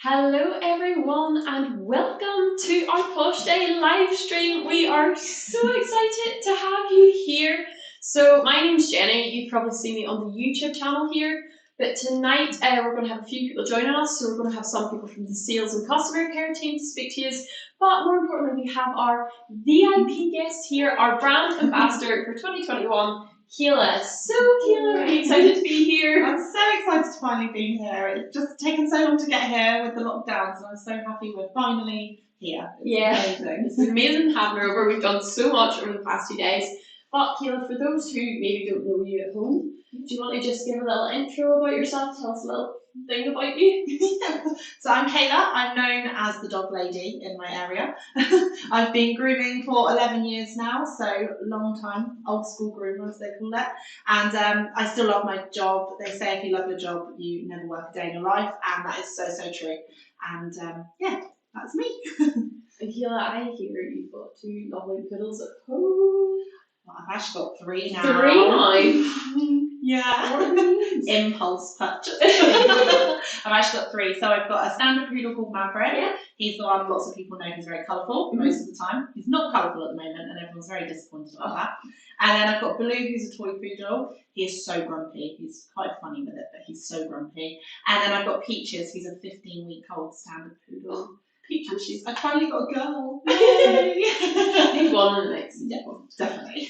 Hello, everyone, and welcome to our Posh Day live stream. We are so excited to have you here. So, my name's Jenny. You've probably seen me on the YouTube channel here, but tonight we're going to have a few people joining us. So, we're going to have some people from the sales and customer care team to speak to us. But more importantly, we have our VIP guest here, our brand ambassador for 2021. Keela. So, Keela, are you excited to be here? I'm so excited to finally be here. It's just taken so long to get here with the lockdowns, and I'm so happy we're finally here. It's amazing. It's amazing having her over. We've done so much over the past 2 days. But Keela, for those who maybe don't know you at home, do you want to just give a little intro about yourself? Tell us a little thing about you. So I'm Kayla. I'm known as the dog lady in my area. I've been grooming for 11 years now, so long time, old school groomer as they call it. And I still love my job. They say if you love your job, you never work a day in your life, and that is so, so true. And yeah, that's me. And Keela, I hear you've got two lovely poodles at home. Well, I've actually got three now. Three now? Yeah. Impulse purchase. I've actually got three. So I've got a standard poodle called Maverick. Yeah. He's the one lots of people know who's very colourful most of the time. He's not colourful at the moment, and everyone's very disappointed about that. And then I've got Blue, who's a toy poodle. He is so grumpy. He's quite funny with it, but he's so grumpy. And then I've got Peaches. He's a 15-week-old standard poodle. Peaches. I finally got a girl. Need one in the mix. Yeah, definitely.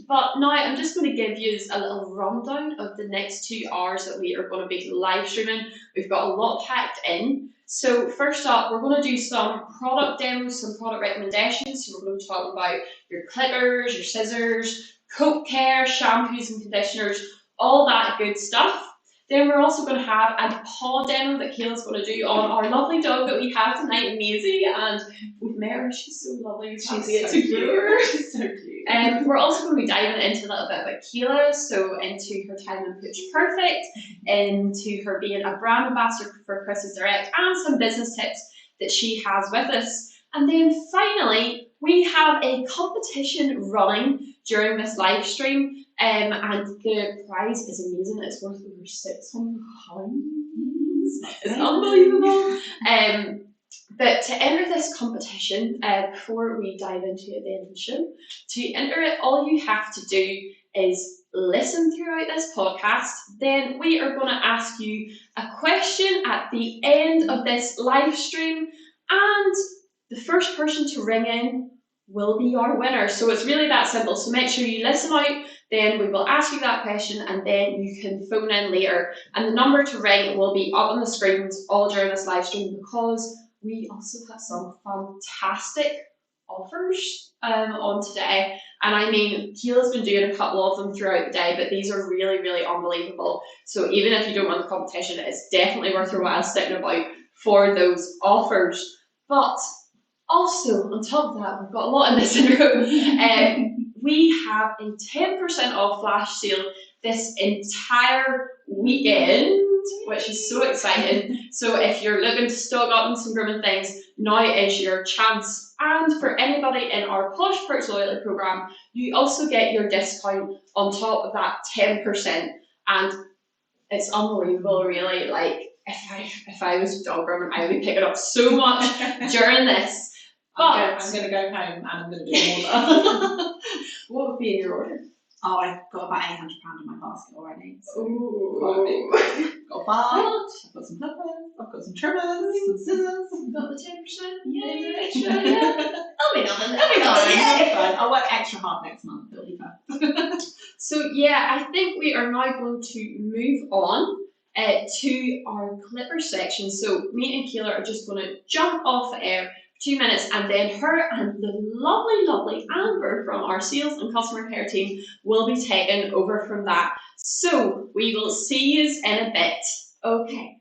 But now I'm just going to give you a little rundown of the next 2 hours that we are going to be live streaming. We've got a lot packed in. So first up, we're going to do some product demos, some product recommendations. So we're going to talk about your clippers, your scissors, coat care, shampoos and conditioners, all that good stuff. Then we're also going to have a paw demo that Kayla's going to do on our lovely dog that we have tonight, Maisie, and we've met her. She's so lovely. She's so cute. She's so cute. And we're also going to be diving into a little bit about Keela, so into her time in Pitch Perfect, into her being a brand ambassador for Christies Direct, and some business tips that she has with us. And then finally, we have a competition running during this live stream. And the prize is amazing. It's worth over £600. It's unbelievable. But to enter this competition, before we dive into it at the end of the show, to enter it, all you have to do is listen throughout this podcast. Then we are going to ask you a question at the end of this live stream, and the first person to ring in will be our winner. So it's really that simple. So make sure you listen out. Then we will ask you that question, and then you can phone in later. And the number to ring will be up on the screens all during this live stream, because we also have some fantastic offers on today. And I mean, Keela's been doing a couple of them throughout the day, but these are really, really unbelievable. So even if you don't win the competition, it's definitely worth your while sticking about for those offers. But also, on top of that, we've got a lot in this intro. We have a 10% off flash sale this entire weekend, which is so exciting. So if you're looking to stock up on some grooming things, now is your chance. And for anybody in our Posh Perks loyalty program, you also get your discount on top of that 10%. And it's unbelievable, really. Like, if I was dog grooming, I would be picking up so much during this. I'm going to go home and I'm going to do an order. What would be in your order? Oh, I've got about £800 in my basket already. So Ooh. Got a belt, I've got some clippers, I've got some trimmers, some scissors. You've got the 10%? Yay! Extra, yeah. I'll be nothing. I'll work extra hard next month. It'll be fun. So yeah, I think we are now going to move on to our clipper section. So me and Keela are just going to jump off the air 2 minutes, and then her and the lovely, lovely Amber from our sales and customer care team will be taken over from that. So we will see you in a bit. Okay.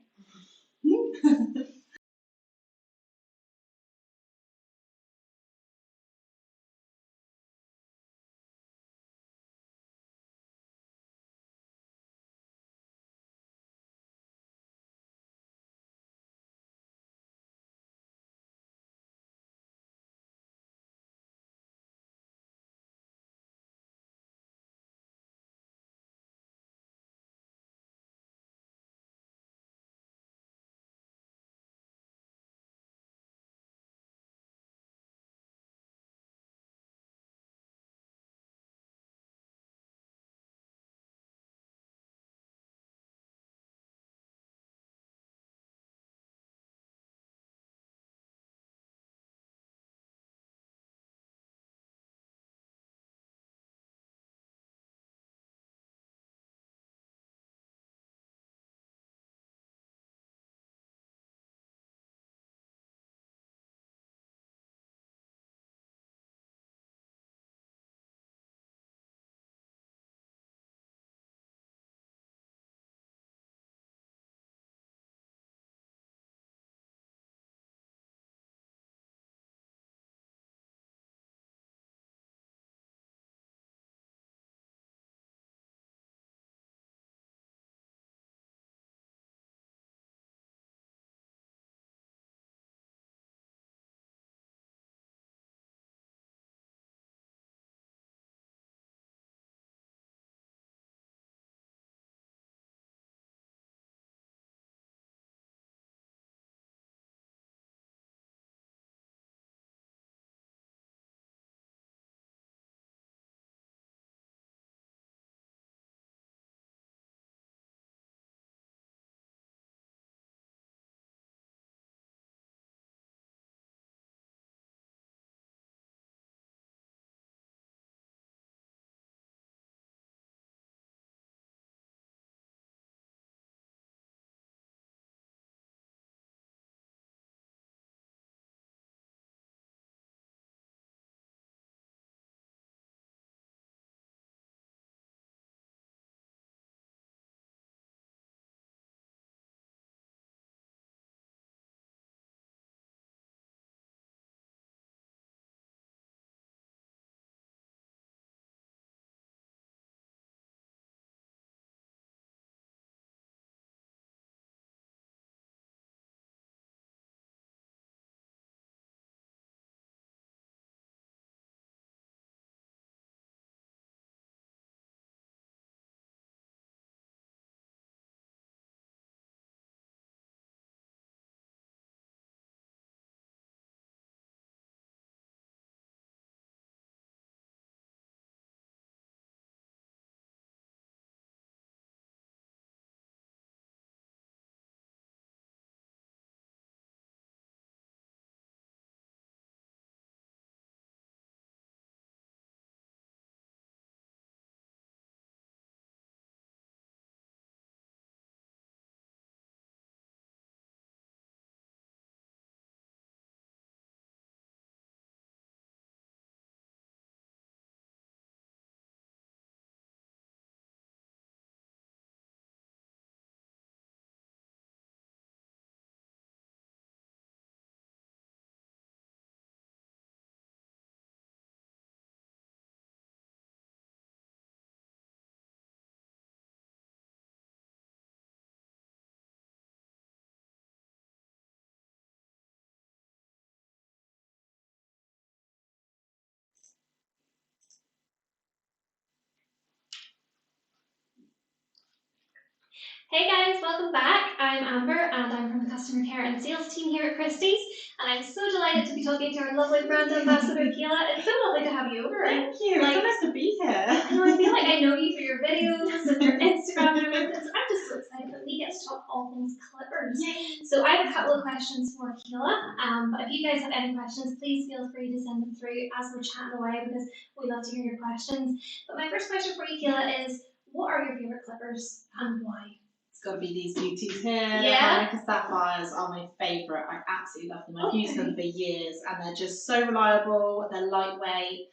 Hey guys, welcome back. I'm Amber and I'm from the customer care and sales team here at Christies, and I'm so delighted to be talking to our lovely brand ambassador Keela. It's so lovely to have you over. Thank you. Like, it's so nice to be here. I know, I feel like I know you through your videos and your Instagram and everything, so I'm just so excited that we get to talk all things clippers. Yay. So I have a couple of questions for Keela, but if you guys have any questions, please feel free to send them through as we're chatting away because we love to hear your questions. But my first question for you, Keela, is what are your favourite clippers and why? It's got to be these beauties here. Yeah. Monica Sapphires are my favourite. I absolutely love them. I've used them for years and they're just so reliable. They're lightweight.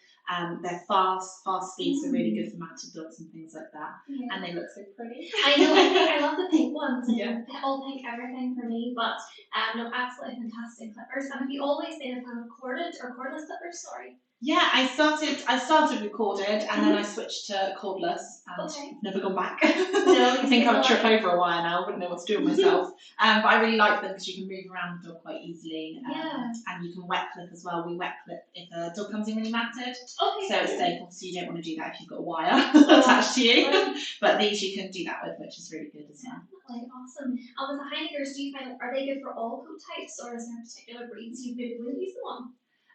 They're fast speeds are really good for mounted dogs and things like that. Yeah. And they look so pretty. I know, I love the pink ones. Yeah. All pink everything for me, but no, absolutely fantastic clippers. And have you always been a fan of corded or cordless clippers? Sorry. Yeah, I started with corded and then I switched to cordless and never gone back. No, I think I'll trip over a wire now, wouldn't know what to do with myself. But I really like them because you can move around the dog quite easily. And you can wet clip as well. We wet clip if a dog comes in really matted. Okay. So it's safe, obviously you don't want to do that if you've got a wire attached to you. But these you can do that with, which is really good as well. Definitely, awesome. And with the Heinekers, do you find, are they good for all coat types or is there particular breeds you maybe wouldn't use them on?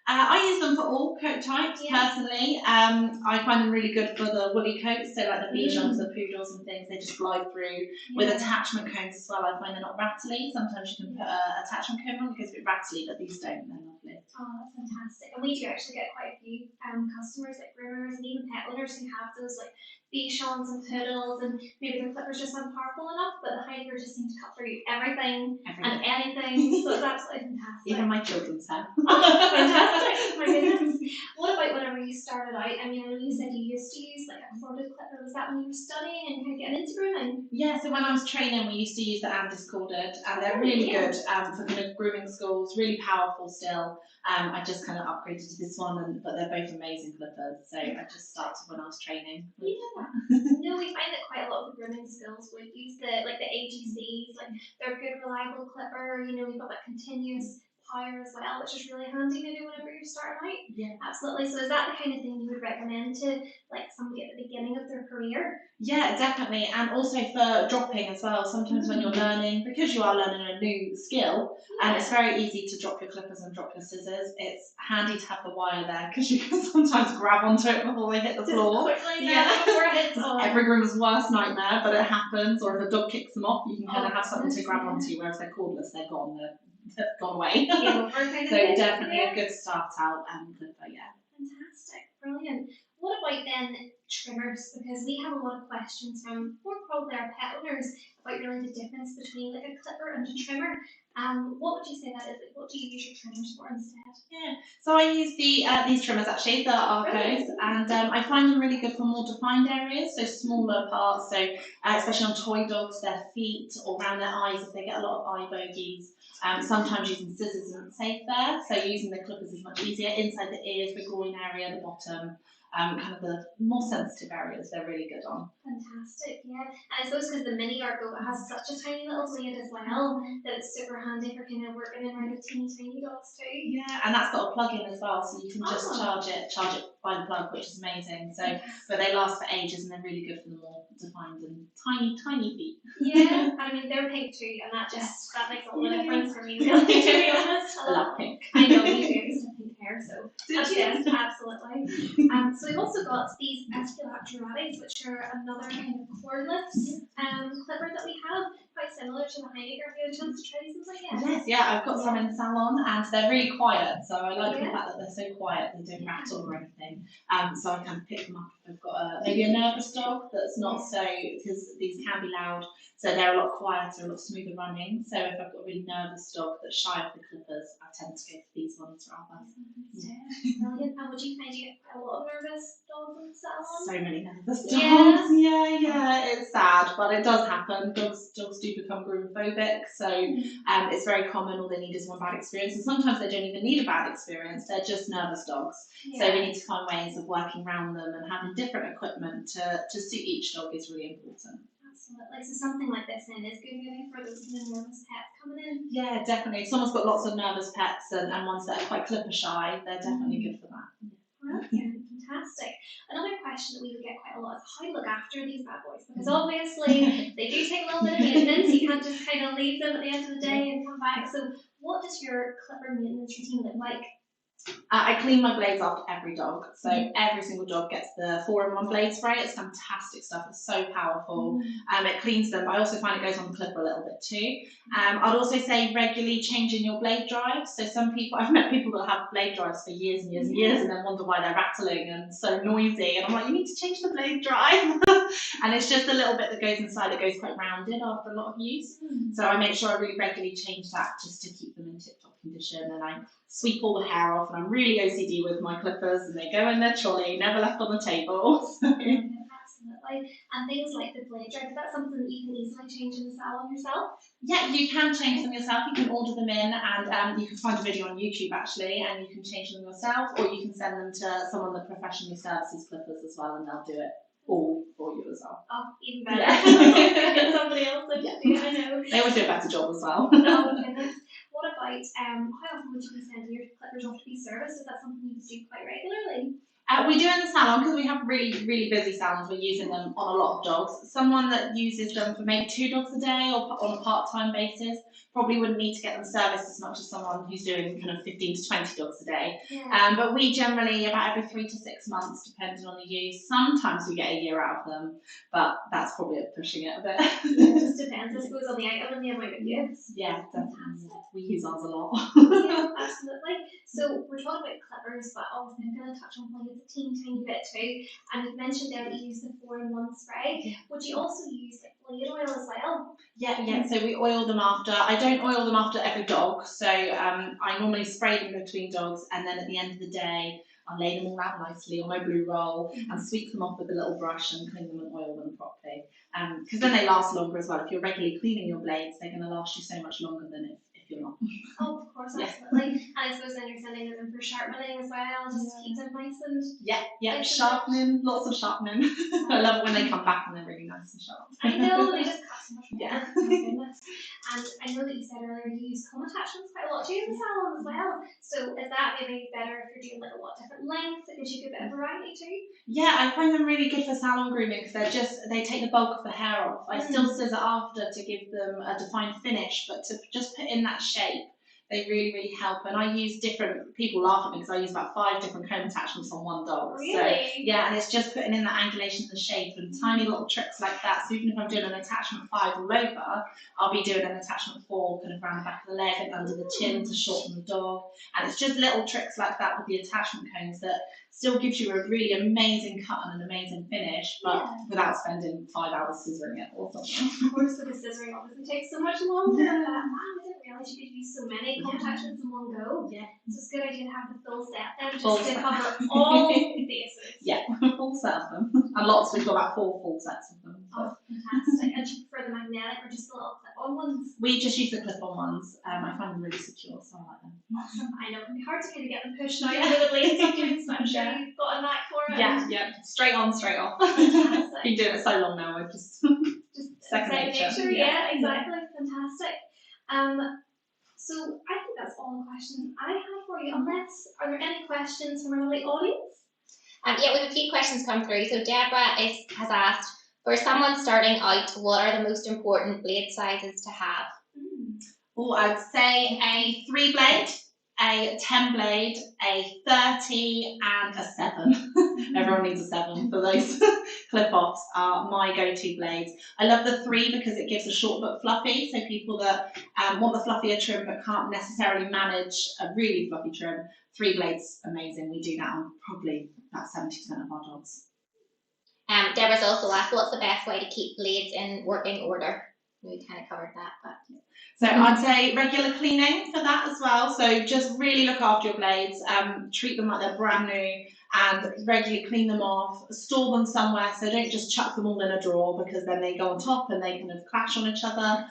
I use them for all coat types personally. I find them really good for the woolly coats, so like the Bichons, the poodles and things, they just glide through. With attachment combs as well, I find they're not rattly. Sometimes you can put an attachment comb on, it gets a bit rattly, but these don't, they're lovely. Oh, that's fantastic. And we do actually get quite a few customers, like groomers and even pet owners who have those like Bichons and poodles and maybe their clippers just aren't powerful enough, but the Heineker just seems to cut through everything. And anything, so it's absolutely fantastic. Even my children's hair. Oh, fantastic! My goodness. What about whenever you started out? I mean, I know you said you used to use like a corded clipper. Was that when you were studying and kind of getting into grooming? Yeah, so when I was training, we used to use the Andis corded, and they're really good for kind of grooming schools. Really powerful still. I just kind of upgraded to this one, but they're both amazing clippers. So I just started when I was training. Yeah. No, we find that quite a lot of the grooming schools would use the AGCs. Like they're a good, reliable clipper. You know, we've got that continuous power as well, which is really handy maybe whenever you're starting out. Yeah, absolutely. So is that the kind of thing you would recommend to like somebody at the beginning of their career? Yeah, definitely, and also for dropping as well. Sometimes when you're learning, because you are learning a new skill, and it's very easy to drop your clippers and drop your scissors. It's handy to have the wire there because you can sometimes grab onto it before they hit the floor. Quickly, before it hits on. Every groomer's worst nightmare, but it happens. Or if a dog kicks them off, you can kind of have something to grab onto. Whereas they're cordless, they're gone. They've gone away. So definitely a good start out clipper. Yeah. Fantastic, brilliant. What about then trimmers? Because we have a lot of questions from probably our pet owners about really the difference between like a clipper and a trimmer. What would you say that is? Like, what do you use your trimmers for instead? Yeah, so I use these trimmers actually, the Arcos, and I find them really good for more defined areas, so smaller parts. So especially on toy dogs, their feet or around their eyes if they get a lot of eye bogies. Sometimes using scissors isn't safe there, so using the clippers is much easier. Inside the ears, the groin area, the bottom, kind of the more sensitive areas, they're really good on. Fantastic, yeah. And I suppose because the mini Arco has such a tiny little blade as well, that it's super handy for kind of working around with tiny dogs too. Yeah, and that's got a plug-in as well, so you can just charge it by the plug, which is amazing. So, but they last for ages and they're really good for the more defined and tiny feet. Yeah, and I mean they're pink too, and that makes all the difference for me, really, to be honest. I love pink. I know you do. You have pink hair, so yes, absolutely. So we've also got these Esculapturates, which are another kind of cordless clipper that we have, quite similar to the Heineker. Have you had a chance to try these ones yet? Yes, yeah, I've got some in the salon and they're really quiet, so I like the fact that they're so quiet, they don't rattle or anything. So I can pick them up if I've got maybe a nervous dog that's not so, because these can be loud, so they're a lot quieter, a lot smoother running. So if I've got a really nervous dog that's shy of the clippers, I tend to go for these ones rather. Brilliant. And would you find you get quite a lot of nervous dogs in the salon? So many nervous dogs. Yeah, it's sad, but it does happen. Dogs do become groomophobic, so it's very common. All they need is one bad experience, and sometimes they don't even need a bad experience. They're just nervous dogs. So we need to find ways of working around them and having different equipment to suit each dog is really important. Absolutely. So something like this then is good maybe for those kind of nervous pets coming in. Yeah, definitely. If someone's got lots of nervous pets and ones that are quite clipper shy, they're definitely good for that. Brilliant, fantastic. Another question that we would get quite a lot is how to look after these bad boys, because obviously they do take a little bit of maintenance. You can't just kind of leave them at the end of the day and come back. So what does your clipper maintenance routine look like? I clean my blades after every dog, so every single dog gets the 4-in-1 blade spray. It's fantastic stuff. It's so powerful. It cleans them, but I also find it goes on the clipper a little bit too. I'd also say regularly changing your blade drives. So some people, I've met people that have blade drives for years and years and years, and then wonder why they're rattling and so noisy. And I'm like, you need to change the blade drive. And it's just a little bit that goes inside. It goes quite rounded after a lot of use. So I make sure I really regularly change that just to keep them in tip-top condition. And I sweep all the hair off, and I'm really OCD with my clippers, and they go in their trolley, never left on the table. So. Absolutely. And things like the blade drive, is that something that you can easily change in the salon yourself? Yeah, you can change them yourself. You can order them in, and you can find a video on YouTube actually, and you can change them yourself, or you can send them to someone that professionally services clippers as well, and they'll do it all for you as well. Oh, even better. Yeah. Get somebody else to do it, I know. They always do a better job as well. Oh, goodness. What about, how often would you be sending your clippers off to be serviced? Is that something you do quite regularly? We do in the salon because we have really, really busy salons. We're using them on a lot of dogs. Someone that uses them for maybe 2 dogs a day or on a part-time basis probably wouldn't need to get them serviced as much as someone who's doing kind of 15 to 20 dogs a day. Yeah. But we generally, about every 3 to 6 months, depending on the use. Sometimes we get a year out of them, but that's probably pushing it a bit. It just depends, I suppose, on the item and the amount of use. Yeah, definitely. We use ours a lot. Yeah, absolutely. So we're talking about clippers, but obviously I'm going to touch on blades a teeny bit too. And you've mentioned there that you use the 4-in-1 spray. Would you also use like blade oil as well? Yeah. So we oil them after. I don't oil them after every dog. So I normally spray them between dogs, and then at the end of the day, I'll lay them all out nicely on my blue roll and sweep them off with a little brush and clean them and oil them properly. Because then they last longer as well. If you're regularly cleaning your blades, they're going to last you so much longer than if you're not. Oh, of course, absolutely. And I suppose then you're sending them in for sharpening as well, just to keep them nice and... Yeah, sharpening, lots of sharpening. I love it when they come back and they're really nice and sharp. I know, they just cut so much more. Yeah. Oh my goodness. And I know that you said earlier you use comb attachments quite a lot too in the salon as well. So is that maybe better if you're doing like a lot different lengths? It gives you a good bit of variety too? Yeah, I find them really good for salon grooming because they take the bulk of the hair off. I still scissor after to give them a defined finish, but to just put in that shape, they really, really help. And I use different, people laugh at me because I use about 5 different comb attachments on one dog. Really? So, yeah, and it's just putting in the angulation and the shape and tiny little tricks like that. So even if I'm doing an attachment 5 all over, I'll be doing an attachment 4 kind of around the back of the leg and under the chin to shorten the dog. And it's just little tricks like that with the attachment combs that still gives you a really amazing cut and an amazing finish, but without spending 5 hours scissoring it or something. Of course, the scissoring obviously takes so much longer. Wow, I didn't realise you could use so many comb attachments in one go. Yeah. So it's a good idea to have the full set then, just Full to set. cover all bases. Yeah, full set of them. And lots, we've got about 4 full sets of them. So. Oh, fantastic. And do you prefer the magnetic or just the little clip-on ones? We just use the clip-on ones. I find them really secure, so I like them. Awesome. I know, it can be hard to kind of get them pushed out into the blade sometimes, but I'm sure you've got a knack for it. Yeah. Straight on, straight off. Fantastic. Been doing it so long now, I've just second nature. Yeah, exactly. Fantastic. So I think that's all the questions I have for you. Unless, are there any questions from our lovely audience? Yeah, we have a few questions come through. So Deborah has asked, for someone starting out, what are the most important blade sizes to have? Oh, I'd say a 3 blade, a 10 blade, a 30 and a 7. Everyone needs a 7 for those clip-offs are my go-to blades. I love the 3 because it gives a short but fluffy, so people that want the fluffier trim but can't necessarily manage a really fluffy trim, 3 blades, amazing. We do that on probably about 70% of our dogs. Deborah's also asked, what's the best way to keep blades in working order? We kind of covered that, but... So I'd say regular cleaning for that as well. So just really look after your blades, treat them like they're brand new and regularly clean them off, store them somewhere. So don't just chuck them all in a drawer because then they go on top and they kind of clash on each other.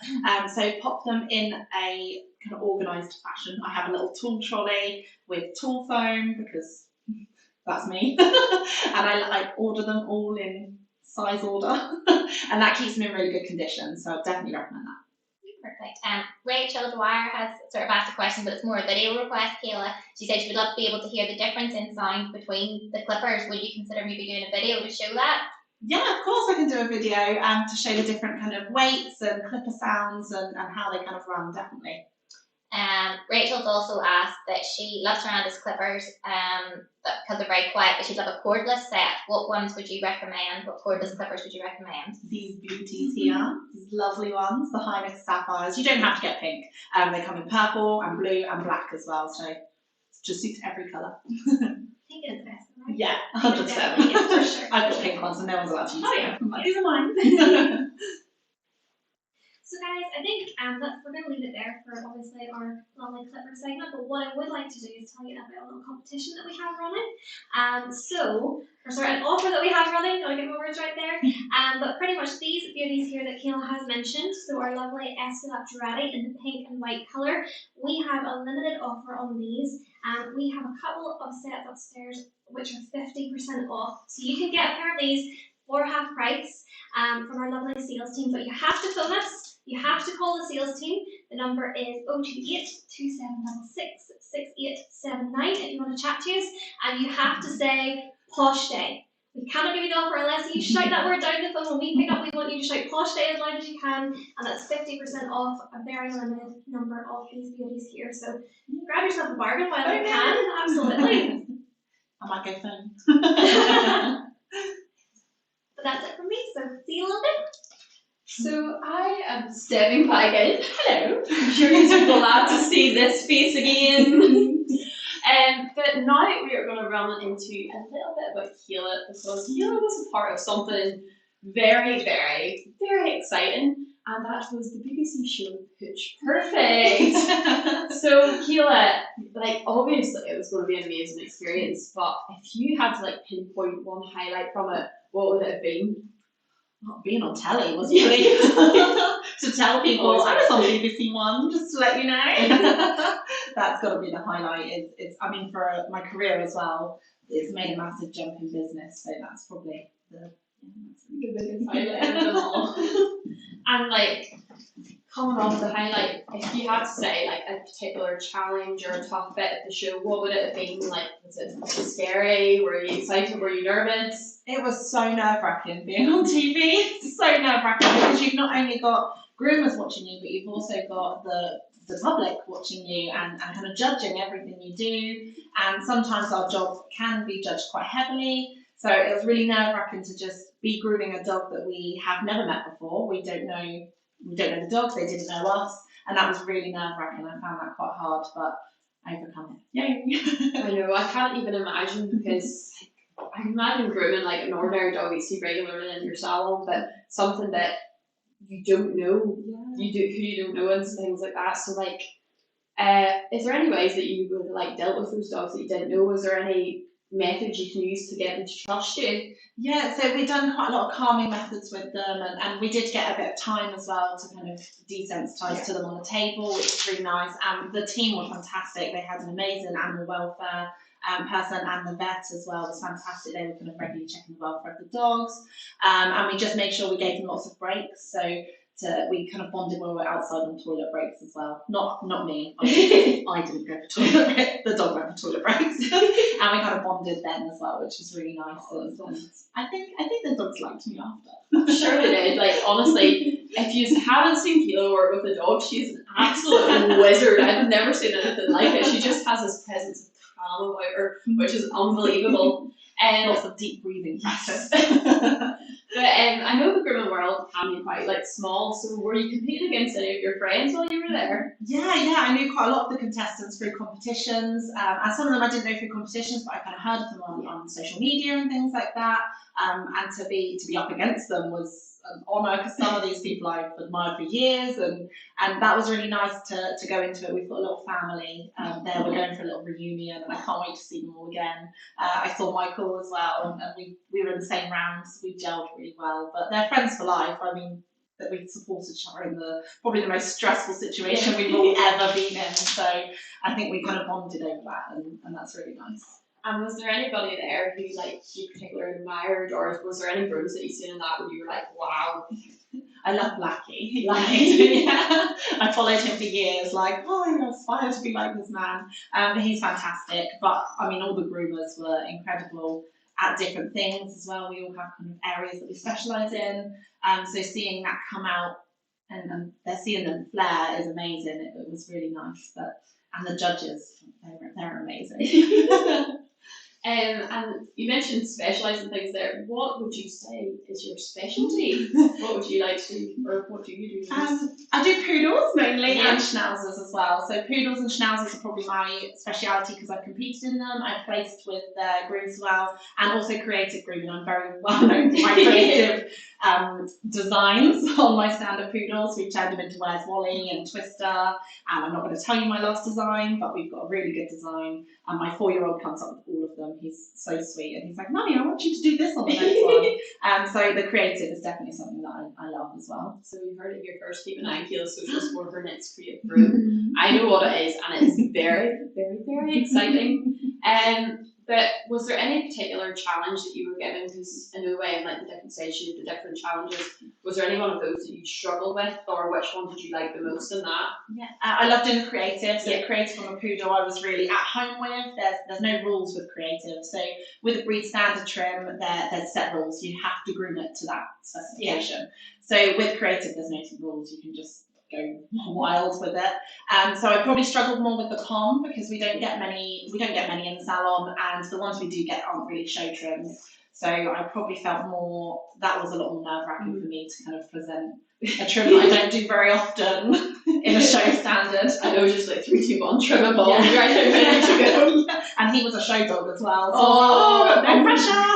So pop them in a kind of organised fashion. I have a little tool trolley with tool foam because that's me. And I order them all in size order and that keeps them in really good condition. So I definitely recommend that. Perfect. Rachel Dwyer has sort of asked a question, but it's more a video request, Kayla. She said she would love to be able to hear the difference in sound between the clippers. Would you consider maybe doing a video to show that? Yeah, of course I can do a video to show the different kind of weights and clipper sounds and how they kind of run, definitely. Rachel's also asked that she loves Miranda's clippers because they're very quiet, but she'd love a cordless set. What ones would you recommend? What cordless clippers would you recommend? These beauties here, these lovely ones, the Hynix Sapphires. You don't have to get pink. They come in purple and blue and black as well, so it just suits every colour. Pink is the best, right? Yeah, Pink 100%. is definitely it, for sure. I've got pink ones and no one's allowed to use Oh, them. yeah. These are mine. So guys, I think we're going to leave it there for obviously our lovely clipper segment, but what I would like to do is tell you about a little competition that we have running. An offer that we have running, gotta get my words right there. But pretty much these beauties here that Kayla has mentioned, so our lovely Estelap Durati in the pink and white colour, we have a limited offer on these. We have a couple of sets upstairs which are 50% off, so you can get a pair of these for half price from our lovely sales team, but you have to phone us. You have to call the sales team. The number is 028 2766 6879 if you want to chat to us, and you have to say Pawsh Day. We cannot give you the offer unless you shout that word down the phone. When we pick up, we want you to shout Pawsh Day as loud as you can, and that's 50% off a very limited number of these beauties here. So grab yourself a bargain while you can. Absolutely. I might go phone. But that's it from me. So see you in London. So I am stepping back in. Hello. I'm sure you're glad to see this face again. But now we are going to run into a little bit about Kayla, because Kayla was a part of something very, very, very exciting, and that was the BBC show Pitch Perfect. So Kayla, obviously it was going to be an amazing experience, but if you had to pinpoint one highlight from it, what would it have been? Not being on telly was pretty to tell people I was on BBC One, just to let you know. That's got to be the highlight. I mean, for my career as well, it's made a massive jump in business, so that's probably the biggest highlight of them all. And coming off the highlight, if you had to say a particular challenge or a tough bit of the show, what would it have been? Was it scary? Were you excited? Were you nervous? It was so nerve-wracking being on TV. So nerve-wracking because you've not only got groomers watching you, but you've also got the public watching you and kind of judging everything you do. And sometimes our job can be judged quite heavily. So it was really nerve-wracking to just be grooming a dog that we have never met before. We don't know the dogs, they didn't know us, and that was really nerve-wracking. I found that quite hard, but I overcome it. Yay! I know, I can't even imagine, because I can imagine grooming an ordinary dog you see regularly in your salon, but something that you don't know, who you don't know and things like that. So is there any ways that you would have dealt with those dogs that you didn't know? Was there any methods you can use to get them to trust you? Yeah, so we've done quite a lot of calming methods with them, and we did get a bit of time as well to kind of desensitize to them on the table, which is really nice. And the team were fantastic. They had an amazing animal welfare person, and the vet as well was fantastic. They were kind of regularly checking the welfare of the dogs, and we just made sure we gave them lots of breaks. So we kind of bonded when we were outside on toilet breaks as well. Not me. I didn't go for toilet breaks. The dog went for toilet breaks, and we kind of bonded then as well, which was really nice. And I think the dogs liked me after. Sure they did. Honestly, if you haven't seen Kayla work with a dog, she's an absolute wizard. I've never seen anything like it. She just has this presence of calm about her, which is unbelievable. Lots of deep breathing practice. But I know the grooming world can be quite small, so were you competing against any of your friends while you were there? Yeah, I knew quite a lot of the contestants through competitions, and some of them I didn't know through competitions, but I kind of heard of them on social media and things like that. And to be up against them was an honour, because some of these people I've admired for years, and that was really nice to go into it. We've got a little family there. We're going for a little reunion, and I can't wait to see them all again. I saw Michael as well, and we were in the same rounds. We gelled really well, but they're friends for life. I mean, that we supported each other in probably the most stressful situation we've all ever been in. So I think we kind of bonded over that, and that's really nice. And was there anybody there who you particularly admired, or was there any grooms that you seen in that where you were like, wow? I love Blackie. Yeah. I followed him for years, like, oh, I aspire to be like this man. He's fantastic. But I mean, all the groomers were incredible at different things as well. We all have kind of areas that we specialise in. So seeing that come out and they're seeing them flare is amazing. It was really nice. And the judges, they're amazing. And you mentioned specialising things there. What would you say is your specialty? What would you like to do, or what do you do? I do poodles mainly Yeah. and schnauzers as well. So poodles and schnauzers are probably my speciality because I've competed in them. I've placed with grooms as well, and also creative grooming. I'm very well known for my creative designs on my standard poodles. We've turned them into Where's Wally and Twister. I'm not going to tell you my last design, but we've got a really good design. And my 4-year-old comes up with all of them. He's so sweet, and he's like, "Mummy, I want you to do this on the next one." So the creative is definitely something that I love as well. So you heard it here first. Keep an eye on Keela's socials for her next creative group. I know what it is, and it's very, very, very exciting. But was there any particular challenge that you were given? Because in a way, in like the different stages, you have the different challenges. Was there any one of those that you struggled with, or which one did you like the most in that? Yeah, I love doing creative. So creative on a poodle, I was really at home with. There's no rules with creative. So with a breed standard trim, there's set rules. You have to groom it to that specification. So with creative, there's no rules. You can just go wild with it. So I probably struggled more with the com because we don't get many in the salon, and the ones we do get aren't really show trims. So I probably felt more that was a lot more nerve-wracking for me to kind of present a trim that I don't do very often in a show standard. I know, just like 3, 2, 1, trimmable. Yeah. Right, ready to go. And he was a show dog as well. So no pressure.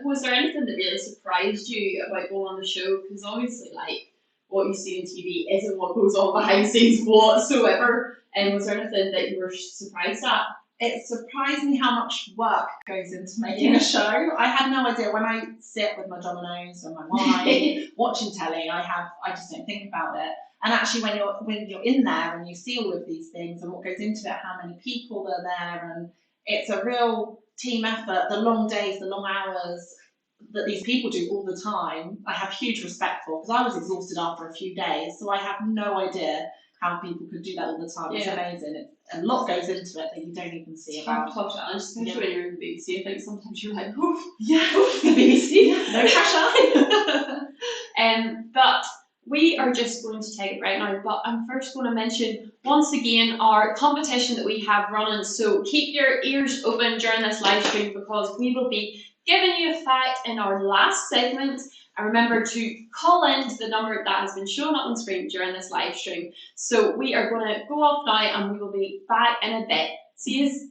Was there anything that really surprised you about going on the show? Because obviously, like, what you see on TV isn't what goes on behind the scenes whatsoever. And was there anything that you were surprised at? It surprised me how much work goes into making a show. I had no idea. When I sit with my dominoes and my wine, watching telly, I just don't think about it. And actually, when you're in there and you see all of these things and what goes into it, how many people are there, and it's a real team effort. The long days, the long hours that these people do all the time, I have huge respect for, because I was exhausted after a few days, so I have no idea how people could do that all the time. It's amazing. A lot goes into it that you don't even see about. Top challenge, especially when you're in the BBC. I think sometimes you're like, oh, the BBC, no pressure. But we are just going to take it right now. But I'm first going to mention once again our competition that we have running. So keep your ears open during this live stream, because we will be giving you a fact in our last segment. And remember to call in to the number that has been shown up on screen during this live stream. So we are going to go off now, and we will be back in a bit. See you.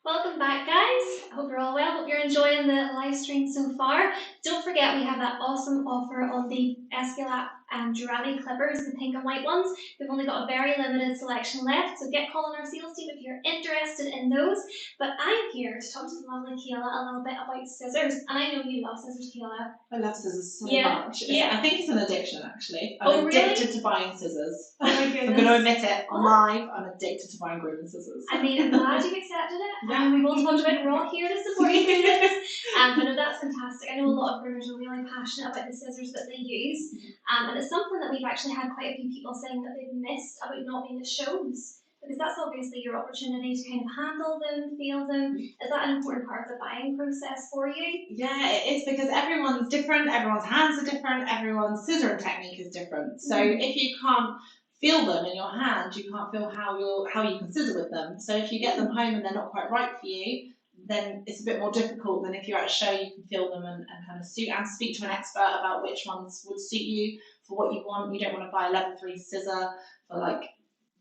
Welcome back, guys. I hope you're all well. Hope you're enjoying the live stream so far. Don't forget we have that awesome offer on the Escalap Durani clippers, the pink and white ones. We've only got a very limited selection left, so get calling our sales team if you're interested in those. But I'm here to talk to the lovely Kayla a little bit about scissors, and I know you love scissors, Kayla. I love scissors so Yeah, much. yeah. I think it's an addiction, actually. Oh, I'm really? addicted to buying scissors. Oh my I'm goodness. going to admit it live. I'm addicted to buying grooming scissors. I mean, I'm glad you've accepted it. Yeah. We won't talk about it. We're all here to support you through this. But no, that's fantastic. I know a lot of groomers are really passionate about the scissors that they use. And it's something that we've actually had quite a few people saying that they've missed about not being at shows. Because that's obviously your opportunity to kind of handle them, feel them. Is that an important part of the buying process for you? Yeah, it is, because everyone's different, everyone's hands are different, everyone's scissoring technique is different. So if you can't feel them in your hand, you can't feel how you can scissor with them. So if you get them home and they're not quite right for you, then it's a bit more difficult than if you're at a show. You can feel them and kind of suit and speak to an expert about which ones would suit you for what you want. You don't want to buy a level 3 scissor for like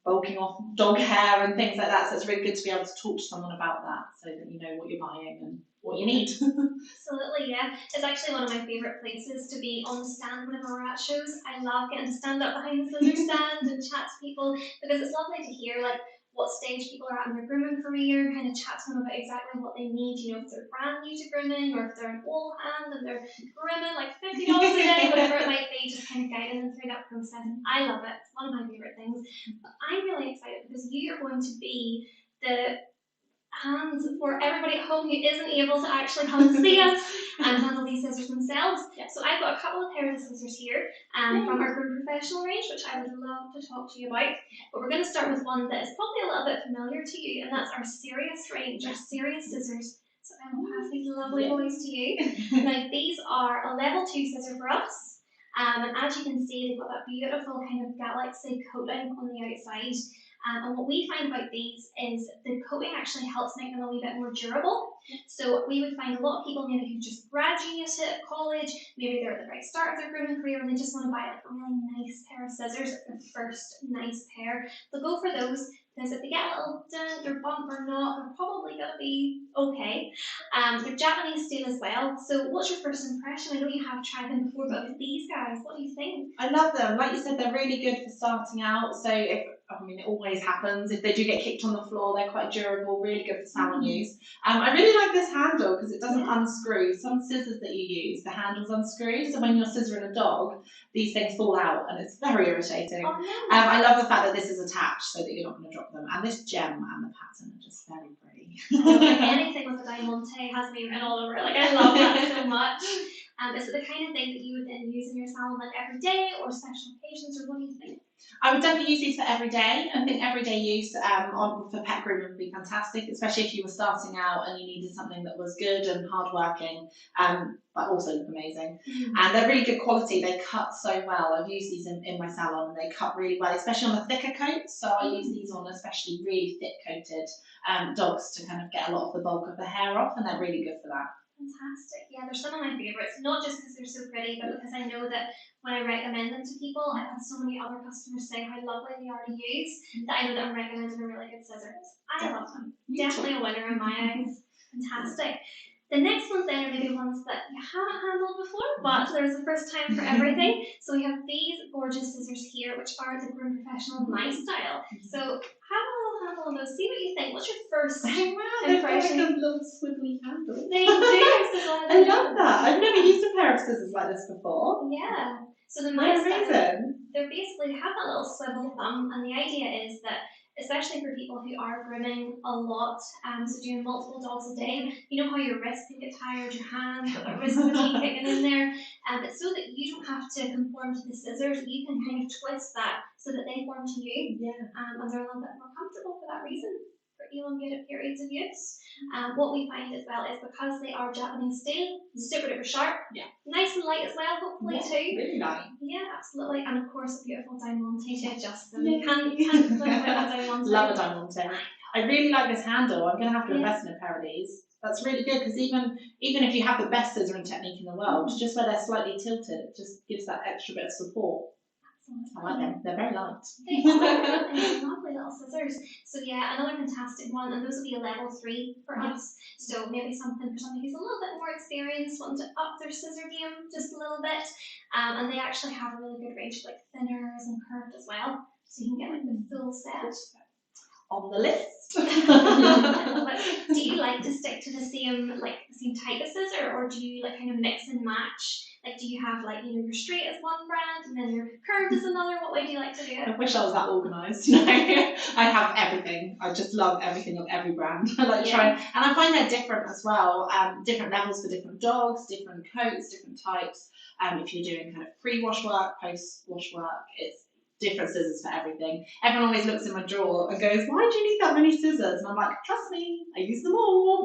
bulking off dog hair and things like that. So it's really good to be able to talk to someone about that so that you know what you're buying and what you need. Absolutely, yeah. It's actually one of my favourite places to be on the stand whenever we're at shows. I love getting to stand up behind the scissor stand and chat to people, because it's lovely to hear like what stage people are at in their grooming career, kind of chat to them about exactly what they need, you know, if they're brand new to grooming or if they're an old hand and they're grooming like $50 a day, whatever it might be, just kind of guiding them through that process. I love it. It's one of my favourite things. But I'm really excited because you are going to be the hands for everybody at home who isn't able to actually come and see us and handle these scissors themselves. So I've got a couple of pairs of scissors here from our Groom Professional range, which I would love to talk to you about. But we're going to start with one that is probably a little bit familiar to you, and that's our Serious range, our Serious scissors. So I will pass these lovely boys to you. Now these are a level 2 scissor for us. And as you can see, they've got that beautiful kind of galaxy coating on the outside. And what we find about these is the coating actually helps make them a wee bit more durable. So we would find a lot of people maybe who just graduated at college, maybe they're at the very start of their grooming career and they just want to buy like a really nice pair of scissors, like their first nice pair. They'll go for those, because if they get a little dent or bump or not, they're probably going to be okay. They're Japanese steel as well. So what's your first impression? I know you have tried them before, but with these guys, what do you think? I love them. Like you said, they're really good for starting out. So it always happens. If they do get kicked on the floor, they're quite durable, really good for salon use. I really like this handle because it doesn't unscrew. Some scissors that you use, the handle's unscrewed. So when you're scissoring a dog, these things fall out and it's very irritating. Oh, no. I love the fact that this is attached so that you're not going to drop them. And this gem and the pattern are just very pretty. Like anything with a diamante has me written all over it. Like I love that so much. Is it the kind of thing that you would then use in your salon like every day or special occasions, or what do you think? I would definitely use these for every day. I think everyday use for pet grooming would be fantastic, especially if you were starting out and you needed something that was good and hardworking, but also look amazing. And they're really good quality. They cut so well. I've used these in my salon and they cut really well, especially on the thicker coats. So I use these on especially really thick coated dogs to kind of get a lot of the bulk of the hair off, and they're really good for that. Fantastic. Yeah, they're some of my favourites, not just because they're so pretty, but because I know that when I recommend them to people, I've had so many other customers say how lovely they are to use that I know that I'm recommending a really good scissors. I love them. Definitely a winner in my eyes. Fantastic. The next ones then are maybe ones that you haven't handled before, but there's a first time for everything. So we have these gorgeous scissors here, which are the Groom Professional My Style. So have a little handle on those. See what you think. What's your first impression? They've got like a little swivelly handle. They do. I love that. I've never used a pair of scissors like this before. Yeah. So the My Style, amazing. they're basically have that little swivel thumb, and the idea is that, especially for people who are grooming a lot, so doing multiple dogs a day, you know how your wrist can get tired, your hand, the wrist can keep kicking in there. It's so that you don't have to conform to the scissors. You can kind of twist that so that they form to you, and they're a little bit more comfortable for that reason, for elongated periods of use. What we find as well is because they are Japanese steel, super duper sharp, nice and light as well, hopefully too. Really light. Yeah, absolutely. And of course a beautiful diamante to adjust them. You can't live without a diamante. Love a diamante. I really like this handle. I'm going to have to invest in a pair of these. That's really good because even if you have the best scissoring technique in the world, just where they're slightly tilted, it just gives that extra bit of support. I like them. They're very light. They are, and they're lovely little scissors. So yeah, another fantastic one, and those will be a level 3 for us. So maybe something for somebody who's a little bit more experienced, wanting to up their scissor game just a little bit. And they actually have a really good range of like thinners and curved as well, so you can get like the full set. On the list. But do you like to stick to the same type of scissor, or do you like kind of mix and match? Like, do you have like, you know, your straight is one brand and then your curved is another? What way do you like to do it? I wish I was that organised. No, I have everything. I just love everything of every brand. I like trying, and I find they're different as well. Different levels for different dogs, different coats, different types. If you're doing kind of pre-wash work, post-wash work, it's different scissors for everything. Everyone always looks in my drawer and goes, "Why do you need that many scissors?" And I'm like, "Trust me, I use them all."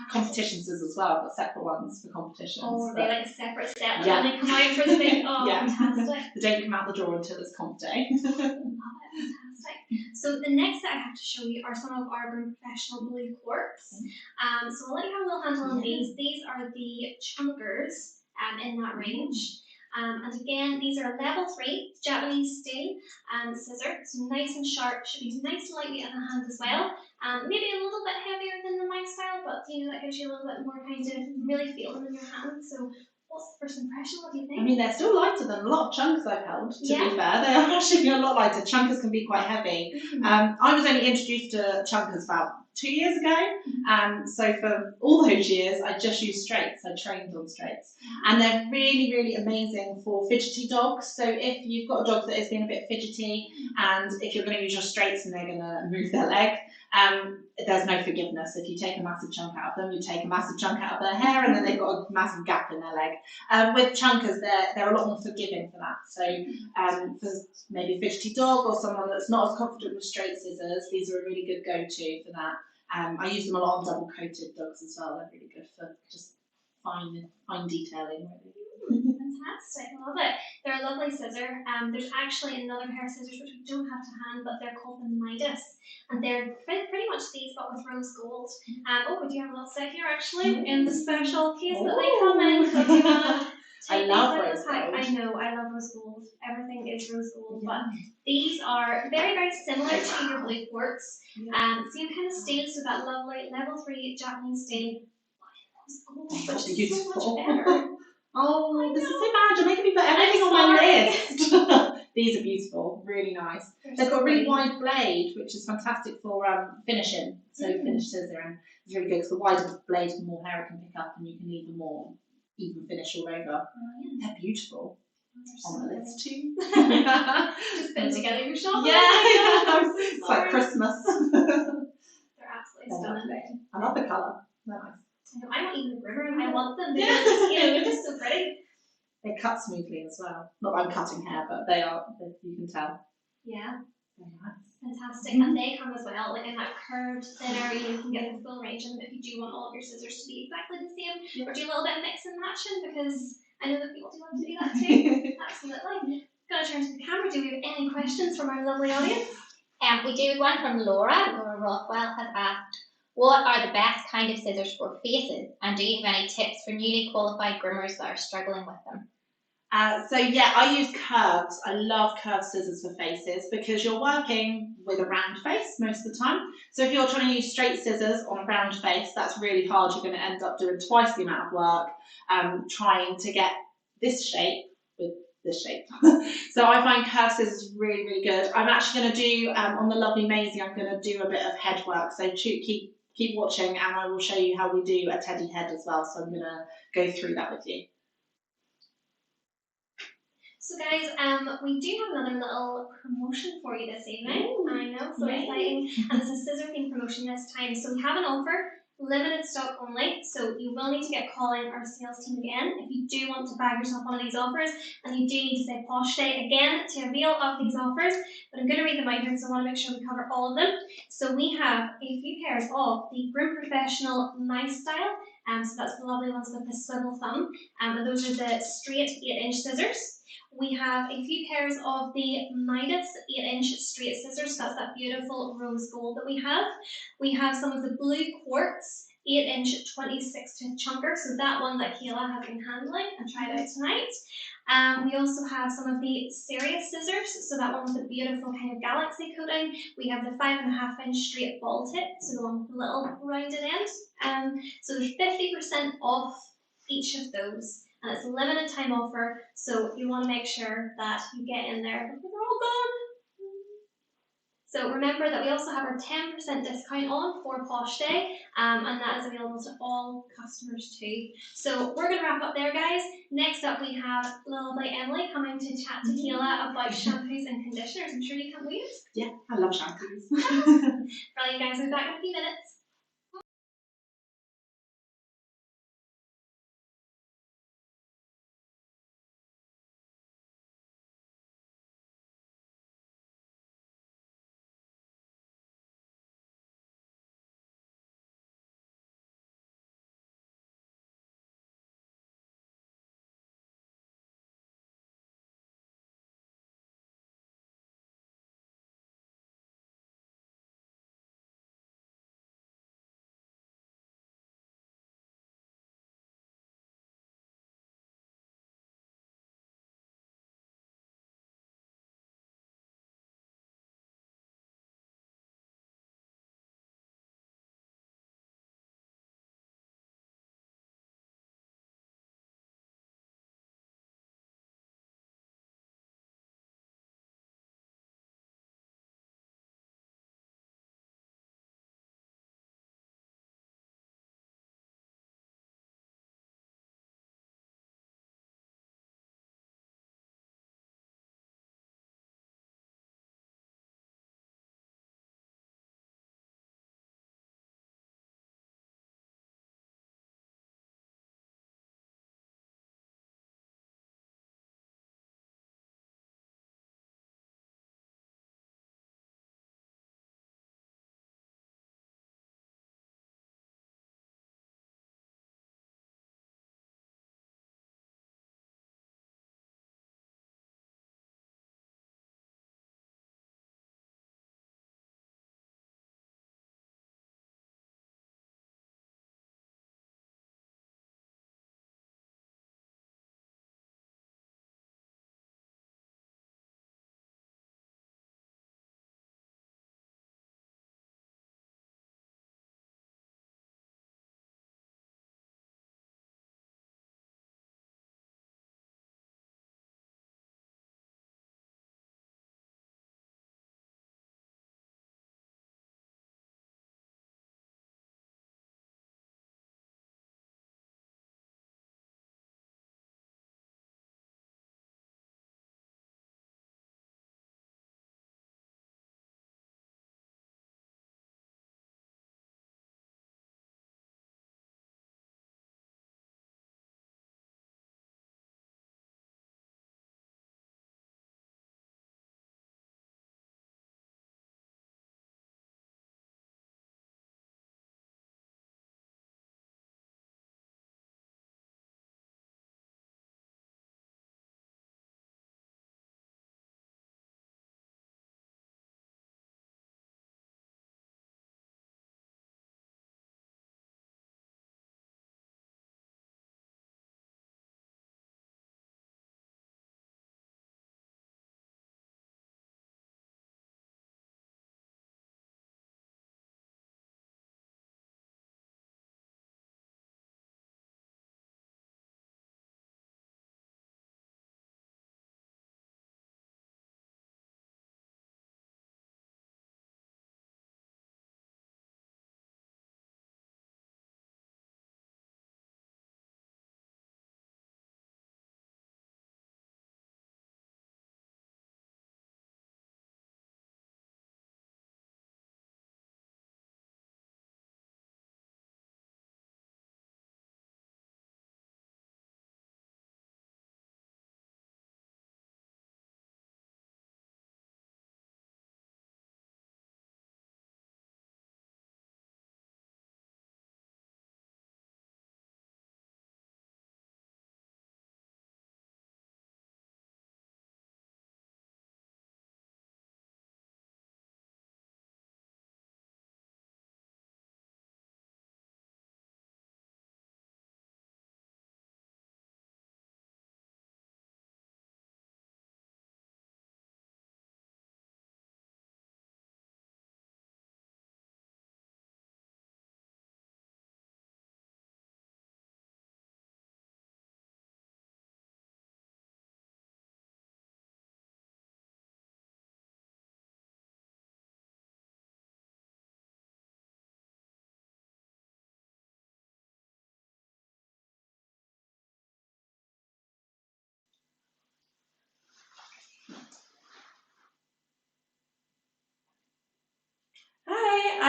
Competition scissors as well, but separate ones for competitions. Oh, are they like a separate set that Yeah. only come out for the big? Oh, Yeah. fantastic. They don't come out the drawer until it's comp day. Love it, fantastic. So the next set I have to show you are some of our Groom Professional blue quartz. So I'll let you have a little handle on these. These are the chunkers in that range. And again, these are level 3 Japanese steel scissor, so nice and sharp, should be nice and lightweight in the hand as well. Maybe a little bit heavier than the my style, but you know, that gives you a little bit more kind of really feel them in your hand. So what's the first impression? What do you think? I mean, they're still lighter than a lot of chunkers I've held, to be fair. They are actually a lot lighter. Chunkers can be quite heavy. I was only introduced to chunkers about 2 years ago. So for all those years, I just used straights. I trained on straights. And they're really, really amazing for fidgety dogs. So if you've got a dog that is being a bit fidgety, and if you're going to use your straights and they're going to move their leg, there's no forgiveness. If you take a massive chunk out of them, you take a massive chunk out of their hair, and then they've got a massive gap in their leg. With chunkers, they're a lot more forgiving for that. So for maybe a fidgety dog or someone that's not as confident with straight scissors, these are a really good go-to for that. I use them a lot on double-coated dogs as well. They're really good for just fine detailing. Fantastic, love it. They're a lovely scissor. There's actually another pair of scissors which we don't have to hand, but they're called the Midas, and they're pretty much these but with rose gold. We do have a little set here actually in the special case that they come in. So do you want to I love rose gold. I know, I love rose gold. Everything is rose gold, but these are very, very similar to your blue quartz. Same kind of steel, so that lovely level 3 Japanese steel. Which is so much better. Oh, this is so bad. You're making me put everything on my list. These are beautiful, really nice. They've got a really wide blade, which is fantastic for finishing. So finished scissoring is really good because the wider the blade, the more hair it can pick up, and you can even finish all over. They're beautiful. On the list too. Just putting together your shop. Yeah, it's like Christmas. They're absolutely stunning. I love the colour. They're nice. I'm not even a groomer and I want them because they're just so pretty. They cut smoothly as well. Not that I'm cutting hair, but they are, you can tell. Yeah. Very nice. Fantastic. And they come as well, like in that curved thinner, you can get the full range of them if you do want all of your scissors to be exactly the same. Or do a little bit of mix and matching, because I know that people do love to do that too. Absolutely. Gonna turn to the camera. Do we have any questions from our lovely audience? We do have one from Laura. Laura Rothwell has asked, what are the best kind of scissors for faces? And do you have any tips for newly qualified groomers that are struggling with them? I use curves. I love curved scissors for faces because you're working with a round face most of the time. So if you're trying to use straight scissors on a round face, that's really hard. You're going to end up doing twice the amount of work trying to get this shape with this shape. So I find curved scissors really, really good. I'm actually going to do, on the lovely Maisie, I'm going to do a bit of head work. So keep watching and I will show you how we do a teddy head as well. So I'm going to go through that with you. So guys, we do have another little promotion for you this evening. I know, so exciting. And it's a scissor theme promotion this time. So we have an offer, limited stock only. So you will need to get calling our sales team again if you do want to bag yourself one of these offers, and you do need to say Pawsh Day again to avail of these offers. But I'm going to read them out here because I want to make sure we cover all of them. So we have a few pairs of the Groom Professional My Style. So that's the lovely ones with the swivel thumb. And those are the straight 8-inch scissors. We have a few pairs of the Midas 8-inch straight scissors. That's that beautiful rose gold that we have. We have some of the blue quartz 8-inch 26 tooth chunker. So that one that Kayla has been handling and tried out tonight. We also have some of the serious scissors, so that one with the beautiful kind of galaxy coating. We have the 5.5-inch straight ball tip, so the one with the little rounded end. So there's 50% off each of those, and it's a limited time offer, so you want to make sure that you get in there before they're all gone. So remember that we also have our 10% discount on for Pawsh Day, and that is available to all customers too. So we're going to wrap up there, guys. Next up, we have lovely Emily coming to chat to Kayla about shampoos and conditioners. I'm sure you can't wait. Yeah, I love shampoos. Brilliant, guys. We'll be back in a few minutes.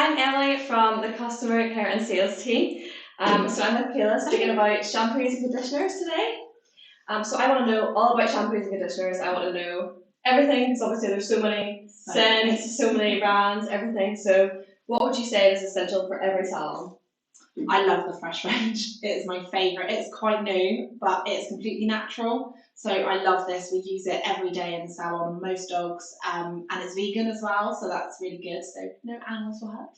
I'm Ellie from the customer care and sales team. So I'm with Kayla speaking about shampoos and conditioners today. So I want to know all about shampoos and conditioners. I want to know everything because obviously there's so many scents, so many brands, everything. So what would you say is essential for every salon? I love the Fresh range. It is my favourite. It's quite new, but it's completely natural. So I love this. We use it every day in the salon, most dogs, and it's vegan as well, so that's really good. So no animals were hurt.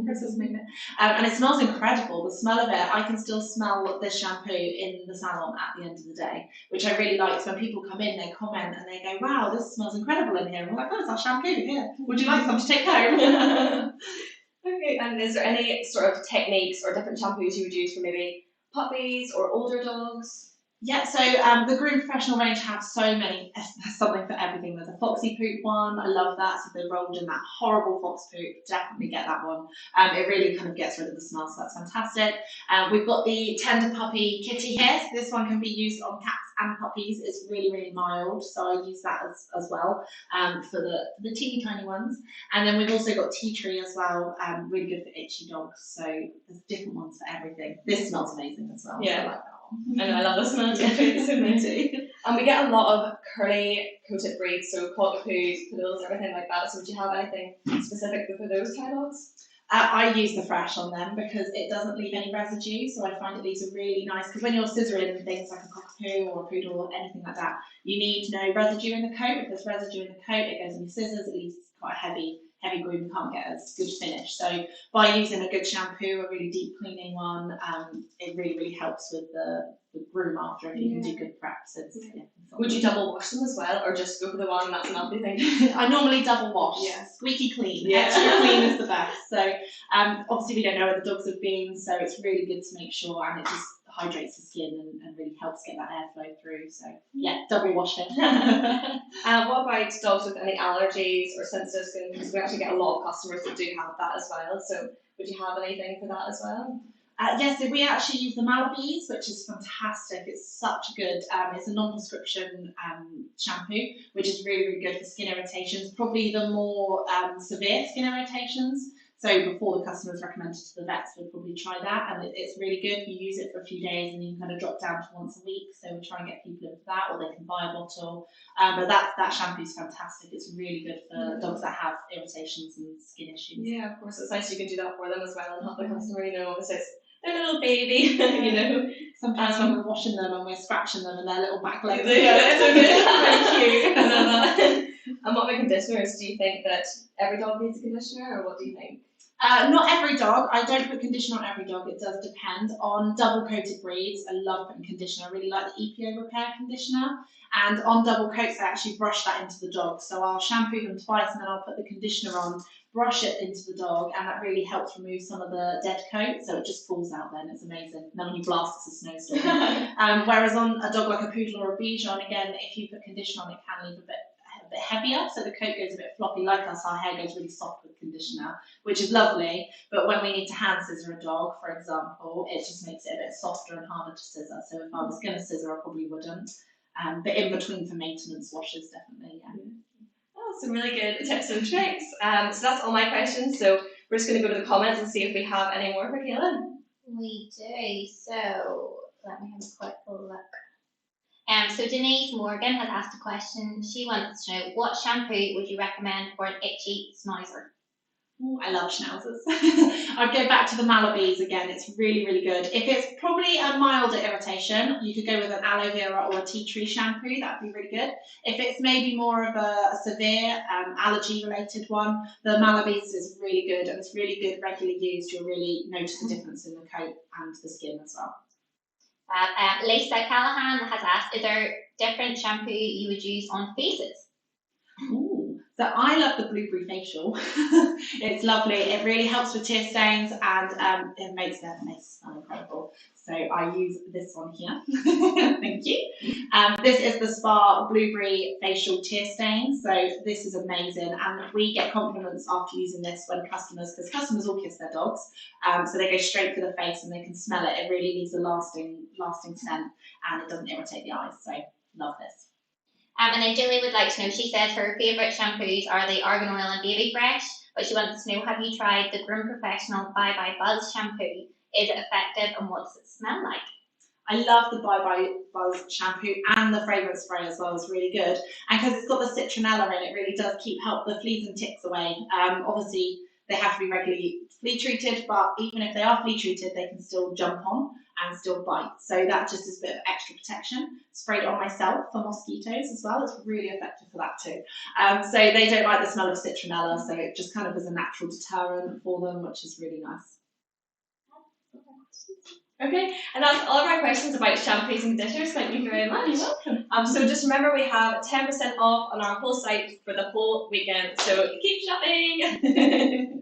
Christmas movement. And it smells incredible. The smell of it, I can still smell this shampoo in the salon at the end of the day, which I really like. So when people come in, they comment and they go, "Wow, this smells incredible in here." And I'm like, "Oh, it's our shampoo here. Would you like some to take home?" Okay, and is there any sort of techniques or different shampoos you would use for maybe puppies or older dogs? Yeah, so the Groom Professional range has so many, there's something for everything. There's a foxy poop one, I love that. So if they rolled in that horrible fox poop, definitely get that one. It really kind of gets rid of the smell, so that's fantastic. We've got the Tender Puppy Kitty here. So this one can be used on cats and puppies. It's really, really mild, so I use that as well for the teeny tiny ones. And then we've also got Tea Tree as well, really good for itchy dogs. So there's different ones for everything. This smells amazing as well. Yeah. So I like that. I know, I love this one. So me too. And we get a lot of curly coated breeds, so cockapoos, poodles, everything like that. So would you have anything specific for those kind of dogs? I use the Fresh on them because it doesn't leave any residue, so I find that these are really nice because when you're scissoring things like a cockapoo or a poodle or anything like that, you need no residue in the coat. If there's residue in the coat, it goes in your scissors, it leaves quite a heavy groom, you can't get a good finish. So by using a good shampoo, a really deep cleaning one, it really, really helps with the groom after if you can do good prep. So would you double wash them as well, or just go for the one that's a monthly thing? I normally double wash. Yeah. Squeaky clean. Yeah. Extra clean is the best. So obviously we don't know where the dogs have been, so it's really good to make sure, and it just hydrates the skin and really helps get that airflow through. So yeah, double wash it. What about dogs with any allergies or sensitive skin? Because we actually get a lot of customers that do have that as well. So would you have anything for that as well? Yes, so we actually use the Malabes, which is fantastic. It's such good, it's a non-prescription shampoo, which is really, really good for skin irritations, probably the more severe skin irritations. So before the customer's recommended to the vets, we'd probably try that, and it's really good. You use it for a few days and you can kind of drop down to once a week. So we try and get people in for that, or they can buy a bottle. But that shampoo is fantastic. It's really good for dogs that have irritations and skin issues. Yeah, of course. It's nice you can do that for them as well and help the customer, obviously it's their little baby, Sometimes when we're washing them and we're scratching them and their little back legs. Yeah, it's really cute. I love that. And what about conditioners? Do you think that every dog needs a conditioner, or what do you think? Not every dog. I don't put conditioner on every dog. It does depend on double coated breeds. I love putting conditioner. I really like the EPO repair conditioner. And on double coats, I actually brush that into the dog. So I'll shampoo them twice and then I'll put the conditioner on, brush it into the dog, and that really helps remove some of the dead coat. So it just falls out then. It's amazing. And then when you blast, it's a snowstorm. Whereas on a dog like a poodle or a Bichon, again, if you put conditioner on, it can leave a bit heavier, so the coat goes a bit floppy. Like us, our hair goes really soft with conditioner, which is lovely, but when we need to hand scissor a dog, for example, it just makes it a bit softer and harder to scissor. So if I was going to scissor, I probably wouldn't. But in between for maintenance washes, definitely, yeah. Oh, some really good tips and tricks. So that's all my questions, so we're just going to go to the comments and see if we have any more for Kaylin. We do, so let me have a quick look. So Denise Morgan has asked a question. She wants to know, what shampoo would you recommend for an itchy schnauzer? Ooh, I love schnauzers. I'd go back to the Malabes again. It's really, really good. If it's probably a milder irritation, you could go with an aloe vera or a tea tree shampoo. That'd be really good. If it's maybe more of a severe allergy-related one, the Malabes is really good, and it's really good regularly used. You'll really notice the difference in the coat and the skin as well. Lisa Callahan has asked, is there different shampoo you would use on faces? Ooh, so I love the blueberry facial. It's lovely. It really helps with tear stains, and it makes their face smell incredible. So I use this one here. Thank you. This is the Spa Blueberry Facial Tear Stain. So this is amazing, and we get compliments after using this when customers, because customers all kiss their dogs, so they go straight to the face and they can smell it. It really leaves a lasting scent, and it doesn't irritate the eyes. So love this. And then Julie would like to know, she says her favourite shampoos are the Argan Oil and Baby Fresh, but she wants to know, have you tried the Groom Professional Bye Bye Buzz shampoo? Is it effective and what does it smell like? I love the Bye Bye Buzz shampoo, and the fragrance spray as well is really good. And because it's got the citronella in, it really does help the fleas and ticks away. Obviously, they have to be regularly flea treated, but even if they are flea treated, they can still jump on and still bite. So that just is a bit of extra protection. Sprayed on myself for mosquitoes as well. It's really effective for that too. So they don't like the smell of citronella, so it just kind of is a natural deterrent for them, which is really nice. Okay, and that's all of our questions about shampoos and conditioners. Thank you very much. You're welcome. So just remember, we have 10% off on our whole site for the whole weekend. So keep shopping.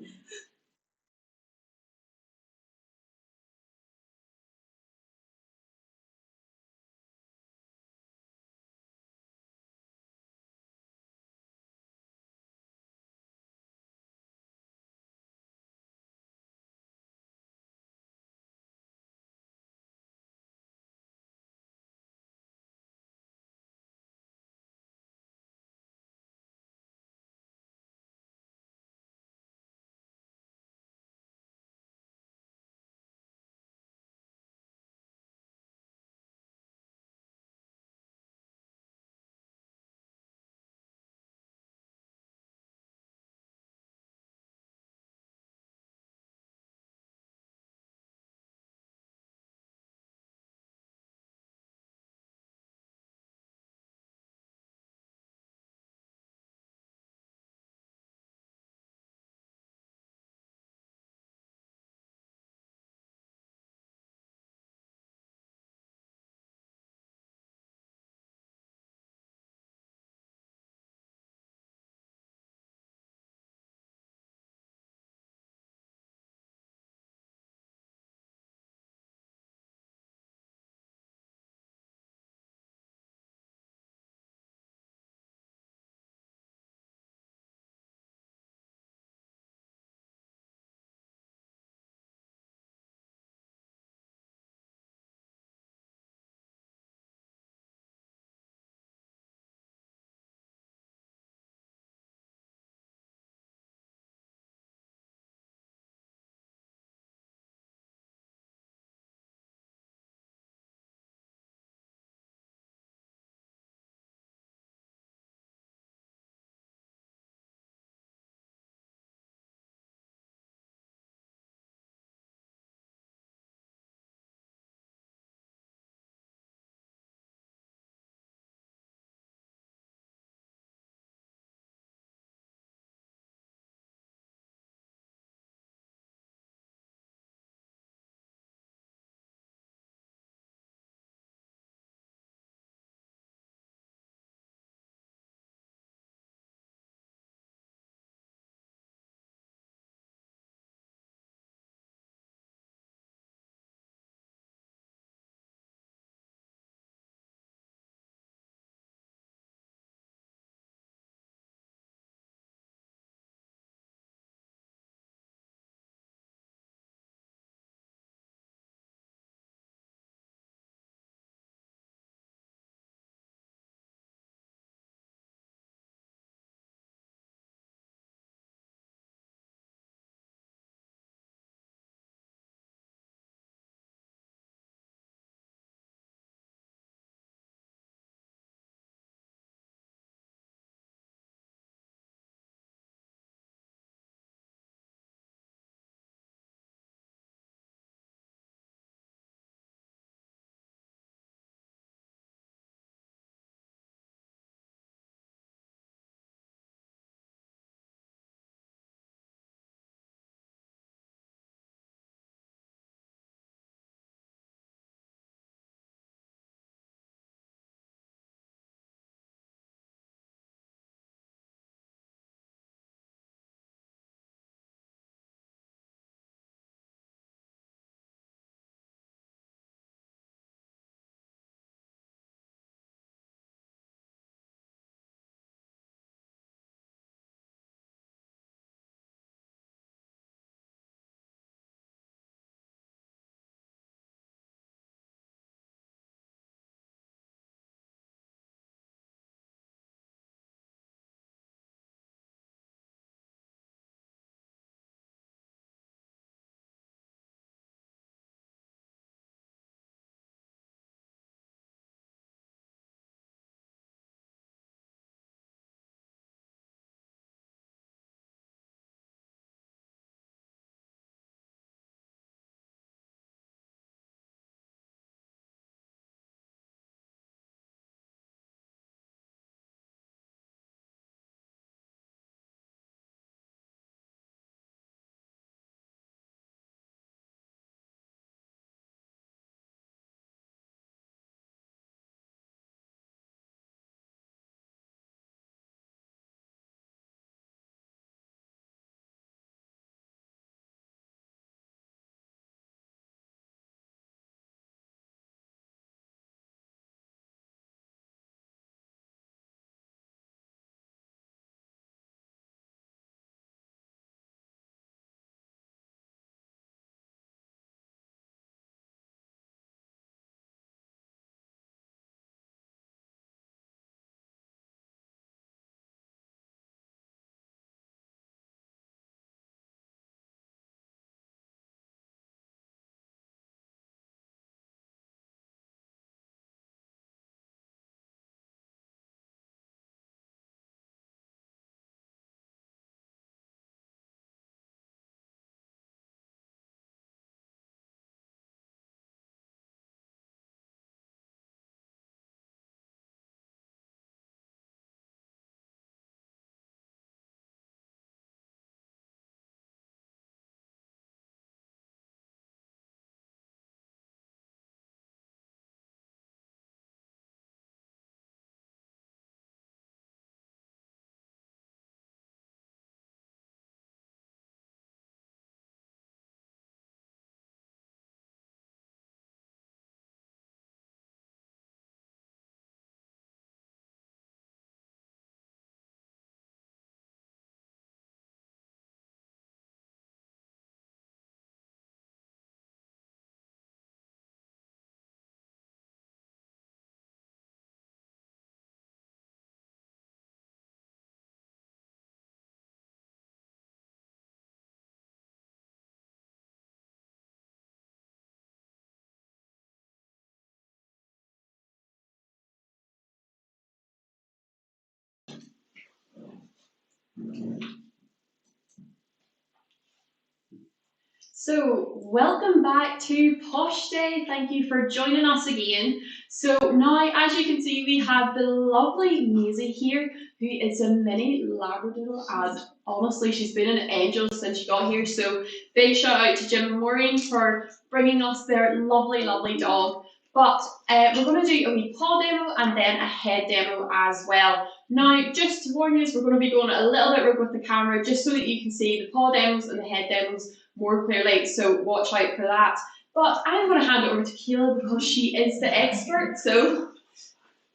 So, welcome back to Pawsh Day. Thank you for joining us again. So now, as you can see, we have the lovely Maisie here, who is a mini Labradoodle, and honestly, she's been an angel since she got here. So, big shout out to Jim and Maureen for bringing us their lovely, lovely dog. But we're going to do a wee paw demo and then a head demo as well. Now, just to warn you, we're going to be going a little bit rogue with the camera just so that you can see the paw demos and the head demos more clearly, so watch out for that. But I'm going to hand it over to Keela because she is the expert, so...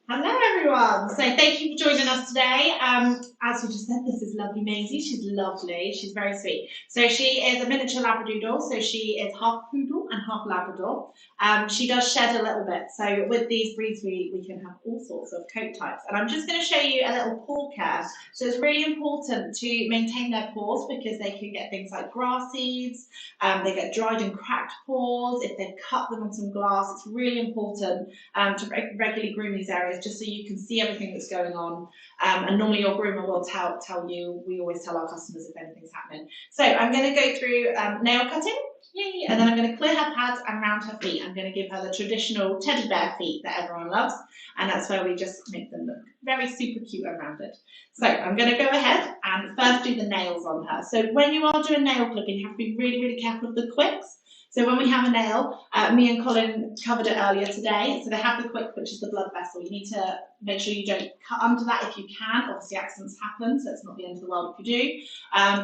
Hello everyone, so thank you for joining us today. As we just said, this is lovely Maisie. She's lovely, she's very sweet. So she is a miniature Labradoodle, so she is half poodle and half Labrador. She does shed a little bit, so with these breeds we can have all sorts of coat types. And I'm just going to show you a little paw care. So it's really important to maintain their paws because they can get things like grass seeds, they get dried and cracked paws, if they've cut them on some glass. It's really important to regularly groom these areas just so you can see everything that's going on. And normally your groomer will tell you, we always tell our customers if anything's happening. So I'm going to go through nail cutting, yay, and then I'm going to clear her pads and round her feet. I'm going to give her the traditional teddy bear feet that everyone loves, and that's where we just make them look very super cute and rounded. So I'm going to go ahead and first do the nails on her. So when you are doing nail clipping, you have to be really, really careful of the quicks. So when we have a nail, me and Colin covered it earlier today, so they have the quick, which is the blood vessel. You need to make sure you don't cut under that if you can. Obviously accidents happen, so it's not the end of the world if you do,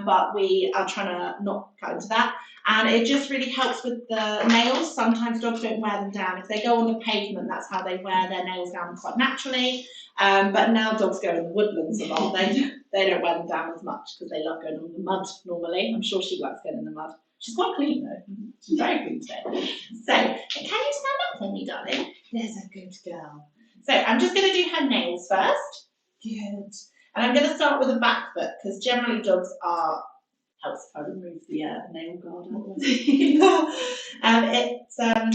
but we are trying to not cut into that. And it just really helps with the nails. Sometimes dogs don't wear them down. If they go on the pavement, that's how they wear their nails down quite naturally. But now dogs go in the woodlands a lot. They don't wear them down as much because they love going on the mud normally. I'm sure she likes going in the mud. She's quite clean though. She's very clean today. So, can you stand up for me, darling? There's a good girl. So, I'm just going to do her nails first. Good. And I'm going to start with the back foot because generally dogs are... Helps if I remove the nail guard.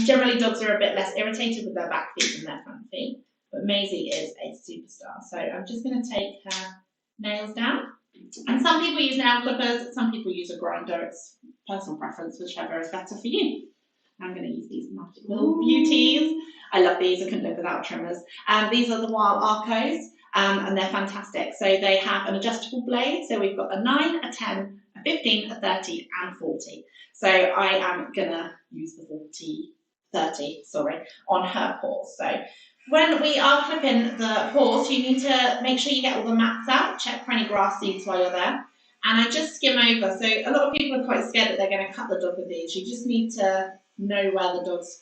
Generally dogs are a bit less irritated with their back feet than their front feet. But Maisie is a superstar. So, I'm just going to take her nails down. And some people use nail clippers, some people use a grinder. It's personal preference, whichever is better for you. I'm going to use these magic little beauties. I love these, I couldn't live without trimmers. These are the Wild Arcos, and they're fantastic. So they have an adjustable blade. So we've got a 9, a 10, a 15, a 30, and 40. So I am going to use the 30, on her paws. So when we are clipping the paws, you need to make sure you get all the mats out, check for any grass seeds while you're there. And I just skim over. So a lot of people are quite scared that they're going to cut the dog with these. You just need to know the dog's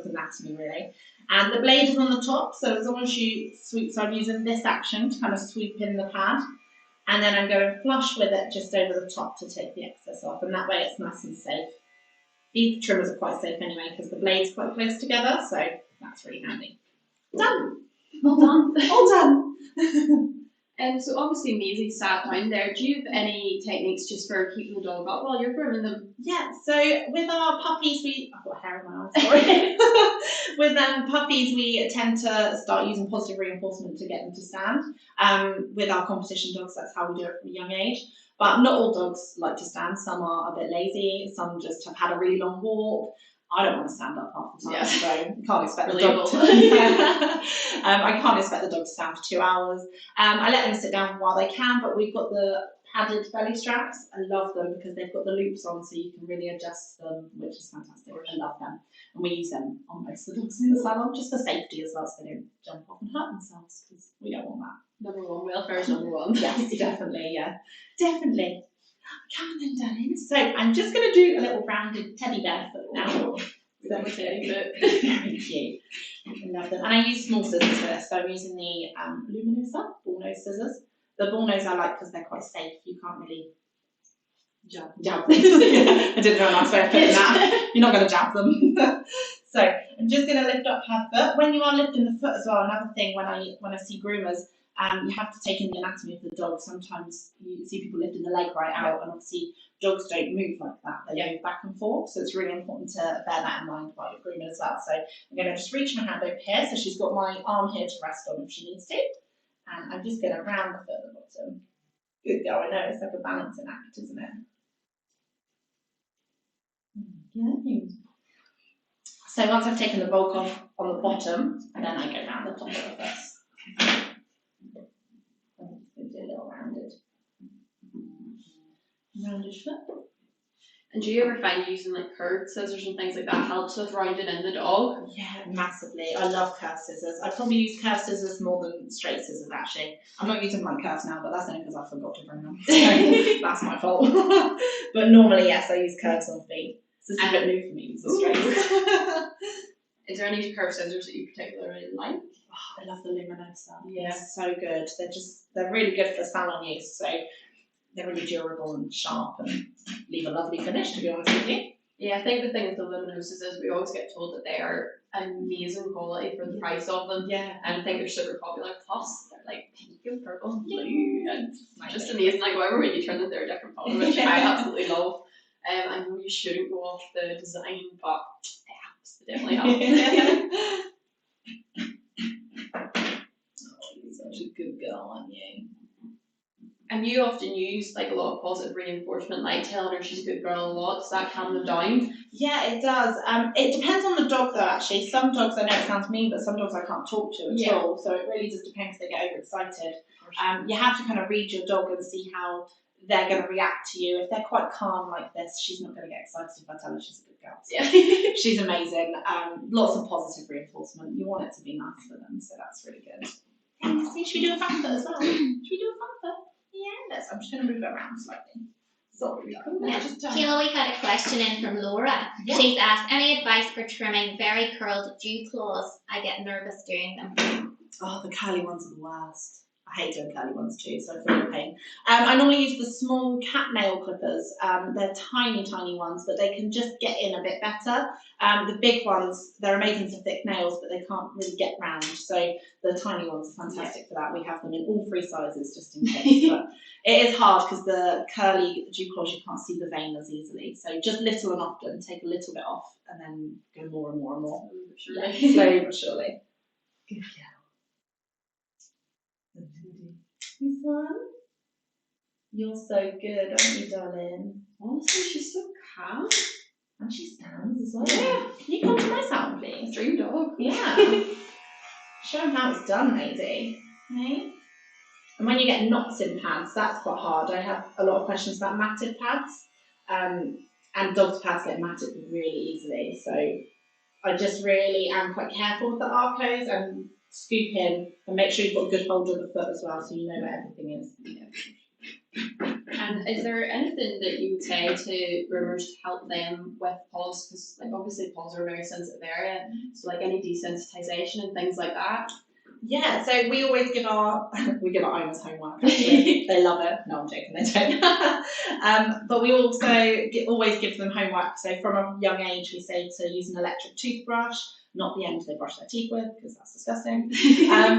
anatomy really. And the blade is on the top, so as long as you sweep, so I'm using this action to kind of sweep in the pad. And then I'm going flush with it just over the top to take the excess off. And that way it's nice and safe. These trimmers are quite safe anyway because the blade's quite close together, so that's really handy. Done. Well done. All done. So obviously Maisie sat down there. Do you have any techniques just for keeping the dog up while you're grooming them? Yeah, so with our puppies, I've got hair in my eyes, sorry. With puppies, we tend to start using positive reinforcement to get them to stand. With our competition dogs, that's how we do it from a young age. But not all dogs like to stand. Some are a bit lazy. Some just have had a really long walk. I don't want to stand up half the time, so I can't expect the dog to. I can't expect the dog to stand for 2 hours. I let them sit down while they can, but we've got the padded belly straps. I love them because they've got the loops on, so you can really adjust them, which is fantastic. I love them, and we use them on most of the dogs in the salon just for safety as well, so they don't jump off and hurt themselves because we don't want that. Number one, welfare is number one. Yes, definitely, yeah, definitely. Come on then, darling. So I'm just going to do a little rounded teddy bear foot now. Very cute. I love them. And I use small scissors for this, so I'm using the Luminosa ball nose scissors. The ball nose I like because they're quite safe. You can't really jab them. I didn't know a nice way of putting that. You're not going to jab them. So I'm just going to lift up her foot. When you are lifting the foot as well, another thing when I see groomers, you have to take in the anatomy of the dog. Sometimes you see people lifting the leg right out, and obviously dogs don't move like that. They move back and forth, so it's really important to bear that in mind while you're grooming as well. So I'm going to just reach my hand over here, so she's got my arm here to rest on if she needs to. And I'm just going to round the foot at the bottom. Good girl, I know, it's like a balancing act, isn't it? Okay. So once I've taken the bulk off on the bottom, and then I go round the top of the first. Do a little rounded foot. And do you ever find using like curved scissors and things like that helps with rounding in the dog? Yeah, massively. I love curved scissors. I probably use curved scissors more than straight scissors actually. I'm not using my curves now, but that's only because I forgot to bring them. So that's my fault. But normally, yes, I use curves on feet. This is a bit new for me, using straight. Is there any curved scissors that you particularly like? Oh, I love the Luminosa. Yeah. They're so good. They're really good for salon use. So they're really durable and sharp and leave a lovely finish, to be honest with you. Yeah, I think the thing with the Luminosas is we always get told that they are amazing quality for the price of them. Yeah. And I think they're super popular. Plus, they're like pink and purple and blue and just amazing. Like, whatever way you turn them, they're a different colour, which I absolutely love. I know you shouldn't go off the design, but it helps. It definitely helps. Oh, you're such a good girl, aren't you? And you often use like a lot of positive reinforcement, like telling her she's a good girl a lot. Does that calm them down? Yeah, it does. It depends on the dog though, actually. Some dogs, I know it sounds mean, but some dogs I can't talk to at all. So it really just depends if they get overexcited. You have to kind of read your dog and see how they're going to react to you. If they're quite calm like this, she's not going to get excited if I tell her she's a good girl. So Yeah. she's amazing. Lots of positive reinforcement. You want it to be nice for them, so that's really good. Should we do a front foot as well? Should we do a front foot? Yes, I'm just going to move it around slightly. Sorry. Yeah. Kayla, we had a question in from Laura. Yeah. She's asked, any advice for trimming very curled dew claws? I get nervous doing them. Oh, the curly ones are the worst. I hate doing curly ones too, so I feel your pain. I normally use the small cat nail clippers. They're tiny, tiny ones, but they can just get in a bit better. The big ones, they're amazing for thick nails, but they can't really get round. So the tiny ones are fantastic for that. We have them in all 3 sizes, just in case. But it is hard because the curly dew claws, you can't see the vein as easily. So just little and often, take a little bit off, and then go more and more and more. Yeah, slowly but surely. Good girl. This one? You're so good, aren't you, darling? Honestly, she's so calm. And she stands as well. Yeah. Can you come to my salon, please? Dream dog. Yeah. Show them how it's done, lady. Okay. And when you get knots in pads, that's quite hard. I have a lot of questions about matted pads. And dogs' pads get matted really easily. So I just really am quite careful with the arcos and scoop in and make sure you've got a good hold of the foot as well, so you know where everything is. Yeah. And is there anything that you would say to groomers to help them with paws? Because like obviously paws are a very sensitive area, so like any desensitization and things like that. Yeah, so we always give our owners homework. Actually. They love it. No, I'm joking, they don't. But we also always give them homework. So from a young age, we say to use an electric toothbrush, not the end they brush their teeth with, because that's disgusting.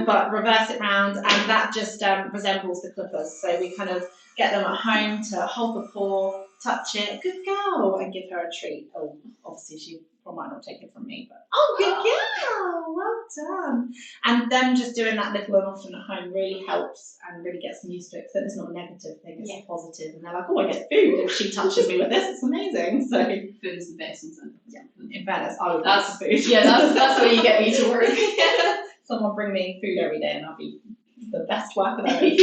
But reverse it round, and that just resembles the clippers. So we kind of get them at home to hold the paw, touch it, good girl, and give her a treat. Oh, obviously she might not take it from me, but oh, good girl, well done. And them just doing that little and often at home really helps and really gets them used to it. So it's not a negative thing, it's a positive. And they're like, oh, I get food if she touches me with this. It's amazing. So food is the best incentive. Yeah. In fairness, I would that's the food. Yeah, that's where you get me to work. Someone bring me food every day, and I'll be the best worker there is.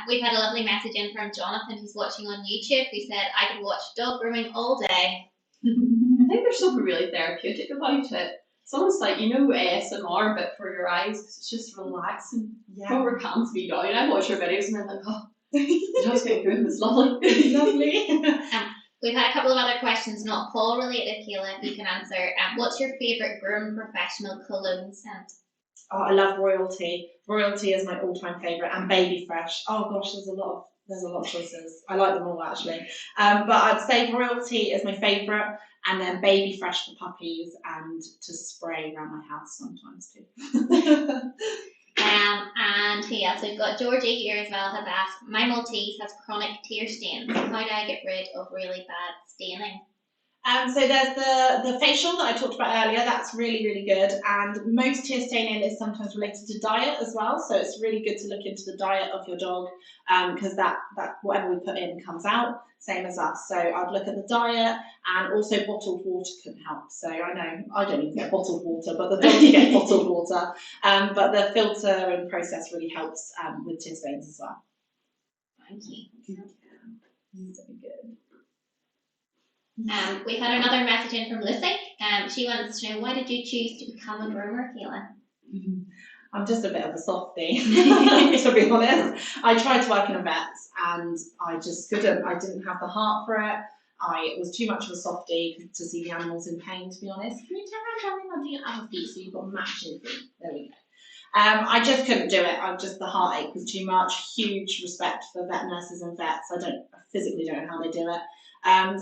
We've had a lovely message in from Jonathan, who's watching on YouTube, who said, I could watch dog grooming all day. I think there's something really therapeutic about it. It's almost like, ASMR, but for your eyes, because it's just relaxing. Yeah. Over calms me down. I watch your videos and I'm like, oh, the dog's getting good, it's lovely. Lovely. We've had a couple of other questions, not Paul related, Kayla, if you can answer. What's your favourite groom professional cologne scent? Oh, I love Royalty. Royalty is my all-time favourite, and Baby Fresh. Oh gosh, there's a lot of choices. I like them all actually. But I'd say Royalty is my favourite, and then Baby Fresh for puppies, and to spray around my house sometimes too. And who else? We've got Georgie here as well, has asked, my Maltese has chronic tear stains. How do I get rid of really bad staining? So there's the facial that I talked about earlier. That's really, really good. And most tear staining is sometimes related to diet as well. So it's really good to look into the diet of your dog, because that whatever we put in comes out, same as us. So I'd look at the diet, and also bottled water can help. So I know I don't even get bottled water, but the dogs get bottled water. But the filter and process really helps with tear stains as well. Thank you. So good. We've had another message in from Lucy. She wants to know, why did you choose to become a groomer, Keelan? I'm just a bit of a softie, to be honest. I tried to work in a vet and I just couldn't. I didn't have the heart for it. I was too much of a softie to see the animals in pain, to be honest. Can you turn around, Charlie? I do have a feet, so you've got matching feet. There we go. I just couldn't do it. The heartache was too much. Huge respect for vet nurses and vets. I physically don't know how they do it.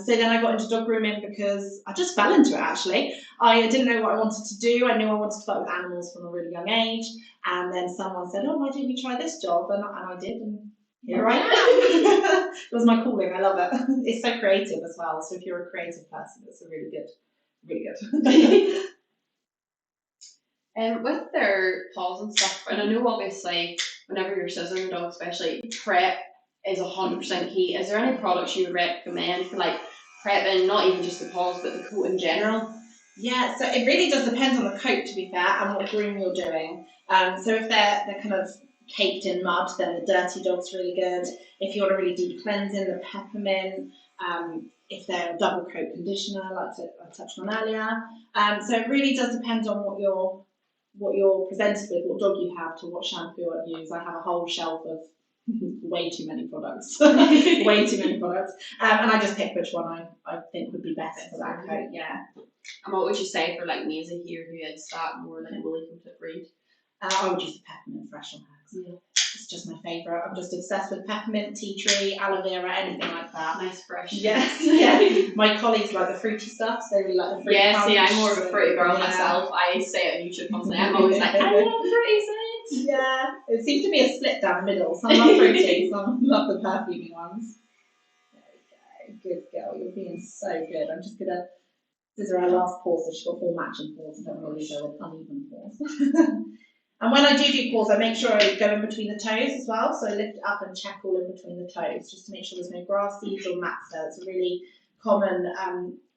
So then I got into dog grooming because I just fell into it, actually. I didn't know what I wanted to do. I knew I wanted to work with animals from a really young age. And then someone said, oh, why don't you try this job? And I did, and here I am. It was my calling. I love it. It's so creative as well. So if you're a creative person, it's a really good. With their paws and stuff, and I know obviously whenever you're scissoring a dog, especially, prep is 100% key. Is there any products you would recommend for like prepping, not even just the paws, but the coat in general? Yeah, so it really does depend on the coat, to be fair, and what groom you're doing. So if they're kind of caked in mud, then the dirty dog's really good. If you want a really deep cleansing, the peppermint. If they're a double coat conditioner, like I touched on earlier. So it really does depend on what you're presented with, what dog you have, to what shampoo I'd use. I have a whole shelf of way too many products. And I just pick which one I think would be best for that coat. Yeah. And what would you say for like Maisie here, who is that more like a woolly coated breed? I would use the peppermint fresh on hers. Yeah. It's just my favourite. I'm just obsessed with peppermint, tea tree, aloe vera, anything like that. Nice fresh. Yes. Yeah. My colleagues like the fruity stuff, so they really like the fruity. Yeah, see, I'm more of a fruity girl myself. I say it on YouTube constantly. I'm always like, I love fruity scents. Yeah. It seems to be a split down the middle. Some love fruity, some love the perfumey ones. There we go. Good girl. You're being so good. I'm just gonna scissor her last paw, so she's got 4 matching paws. I don't want to leave her with uneven paws. And when I do paws, I make sure I go in between the toes as well. So I lift it up and check all in between the toes, just to make sure there's no grass seeds or mats there. It's a really common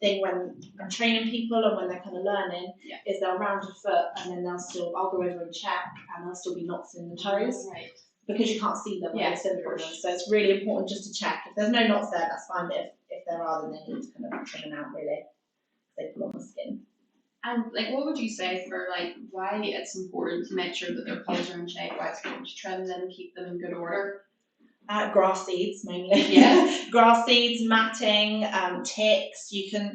thing when I'm training people and when they're kind of learning, is they'll round a foot and then I'll go over and check, and there'll still be knots in the toes. Right. Because you can't see them when they're sitting on them. So it's really important just to check. If there's no knots there, that's fine. But if there are, then they need to kind of trim them out, really. They pull on the skin. And like, what would you say for like why it's important to make sure that their paws are in shape, why it's important to trim them, keep them in good order? Grass seeds mainly. Yeah. Grass seeds, matting, ticks.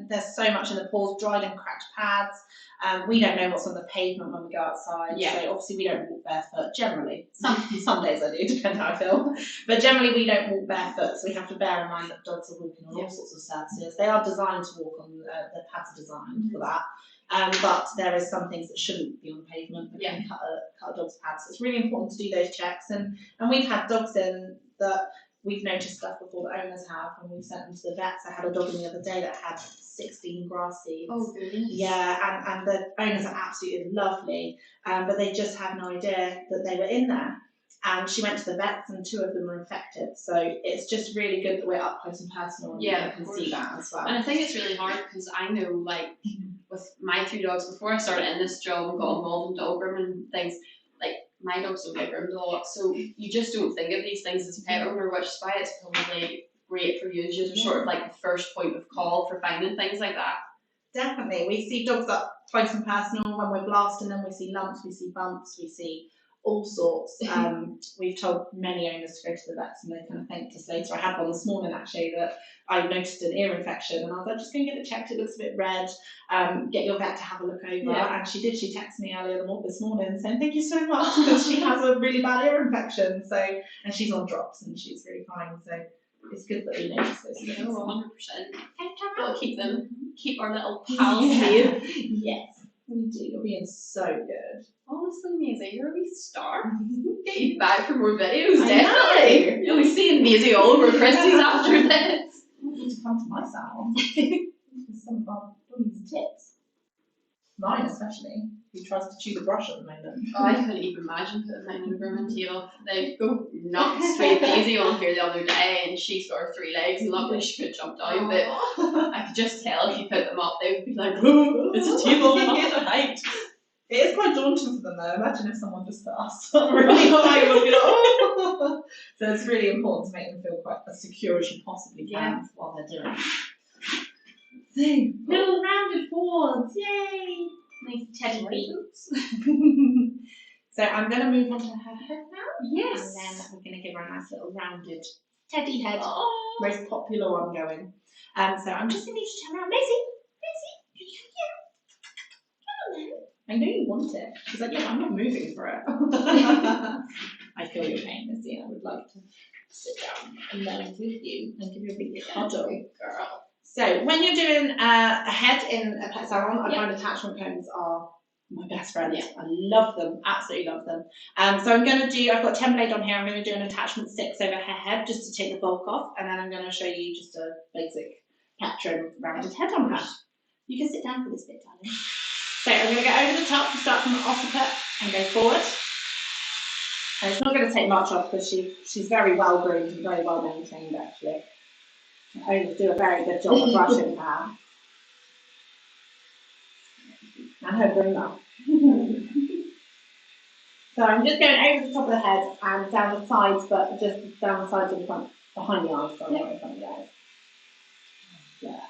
There's so much in the paws, dried and cracked pads. We don't know what's on the pavement when we go outside. Yeah. So obviously we don't walk barefoot generally. Some days I do, depending how I feel. But generally we don't walk barefoot, so we have to bear in mind that dogs are walking on all sorts of surfaces. They are designed to walk on, the pads are designed for that. But there is some things that shouldn't be on the pavement that can cut a dog's pads. So it's really important to do those checks. And we've had dogs in that we've noticed stuff before the owners have, and we've sent them to the vets. I had a dog in the other day that had 16 grass seeds. Oh, goodness. Yeah, and the owners are absolutely lovely, but they just had no idea that they were in there. And she went to the vets, and 2 of them were infected. So it's just really good that we're up close and personal, and you can see that as well. And I think it's really hard because I know, like, with my 2 dogs, before I started in this job and got involved in dog grooming and things, like, my dogs don't get groomed a lot, so you just don't think of these things as a pet owner, which is why it's probably great for you. You're sort of like the first point of call for finding things like that. Definitely. We see dogs up close and personal when we're blasting them. We see lumps, we see bumps, we see all sorts. We've told many owners to go to the vets, and they kind of thanked us later. I had one this morning actually that I noticed an ear infection, and I was like, just go and get it checked. It looks a bit red. Get your vet to have a look over. Yeah. And she did. She texted me earlier this morning saying thank you so much, because she has a really bad ear infection. So, and she's on drops and she's really fine. So it's good that we notice those things. 100%. We'll keep our little pals safe. Yes. We do. You're being so good. Honestly, Maisie, you're a wee star. Get you back for more videos, definitely. You'll be seeing Maisie all over Christies after this. You need to come to my salon. some of our doggies' tips. Mine especially, who tries to chew the brush at the moment. Oh, I couldn't even imagine putting mine on a grooming table. They go nuts. We had Daisy on here the other day, and she's got her 3 legs, and luckily she could jump down. But I could just tell if you put them up, they would be like, "Oh, it's a table, I'm not at height." It is quite daunting for them though. Imagine if someone just put us up really high, it would be like, oh. So it's really important to make them feel quite as secure as you possibly can while they're doing it. Little rounded paws, yay! Nice teddy beans. So I'm going to move on to her head now. Yes. And then we're going to give her a nice little rounded Teddy head. Oh. Most popular one going. So I'm just going to need you to turn around. Lizzie, can you come here? Come on then. I know you want it. She's like, yeah, I'm not moving for it. I feel your pain, Lizzie. I would like to sit down and learn with you and give you a big cuddle. Girl. So when you're doing a head in a pet salon, I find attachment combs are my best friend. I love them, absolutely love them. So I'm going to do, I've got 10 blade on here, I'm going to do an attachment 6 over her head just to take the bulk off, and then I'm going to show you just a basic pet trim rounded head on her. You can sit down for this bit, darling. So I'm going to go over the top, start from the occiput and go forward. And it's not going to take much off because she's very well groomed and very well maintained actually. I do a very good job of brushing her. And her groomer. So I'm just going over the top of the head and down the sides, but just down the sides in front, behind the eyes, sorry, not in front of the eyes. Yeah.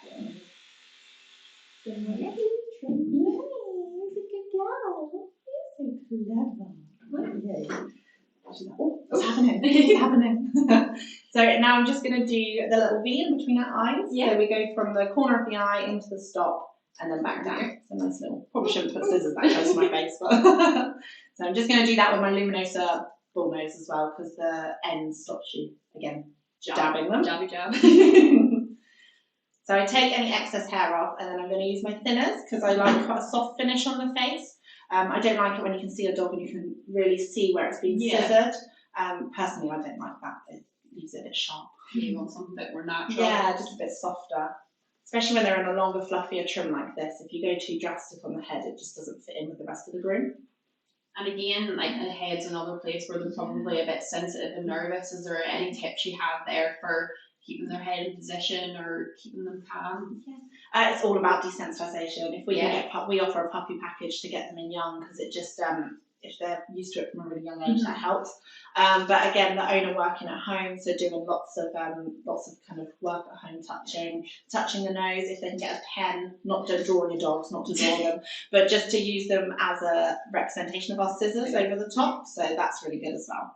Oh, what's happening? What's happening? So now I'm just going to do the little V in between her eyes. Yeah. So we go from the corner of the eye into the stop and then back down. So nice little, probably shouldn't put scissors that close to my face, but so I'm just going to do that with my Luminosa bull nose as well because the end stops you again jabbing them. Jabby jab. So I take any excess hair off and then I'm going to use my thinners because I like quite a soft finish on the face. I don't like it when you can see a dog and you can really see where it's been scissored. Personally, I don't like that. It leaves it a bit sharp. You want something a bit more natural. Yeah, just a bit softer. Especially when they're in a longer, fluffier trim like this. If you go too drastic on the head, it just doesn't fit in with the rest of the groom. And again, like the head's another place where they're probably a bit sensitive and nervous. Is there any tips you have there for keeping their head in position or keeping them calm? It's all about desensitization. If we can get we offer a puppy package to get them in young because it just if they're used to it from a really young age, that helps. But again, the owner working at home, so doing lots of kind of work at home, touching the nose. If they can get a pen, not to draw on your dogs, not to draw them, but just to use them as a representation of our scissors over the top. So that's really good as well.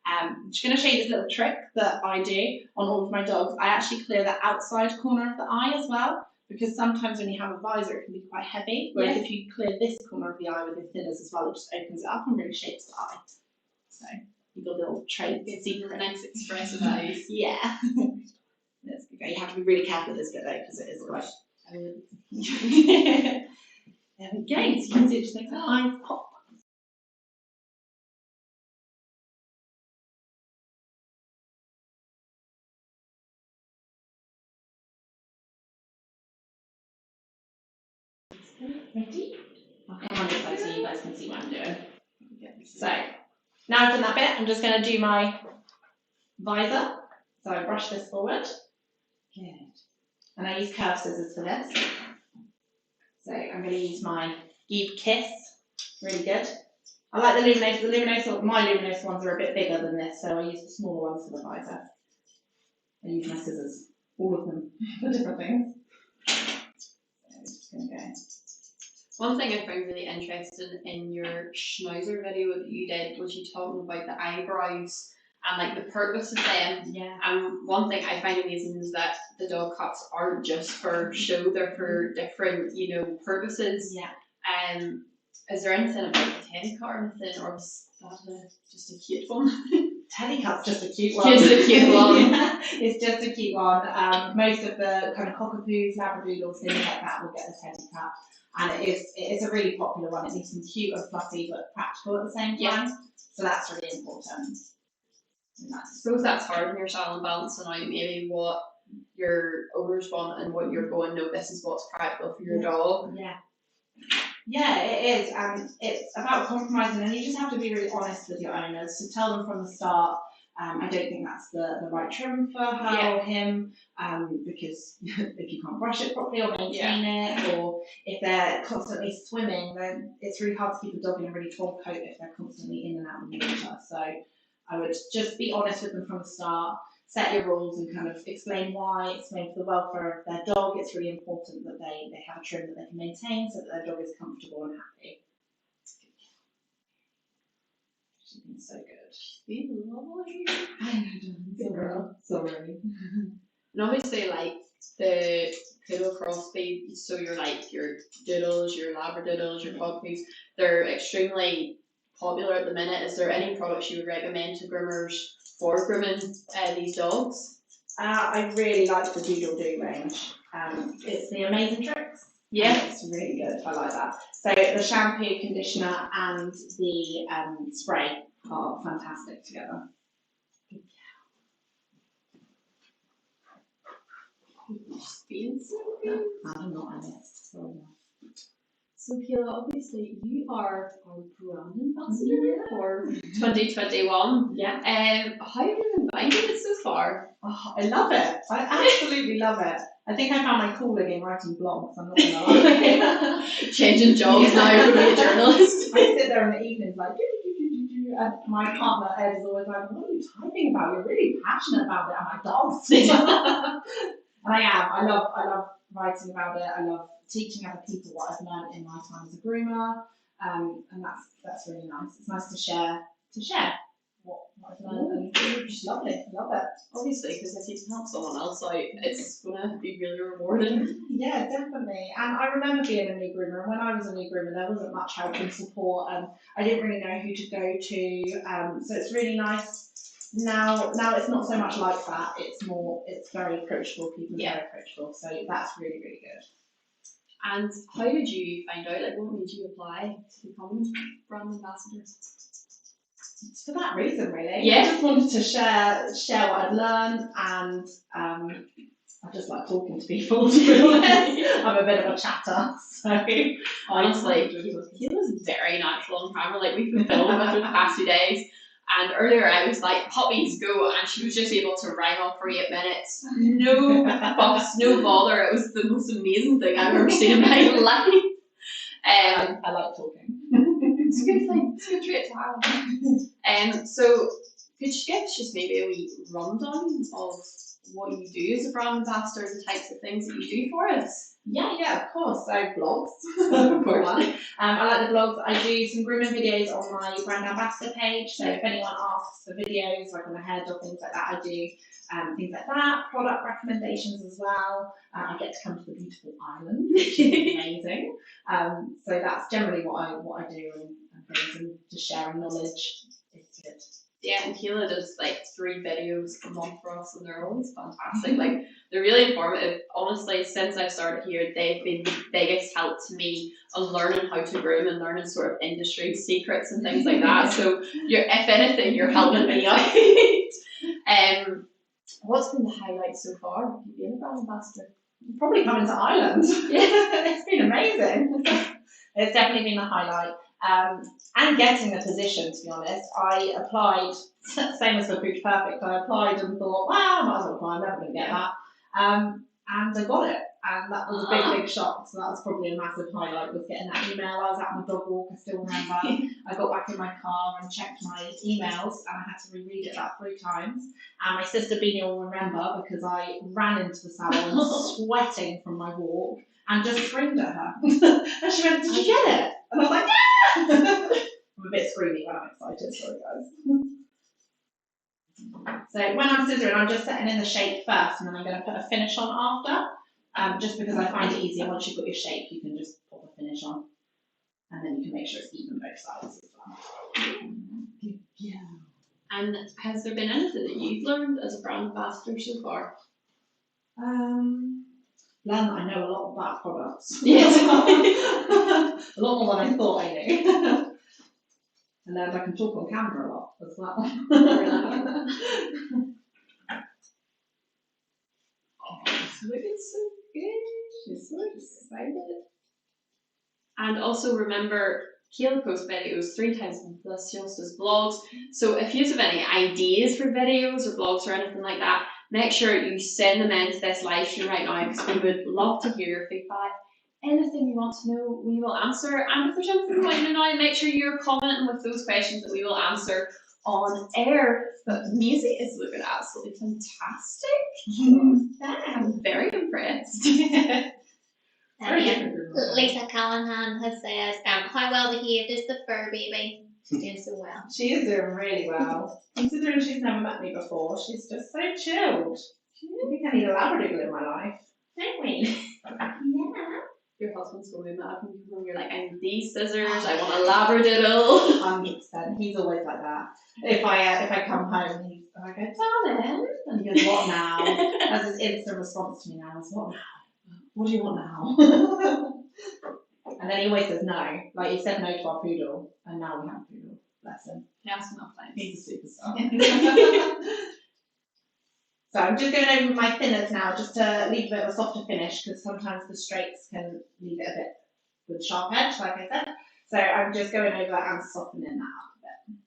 I'm just going to show you this little trick that I do on all of my dogs. I actually clear the outside corner of the eye as well, because sometimes when you have a visor, it can be quite heavy. Whereas if you clear this corner of the eye with your thinners as well, it just opens it up and really shapes the eye. So you've got a little trade secret. Nice expressive eyes. Yeah. Let's go. You have to be really careful with this bit though, because it is quite. There we go. So you can see it just makes the eyes pop. Ready? I'll come on this side so you guys can see what I'm doing. So now I've done that bit, I'm just going to do my visor. So I brush this forward. Good. And I use curved scissors for this. So I'm going to use my Geeb Kiss. Really good. I like the Luminosa. My Luminosa ones are a bit bigger than this, so I use the smaller ones for the visor. I use my scissors, all of them, for different things. So I'm just going to go. One thing I found really interesting in your schnauzer video that you did was you talking about the eyebrows and like the purpose of them. Yeah. And one thing I find amazing is that the dog cuts aren't just for show; they're for different, purposes. Yeah. Is there anything about the teddy cut or anything, or was that just a cute one? Teddy cut's just a cute one. Just a cute one. Yeah, it's just a cute one. Most of the kind of cockapoos, labradoodles, things like that will get the teddy cut. And it is a really popular one. It needs to be cute and fluffy but practical at the same time. Yeah. So that's really important. I suppose that's hard when you're salon balancing out maybe what your owners want and what you're going, no, this is what's practical for your dog. Yeah, it is, and it's about compromising, and you just have to be really honest with your owners to tell them from the start. I don't think that's the right trim for her or him, because if you can't brush it properly or maintain it, or if they're constantly swimming, then it's really hard to keep a dog in a really tall coat if they're constantly in and out of the water. So I would just be honest with them from the start, set your rules and kind of explain why, explain for the welfare of their dog. It's really important that they have a trim that they can maintain so that their dog is comfortable and happy. She's been so good. Been lovely. I know, darling. Sorry. And obviously, like the poodle cross breeds, so you're like your doodles, your labradoodles, your cockneys, they're extremely popular at the minute. Is there any products you would recommend to groomers for grooming these dogs? I really like the Doodle Do range. It's the Amazing Tricks. Yeah, it's really good. I like that. So the shampoo, conditioner, and the spray are fantastic together. being so good. I'm not in it. Sorry. So Kayla, obviously you are our brand ambassador for 2021. Yeah. How have you been finding it so far? Oh, I love it. I absolutely love it. I think I found my calling in writing blogs. I'm not gonna lie. Changing jobs now, you're going to be a journalist. I sit there in the evenings like, and my partner Ed is always like, "What are you typing about? You're really passionate about it." I'm like, "Dogs." And I am. I love writing about it. I love teaching other people what I've learned in my time as a groomer, and that's really nice. It's nice to share what I've learned, and it's just lovely. I love it. Obviously, because if you can help someone else out, it's going to be really rewarding. Yeah, definitely. And I remember being a new groomer, and when I was a new groomer, there wasn't much help and support, and I didn't really know who to go to. So it's really nice. Now it's not so much like that. It's very approachable. People are very approachable. So that's really, really good. And how did you find out? Like, what made you apply to become brand ambassadors? It's for that reason, really. Yeah. I just wanted to share what I've learned, and I just like talking to people, to be honest. I'm a bit of a chatter, so honestly, he was very natural on camera. Like, we've been filming with her the past 2 days, and earlier I was like, "Puppies, go!" and she was just able to rang off for 8 minutes. No fuss, no bother. It was the most amazing thing I've ever seen in my life. I like talking. It's a good thing. It's a good trait to have. So could you give us just maybe a wee rundown of what you do as a brand ambassador, the types of things that you do for us? Yeah, of course. So blogs, for one. I like the blogs. I do some grooming videos on my brand ambassador page. So if anyone asks for videos, like on a hair dog, things like that, I do things like that. Product recommendations as well. I get to come to the beautiful island, which is amazing. So that's generally what I do, and things, and just sharing knowledge. It's good. Yeah, and Kayla does like 3 videos a month for us, and they're always fantastic. Like, they're really informative. Honestly, since I've started here, they've been the biggest help to me on learning how to groom and learning sort of industry secrets and things like that. So, if anything, you're helping me out. What's been the highlight so far of you being a brand ambassador? Probably coming to Ireland. It's been amazing. It's definitely been a highlight. And getting the position, to be honest. I applied, same as for Pooch Perfect, I applied and thought, wow, I might as well apply, I'm never going to get that. And I got it, and that was a big shock. So that was probably a massive highlight, was getting that email. I was out on a dog walk, I still remember. I got back in my car and checked my emails, and I had to reread it about 3 times. And my sister Beanie will remember, because I ran into the salon sweating from my walk and just screamed at her. And she went, "Did you get it?" And I was like, "Yeah!" I'm a bit screamy when I'm excited, sorry guys. So when I'm scissoring, I'm just setting in the shape first, and then I'm going to put a finish on after. Just because I find it easier, once you've got your shape, you can just pop a finish on. And then you can make sure it's even both sides as well. Yeah. And has there been anything that you've learned as a brand ambassador so far? Learn that I know a lot about products. Yes. A lot more than I thought I knew. And then I can talk on camera a lot as well. She's looking so good. She's so excited. And also remember, Kayla posts videos 3 times a month, plus she also does vlogs. So if you have any ideas for videos or vlogs or anything like that, make sure you send them into this live stream right now, because we would love to hear your feedback. Anything you want to know, we will answer. And if there's anything you want to know, make sure you're commenting with those questions that we will answer on air. But Maisie is looking absolutely fantastic. I'm very impressed. Lisa Callahan has said, how well behaved is the fur baby? She's doing so well. She is doing really well. Considering she's never met me before, she's just so chilled. I think I need a Labradoodle in my life. Don't we? Yeah. Your husband's going to be mad when you're like, I need these scissors, I want a Labradoodle. 100%. He's always like that. If I come home, I go, darling, and he goes, what now? That's his instant response to me now. Is what now? What do you want now? And then he always says no. Like he said no to our poodle, and now we have a poodle. Bless him. He has enough time. He's a superstar. So I'm just going over my thinners now, just to leave a bit of a softer finish, because sometimes the straights can leave it a bit with a sharp edge, like I said. So I'm just going over and softening that up a bit.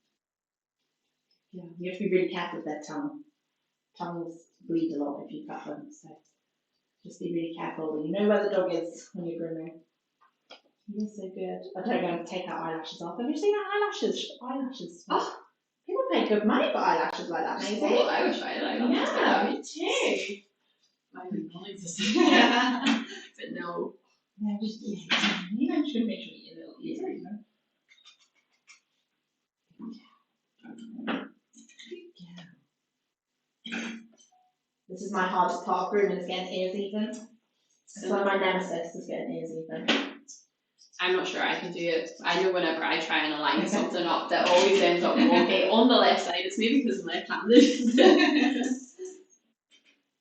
Yeah, you have to be really careful with their tongue. Tongues bleed a lot if you cut them, so just be really careful. You know where the dog is when you're grooming. You're so good. I don't go and take our eyelashes off. Have you seen our eyelashes? Oh, people pay good money for eyelashes like that, Maisie. Oh, I wish I had eyelashes. Yeah, me too. I didn't know existed. But no. Yeah, just you know, should make sure you eat a little easier, you know. Yeah. This is my hardest part of grooming, is getting ears even. So my nemesis is getting ears even. I'm not sure I can do it. I know whenever I try and align something up, that always ends up wonky on the left side. It's maybe because I'm left-handed.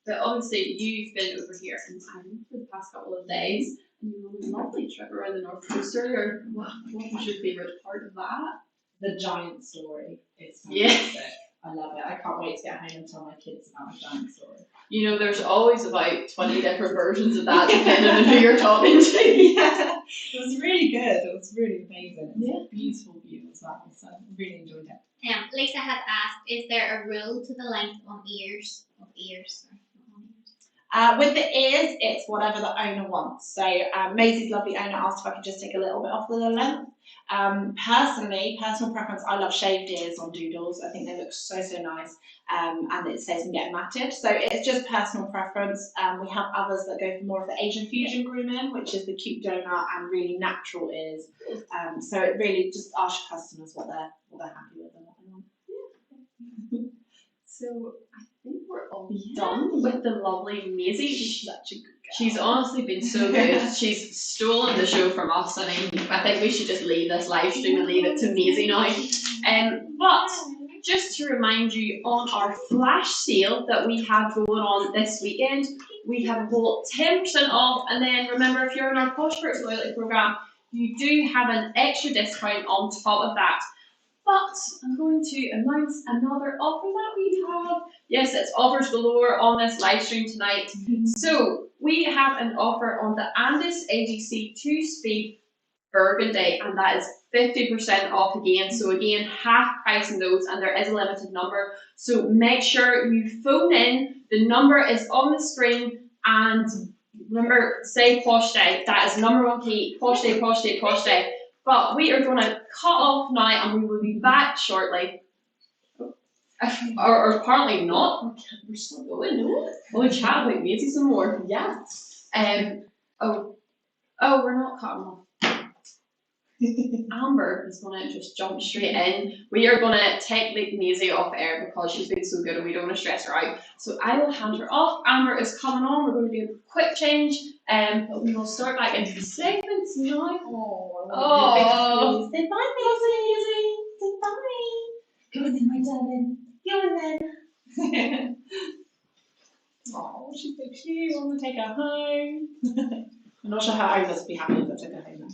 But obviously you've been over here in town for the past couple of days, and you had a lovely trip around the North Coast. Or what was your favourite part of that? The giant story. It's Yeah. fantastic. I love it. I can't wait to get home and tell my kids about the giant story. You know, there's always about 20 different versions of that, depending on who you're talking to. Yeah, it was really good. It was really amazing. It was a beautiful view as well. So I really enjoyed it. Lisa had asked, is there a rule to the length on ears? Of ears? With the ears, it's whatever the owner wants. So Maisie's lovely owner asked if I could just take a little bit off the length. Personal preference, I love shaved ears on doodles. I think they look so nice, and it saves them getting matted. So it's just personal preference. We have others that go for more of the Asian fusion grooming, which is the cute donut and really natural ears. So it really just ask your customers what they're happy with and what they want. Yeah. So I think we're all done with the lovely Maisie. She's such a good girl. She's honestly been so good. She's stolen the show from us. I mean, I think we should just leave this live stream and leave it to Maisie now. But just to remind you, on our flash sale that we have going on this weekend, we have a whole 10% off. And then remember, if you're in our Pawsh loyalty program, you do have an extra discount on top of that. But I'm going to announce another offer that we have. Yes, it's offers galore on this live stream tonight. So we have an offer on the Andis AGC 2-speed Burgundy, and that is 50% off again. So again, half price in those, and there is a limited number. So make sure you phone in. The number is on the screen, and remember, say Pawsh Day. That is number one key. Pawsh Day, Pawsh Day, Pawsh Day. But we are going to cut off now, and we will be back shortly. Or apparently not. We're still going, no? We'll chat about Maisie some more. Yeah. Oh, we're not cutting off. Amber is going to just jump straight in. We are going to take Maisie off air because she's been so good and we don't want to stress her out. So I will hand her off. Amber is coming on. We're going to do a quick change, but we will start back into the segments now. Oh. Say bye, Maisie. Say bye. Go in, my darling. Go in then. Oh, she's so cute. I want to take her home. I'm not sure how owners would be happy if I took her home now.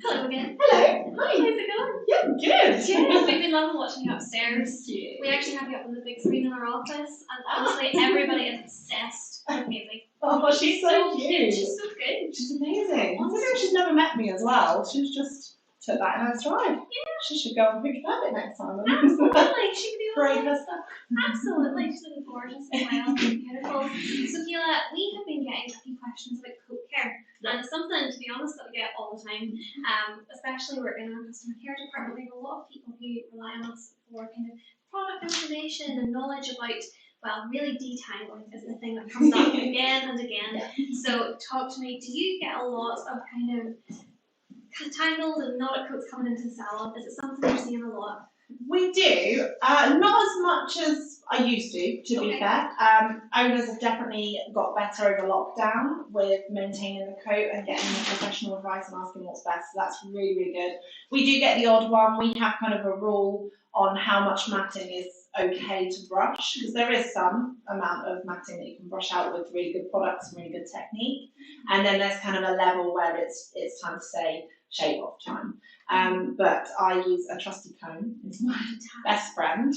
Hello again. Hello. Hi. How's it going? Yeah, good. Yeah, we've been loving watching you upstairs. Yeah. We actually have you up on the big screen in our office, and honestly, everybody is obsessed with Maisie. Oh, she's so cute. She's so good. She's amazing. Considering she's never met me as well, she's just took that in her stride. Yeah. She should go and pick her bit next time. Absolutely, she could be Great all her stuff. Absolutely, she's looking gorgeous as well. Beautiful. So, Keela, we have been getting a few questions about coat care, and it's something, to be honest, that we get all the time. Especially working in our customer care department, we have a lot of people who rely on us for kind of product information and knowledge about. Well, really detangling is the thing that comes up again and again. So, talk to me. Do you get a lot of kind of tangled and knotted coats coming into the salon? Is it something you're seeing a lot? We do, not as much as I used to be fair. Owners have definitely got better over lockdown with maintaining the coat and getting the professional advice and asking what's best. So that's really, really good. We do get the odd one. We have kind of a rule on how much matting is okay to brush, because there is some amount of matting that you can brush out with really good products and really good technique. And then there's kind of a level where it's time to say shave off time. But I use a trusty comb. It's my best friend.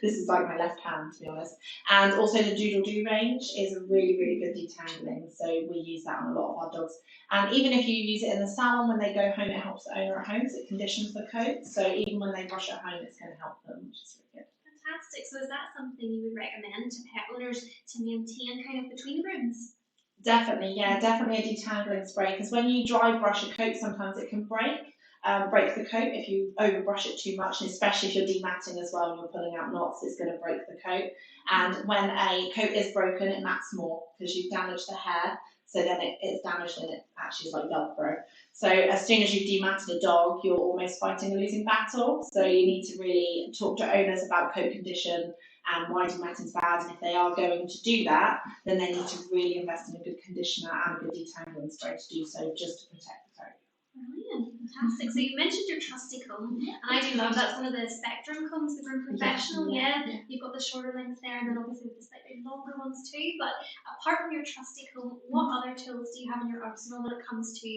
This is like my left hand, to be honest. And also the Doodle Doo range is a really, really good detangling. So we use that on a lot of our dogs. And even if you use it in the salon when they go home, it helps the owner at home, so it conditions the coat. So even when they brush at home, it's going to help them, which is really good. Fantastic. So is that something you would recommend to pet owners to maintain kind of between grooms? Definitely, yeah, definitely a detangling spray, because when you dry brush a coat, sometimes it can break the coat if you overbrush it too much, and especially if you're dematting as well and you're pulling out knots, it's going to break the coat. And when a coat is broken, it mats more because you've damaged the hair, so then it's damaged and it actually is like Velcro. So as soon as you've dematted a dog, you're almost fighting a losing battle. So you need to really talk to owners about coat condition and why dematting is bad, and if they are going to do that, then they need to really invest in a good conditioner and a good detangling spray to do so, just to protect the coat. Brilliant, fantastic. So you mentioned your trusty comb, and I do love that's one of the Spectrum combs, the Groom Professional. Yeah. You've got the shorter length there, and then obviously the slightly longer ones too. But apart from your trusty comb, what other tools do you have in your arsenal when it comes to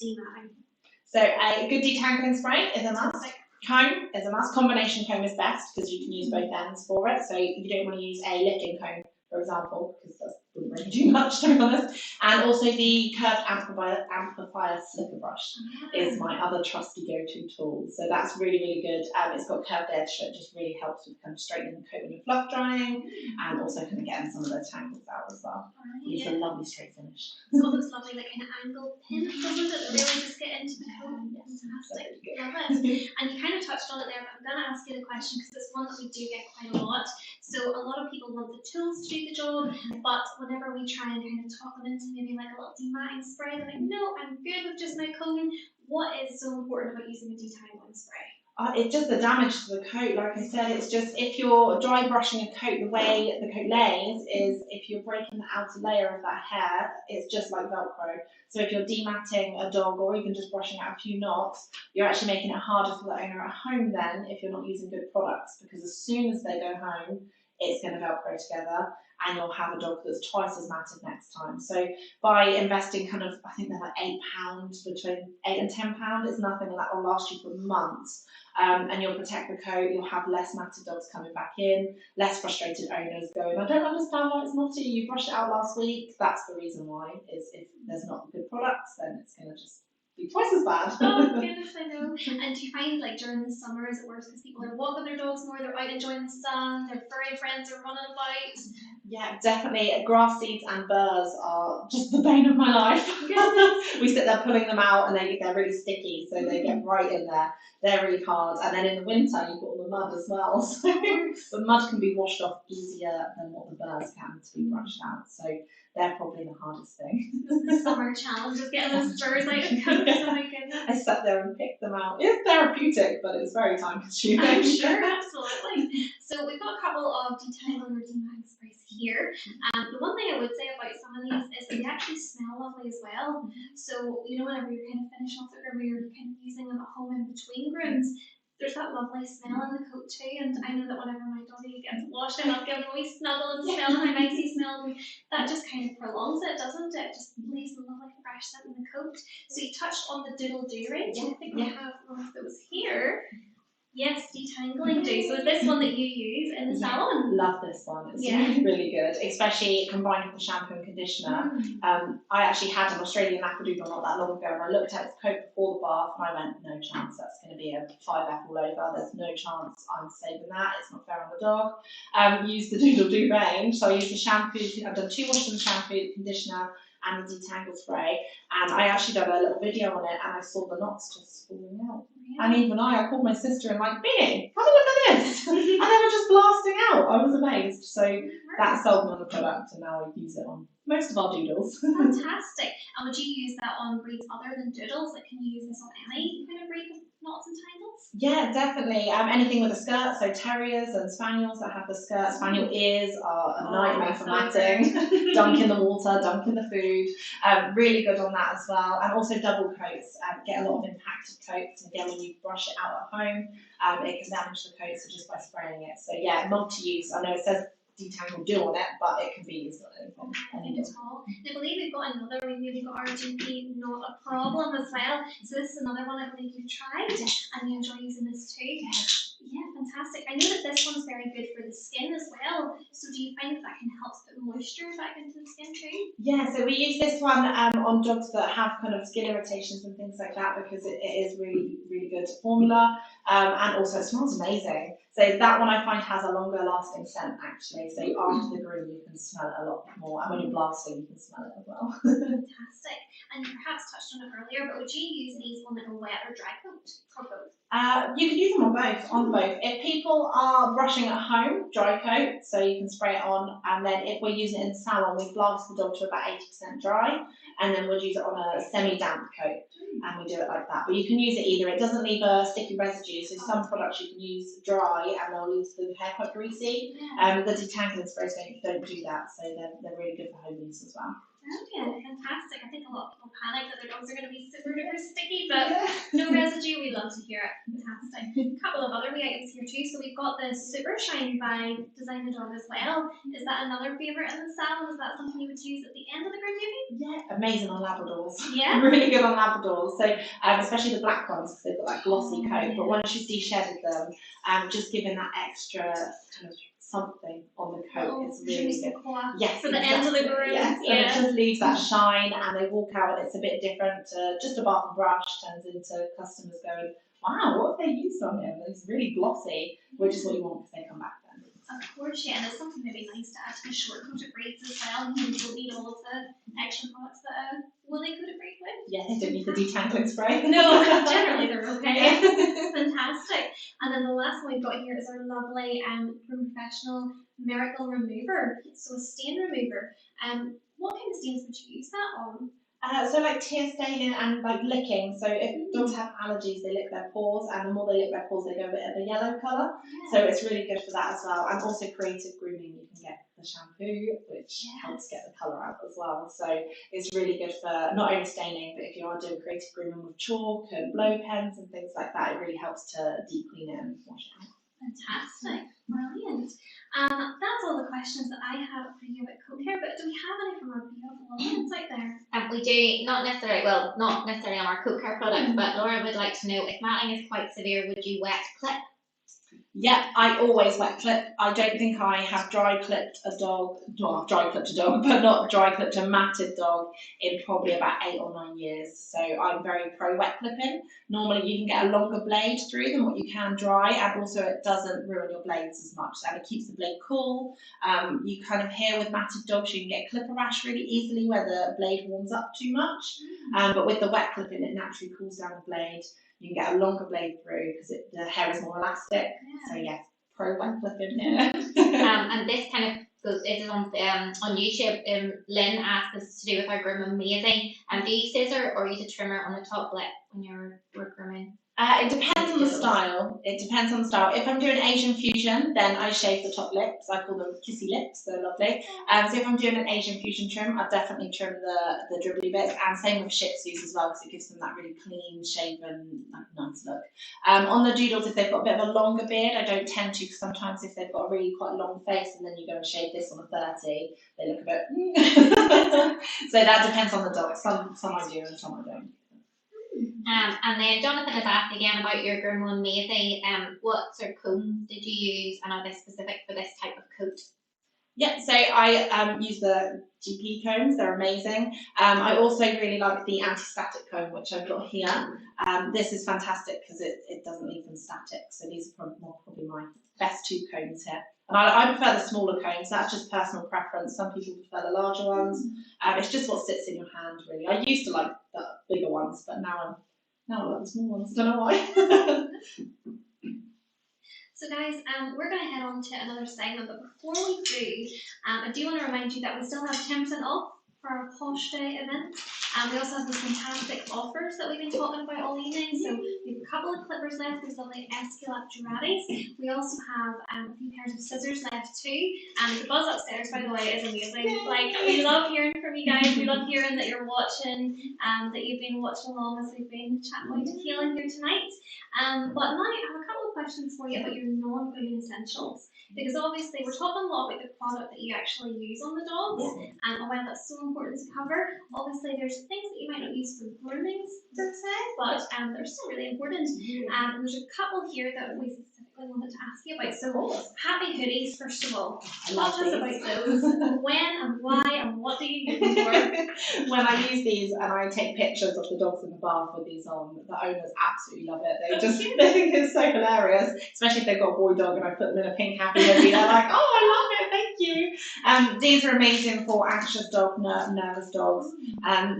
dematting? So a good detangling spray is a must. Comb is a must. Combination comb is best because you can use both ends for it. So you don't want to use a lifting comb, for example, because that wouldn't really do much, to be honest. And also the curved amplifier slipper brush is my other trusty go-to tool. So that's really, really good. It's got curved edge, so it just really helps with kind of straightening the coat when you're fluff drying, and also kind of getting some of those tangles out as well. It's a lovely straight finish. It's got those lovely like kind of angled pins, doesn't it? That really just get into the coat. Fantastic. Love it. And you kind of touched on it there, but I'm going to ask you the question because it's one that we do get quite a lot. So a lot of people want the tools to do the job, but whenever we try and kind of talk them into maybe like a little dematting spray, they're like, no, I'm good with just my comb. What is so important about using a detangling spray? It's just the damage to the coat. Like I said, it's just if you're dry brushing a coat, the way the coat lays is if you're breaking the outer layer of that hair, it's just like Velcro. So if you're dematting a dog or even just brushing out a few knots, you're actually making it harder for the owner at home then if you're not using good products, because as soon as they go home, it's going to Velcro together and you'll have a dog that's twice as matted next time. So by investing kind of, I think they're like £8, between £8 and £10, it's nothing, and that will last you for months. And you'll protect the coat, you'll have less matted dogs coming back in, less frustrated owners going, I don't understand why it's knotty, you brushed it out last week. That's the reason why, is if there's not good products, then it's going to just be twice as bad. Oh goodness, I know. And do you find like during the summer is it worse because people are walking their dogs more, they're out enjoying the sun, their furry friends are running about? Yeah, definitely. Grass seeds and burrs are just the bane of my life. We sit there pulling them out and they're really sticky, so they get right in there. They're really hard. And then in the winter, you've got all the mud as well. So the mud can be washed off easier than what the burrs can to be brushed out. So they're probably the hardest thing. The summer challenge of getting those burrs out of coats. Oh my goodness. I sat there and picked them out. It's therapeutic, but it's very time consuming. I'm sure, absolutely. So we've got a couple of detangling or dematting sprays here. The one thing I would say about some of these is that they actually smell lovely as well. So, you know, whenever you're kind of finishing off the groom, or you're kind of using them at home in between grooms, there's that lovely smell in the coat too. And I know that whenever my doggy gets washed, I love giving them a wee snuggle and smell how nice he smells. And that just kind of prolongs it, doesn't it? Just leaves a lovely fresh scent in the coat. So you touched on the Doodle Doo range. I think we have one of those here. Yes, detangling do. So is this one that you use in the salon? Love this one. It's Yeah. really good, especially combined with the shampoo and conditioner. I actually had an Australian Labradoodle not that long ago, and I looked at its coat before the bath, and I went, no chance, that's going to be a 5F all over. There's no chance I'm saving that. It's not fair on the dog. Use the Doodle Do range. So I use the shampoo. I've done 2 washes of shampoo, the conditioner, and the detangle spray. And I actually done a little video on it, and I saw the knots just falling out. And even I called my sister and like, Beanie, have a look at this. And they were just blasting out. I was amazed. So that sold me on the product, and now I use it on most of our doodles. Fantastic. And would you use that on breeds other than doodles? Like, can you use this on any kind of breed with knots and tangles? Yeah, definitely. Anything with a skirt, so terriers and spaniels that have the skirt. Spaniel ears are a nightmare for matting. Dunk in the water, dunk in the food. Really good on that as well. And also double coats. Get a lot of impacted coats. And again, when you brush it out at home, it can damage the coat, so just by spraying it. So yeah, multi-use. I know it says detangle do on it, but it can be used on anything. At all. I believe we've got another, we've got RGP, not a problem as well. So this is another one I believe you've tried, and you enjoy using this too. Yeah, fantastic. I know that this one's very good for the skin as well. So do you find that can help put moisture back into the skin too? Yeah, so we use this one on dogs that have kind of skin irritations and things like that, because it is really good formula, and also it smells amazing. So that one I find has a longer lasting scent actually. So after the groom you can smell it a lot more, and when you're blasting you can smell it as well. Fantastic. And you perhaps touched on it earlier, but would you use these on a wet or dry coat or both? You can use them on both. If people are brushing at home, dry coat, so you can spray it on, and then if we're using it in the salon, we blast the dog to about 80% dry, and then we'll use it on a semi-damp coat, and we do it like that. But you can use it either. It doesn't leave a sticky residue, so some products you can use dry, and they'll leave the hair quite greasy. The detangling sprays don't do that, so they're really good for home use as well. Brilliant, fantastic. I think a lot of people panic that their dogs are going to be super duper sticky, but no residue, we love to hear it. Fantastic. A couple of other wee items here too. So we've got the Super Shine by Design the Dog as well. Is that another favourite in the salon? Is that something you would use at the end of the groom maybe? Yeah, amazing on Labradors. Yeah. Really good on Labradors. So especially the black ones, because they've got that glossy coat. But once you de-shedded them, just giving that extra kind of something on the coat is really good. Yes, for the end of the groom. Yes, and it just leaves that shine, and they walk out and it's a bit different. Just a bath and brush turns into customers going, wow, what have they used on him? It's really glossy, which is what you want because they come back then. Of course, yeah, and it's something maybe nice to add to the short coated braids as well. You don't need all of the extra products that a woolly coated braid would. Yeah, they don't need the detangling spray. No, generally they're okay. Fantastic. And then the last one we've got here is our lovely Groom Professional Miracle Remover. So a stain remover. What kind of stains would you use that on? So like tear staining and like licking. So if dogs have allergies, they lick their paws, and the more they lick their paws, they go a bit of a yellow colour. Yeah. So it's really good for that as well. And also creative grooming, you can get the shampoo, which helps get the colour out as well. So it's really good for not only staining, but if you are doing creative grooming with chalk and blow pens and things like that, it really helps to deep clean it and wash it out. Fantastic, brilliant. That's all the questions that I have for you about coat care, but do we have any from our beautiful audience out there? We do, not necessarily on our coat care products, but Laura would like to know if matting is quite severe, would you wet clip? Yeah, I always wet clip. I don't think I have dry clipped a dog, well, I've dry clipped a dog, but not dry clipped a matted dog in probably about 8 or 9 years. So I'm very pro wet clipping. Normally you can get a longer blade through than what you can dry, and also it doesn't ruin your blades as much, and it keeps the blade cool. You kind of hear with matted dogs you can get clipper rash really easily where the blade warms up too much, but with the wet clipping it naturally cools down the blade. You can get a longer blade through because the hair is more elastic. So yes, pro wet clipping here. And this kind of goes, it is on YouTube. Lynn asked us to do with our groom amazing. Do you scissor or use a trimmer on the top lip when you're grooming? It depends on the style. If I'm doing Asian fusion, then I shave the top lips. I call them kissy lips. They're lovely. So if I'm doing an Asian fusion trim, I definitely trim the dribbly bits, and same with Shih Tzus as well, because it gives them that really clean, shaven, nice look. On the doodles, if they've got a bit of a longer beard, I don't tend to, because sometimes if they've got a really quite long face, and then you go and shave this on a 30, they look a bit. So that depends on the dog. Some I do and some I don't. And then Jonathan has asked again about your groom on Maisie. What sort of combs did you use, and are they specific for this type of coat? Yeah, so I use the GP combs, they're amazing. I also really like the anti-static comb, which I've got here. This is fantastic because it doesn't leave them static, so these are probably my best two combs here. And I prefer the smaller combs, that's just personal preference. Some people prefer the larger ones. It's just what sits in your hand, really. I used to like the bigger ones, but now I like the small ones, don't know why. So guys, we're going to head on to another segment, but before we do, I do want to remind you that we still have 10% off for our Pawsh Day event. We also have these fantastic offers that we've been talking about all evening. So we have a couple of clippers left, these lovely Esculap Duratis. We also have a few pairs of scissors left too. And the buzz upstairs, by the way, is amazing. Like, we love hearing from you guys. We love hearing that you're watching, that you've been watching along as we've been chatting about tequila here tonight. But now I have a couple of questions for you about your non-grooming essentials. Because obviously we're talking a lot about the product that you actually use on the dogs, and why that's so important to cover. Obviously there's things that you might not use for grooming per se, but they're still really important. And there's a couple here that we specifically wanted to ask you about. So happy hoodies, first of all. Talk to us about those. When and why and what do you use them for? When I use these and I take pictures of the dogs in the bath with these on, the owners absolutely love it. They think it's so hilarious, especially if they've got a boy dog and I put them in a pink happy hoodie. They're like, oh, I love it, thank you. These are amazing for anxious dogs, nervous dogs,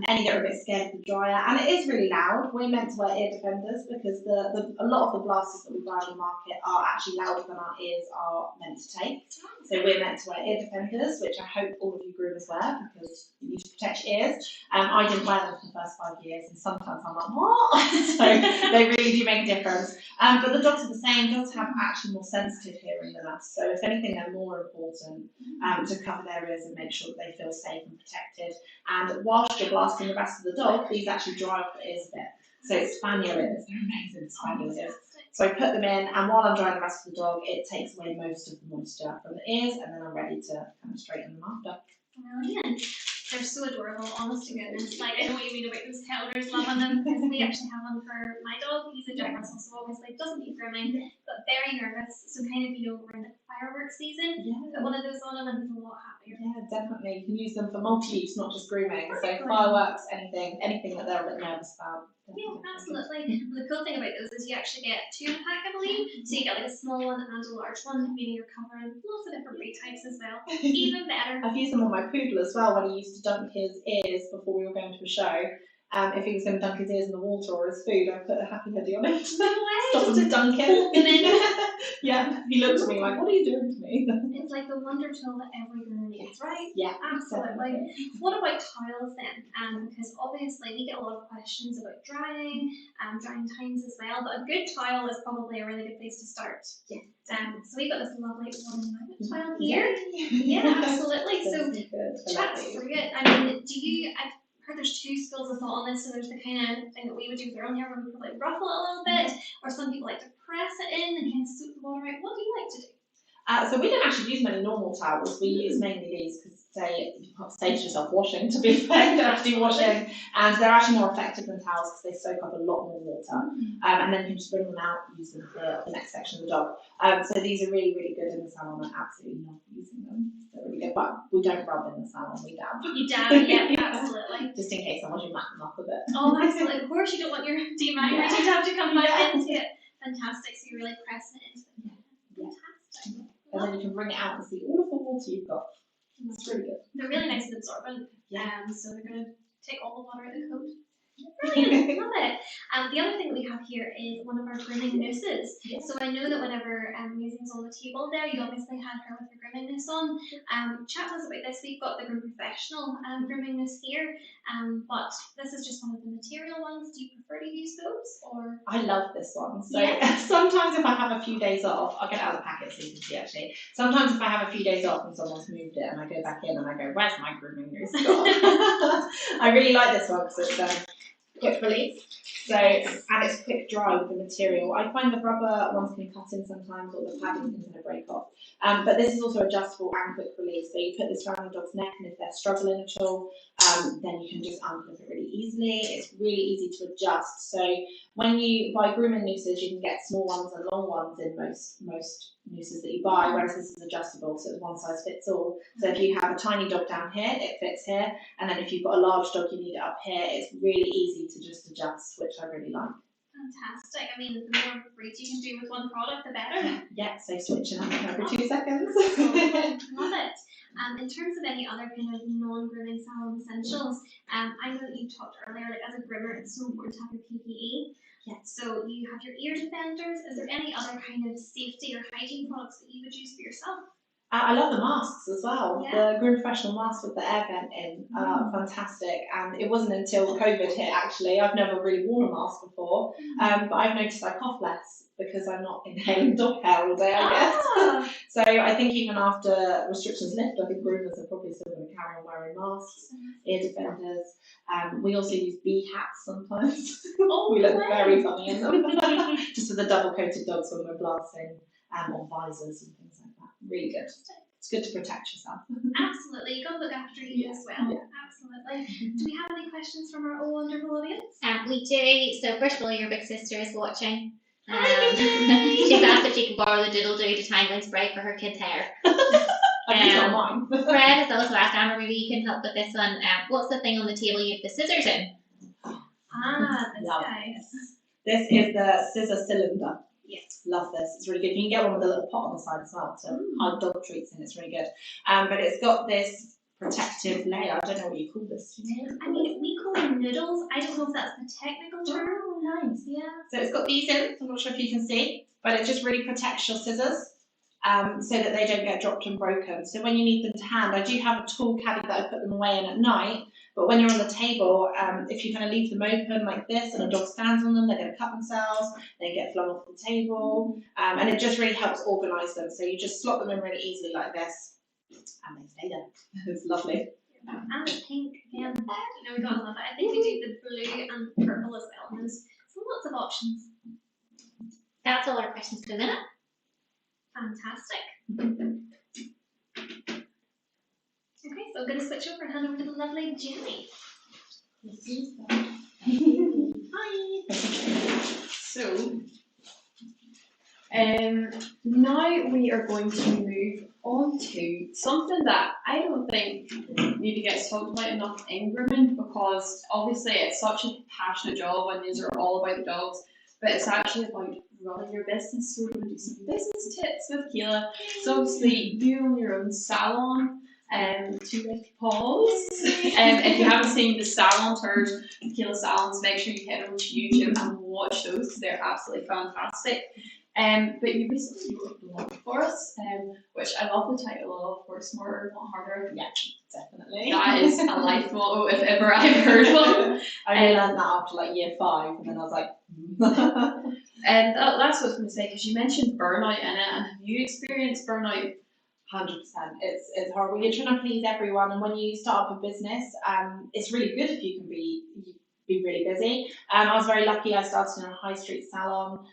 any that are a bit scared of the dryer. And it is really loud. We're meant to wear ear defenders because a lot of the blasters that we buy on the market are actually louder than our ears are meant to take. So we're meant to wear ear defenders, which I hope all of you groomers wear because you need to protect your ears. I didn't wear them for the first 5 years, and sometimes I'm like, what? So they really do make a difference. But the dogs are the same. Dogs have actually more sensitive hearing than us. So if anything, they're more important to cover their ears and make sure that they feel safe and protected. And whilst you're blasting the rest of the dog, these actually dry off the ears a bit. So expand your ears. They're amazing. Expand your ears. So I put them in, and while I'm drying the rest of the dog, it takes away most of the moisture from the ears, and then I'm ready to kind of straighten them after. Brilliant. They're so adorable, honest to goodness. Like, I know what you mean about those tailors, loving them, because we actually have one for my dog. He's a Jack Russell, so obviously doesn't need grooming, but very nervous. So kind of, around the fireworks season, put one of those on him and he's a lot happier. Yeah, definitely. You can use them for multi-use, not just grooming. So fireworks, anything that they're a bit nervous about. Yeah, absolutely. And the cool thing about those is you actually get 2 in a pack, I believe. So you get like a small one and a large one, meaning you're covering lots of different breed types as well. Even better. I've used them on my poodle as well when he used to dunk his ears before we were going to a show. If he was going to dunk his ears in the water or his food, I put a happy hoodie on it. No way. Stop him to dunk it. Yeah, he looked at me like, what are you doing to me? It's like the wonder tool that every girl needs, right? Yeah, absolutely. What about towels then? Because obviously we get a lot of questions about drying times as well, but a good towel is probably a really good place to start. Yeah. So we've got this lovely one towel here. Yeah, absolutely. So chat through it. I mean, I've heard there's 2 schools of thought on this. So there's the kind of thing that we would do with our own hair where we could like ruffle it a little bit, or some people like to press it in and kind of soak the water out. What do you like to do? So we don't actually use many normal towels. We use mainly these because you can't save yourself washing, to be fair. You don't have to do washing. And they're actually more effective than towels because they soak up a lot more water. And then you can just bring them out and use them for the next section of the dog. So these are really, really good in the salon. I absolutely love using them. They're really good. But we don't rub in the salon, we dab. You dab, yeah, absolutely. Just in case someone should mat them up a bit. Oh, absolutely. Of course, you don't want your demat to have to come back into it. Fantastic. So you're really pressing it into it. Fantastic. And then you can bring it out and see all of the water you've got. It's really good. They're really nice and absorbent. So they're going to take all the water out of the coat. Brilliant, love it. The other thing that we have here is one of our grooming nooses. So I know that whenever Musing's on the table there, you obviously had her with her grooming noose on. Chat to us about this. We've got the Groom Professional grooming noose here, but this is just one of the material ones. Do you prefer to use those, or? I love this one. So sometimes if I have a few days off, I'll get it out of the packet so you can see actually. Sometimes if I have a few days off and someone's moved it and I go back in and I go, where's my grooming noose gone? I really like this one because it's quick release. So, and it's quick dry with the material. I find the rubber ones can cut in sometimes, or the padding can kind of break off. But this is also adjustable and quick release. So you put this around the dog's neck, and if they're struggling at all, then you can just unclip it really easily. It's really easy to adjust. So when you buy grooming nooses, you can get small ones and long ones in most nooses that you buy, whereas this is adjustable, so it's one size fits all. So if you have a tiny dog down here, it fits here, and then if you've got a large dog, you need it up here. It's really easy to just adjust, which I really like. Fantastic. I mean, the more breeds you can do with one product, the better. Yeah, so switching up every 2 seconds. Love it. In terms of any other kind of non-grooming salon essentials, I know that you talked earlier, like as a groomer, it's so important to have your PPE. Yeah. So you have your ear defenders. Is there any other kind of safety or hygiene products that you would use for yourself? I love the masks as well. Yeah. The Groom Professional mask with the air vent in, fantastic. And it wasn't until COVID hit, actually. I've never really worn a mask before, but I've noticed I cough less because I'm not inhaling dog hair all day, I guess. So I think even after restrictions lift, I think groomers are probably still going to carry on wearing masks, ear defenders. We also use bee hats sometimes. We look very funny in them. Just with the double-coated dogs when we're glassing, or visors and things like that. Really good. It's good to protect yourself. Absolutely. You got to look after you as well. Yeah. Absolutely. Do we have any questions from our wonderful audience? We do. So first of all, your big sister is watching. She's asked if she can borrow the doodle-doo detangling spray for her kid's hair. I don't mind. Fred has also asked, Amber, maybe you can help with this one. What's the thing on the table you have the scissors in? This Love guys. This is the scissor cylinder. Yes. Love this. It's really good. You can get one with a little pot on the side as well to hide dog treats in. It's really good. But it's got this protective layer. I don't know what you call this. I mean, we call them noodles. I don't know if that's the technical term. Oh, nice. Yeah. So it's got these in. I'm not sure if you can see, but it just really protects your scissors. So that they don't get dropped and broken. So when you need them to hand, I do have a tool caddy that I put them away in at night, but when you're on the table, if you kind of leave them open like this and a dog stands on them, they're going to cut themselves, they get flung off the table, and it just really helps organise them. So you just slot them in really easily like this, and they stay there. It's lovely. And pink again. You know, we gotta love it. I think we do the blue and purple as well. And there's lots of options. That's all our questions for the minute. Fantastic. Okay, so I'm going to switch over and hand over to the lovely Jenny. Hi. So, now we are going to move on to something that I don't think maybe gets talked about enough in grooming, because obviously it's such a passionate job and these are all about the dogs, but it's actually about running your business. So we're going to do some business tips with Kayla. So obviously you own your own salon, to with Pawsh. If you haven't seen the salon tours, Kayla salons, make sure you head over to YouTube and watch those because they're absolutely fantastic. But you recently wrote a blog for us, which I love the title of "Work Smarter, Not Harder." Yeah, definitely. That is a life motto if ever I've heard one. I only learned that after like year 5, and then I was like, And that's what I was going to say, because you mentioned burnout in it, and have you experienced burnout? 100%. It's horrible. You're trying to please everyone, and when you start up a business, it's really good if you can be really busy. I was very lucky. I started in a high street salon.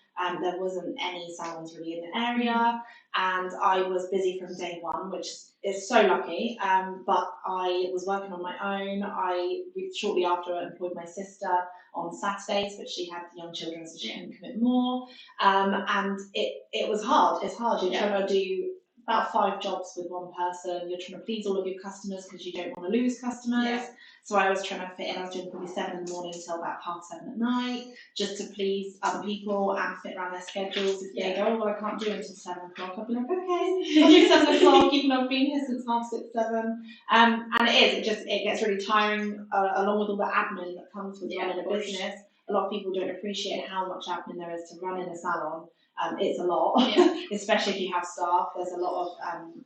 There wasn't any salons really in the area, and I was busy from day one, which is so lucky. But I was working on my own. I shortly after employed my sister on Saturdays, but she had young children, so she couldn't commit more. And it was hard. It's hard. You're trying to do about 5 jobs with one person. You're trying to please all of your customers because you don't want to lose customers. Yeah. So I was trying to fit in. I was doing probably 7 in the morning till about 7:30 at night, just to please other people and fit around their schedules. If they go, oh, well, I can't do it until 7 o'clock, I'd be like, okay, I'll do 7 o'clock, even though I've been here since 6:30, 7. And it gets really tiring, along with all the admin that comes with running a business. A lot of people don't appreciate how much admin there is to run in a salon. It's a lot, especially if you have staff. There's a lot of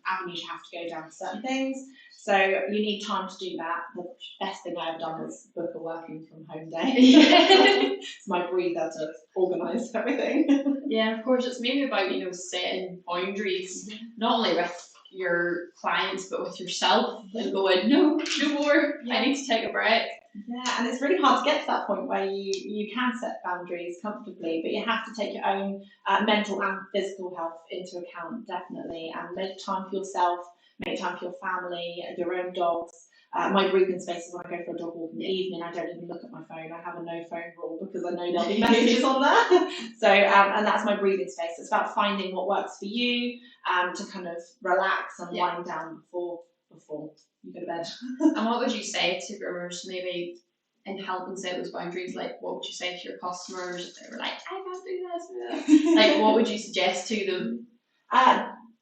avenues you have to go down for certain things. So you need time to do that. The best thing I ever done was book a working from home day. It's my breather to organise everything. Yeah, of course. It's maybe about, setting boundaries, not only with your clients but with yourself, and going, no more. I need to take a break. Yeah, and it's really hard to get to that point where you can set boundaries comfortably, but you have to take your own mental and physical health into account, definitely, and make time for yourself, make time for your family, your own dogs. My breathing space is when I go for a dog walk in the evening. I don't even look at my phone. I have a no phone rule because I know there'll be messages on there. So, and that's my breathing space. It's about finding what works for you to kind of relax and wind down before you go to bed. And what would you say to groomers maybe in helping set those boundaries? Like, what would you say to your customers if they were like, I can't do this? Like, what would you suggest to them?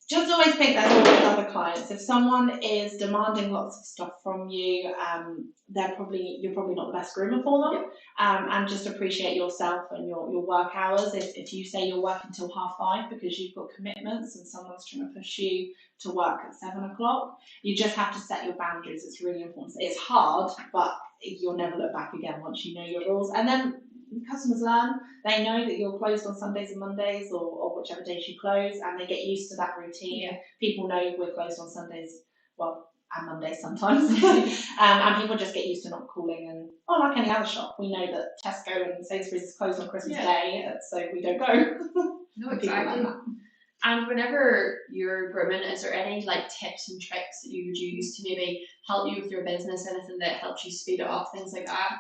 Just always think there's always other clients. If someone is demanding lots of stuff from you, you're probably not the best groomer for them. And just appreciate yourself and your work hours. If you say you're working till 5:30 because you've got commitments and someone's trying to push you to work at 7 o'clock, you just have to set your boundaries. It's really important. It's hard, but you'll never look back again once you know your rules. And then customers learn. They know that you're closed on Sundays and Mondays or whichever days you close, and they get used to that routine. People know we're closed on Sundays, and Mondays sometimes. And people just get used to not calling, and like any other shop, we know that Tesco and Sainsbury's is closed on Christmas Day, so we don't go. No, exactly. And whenever you're grooming, is there any like tips and tricks that you would use to maybe help you with your business, anything that helps you speed it up, things like that?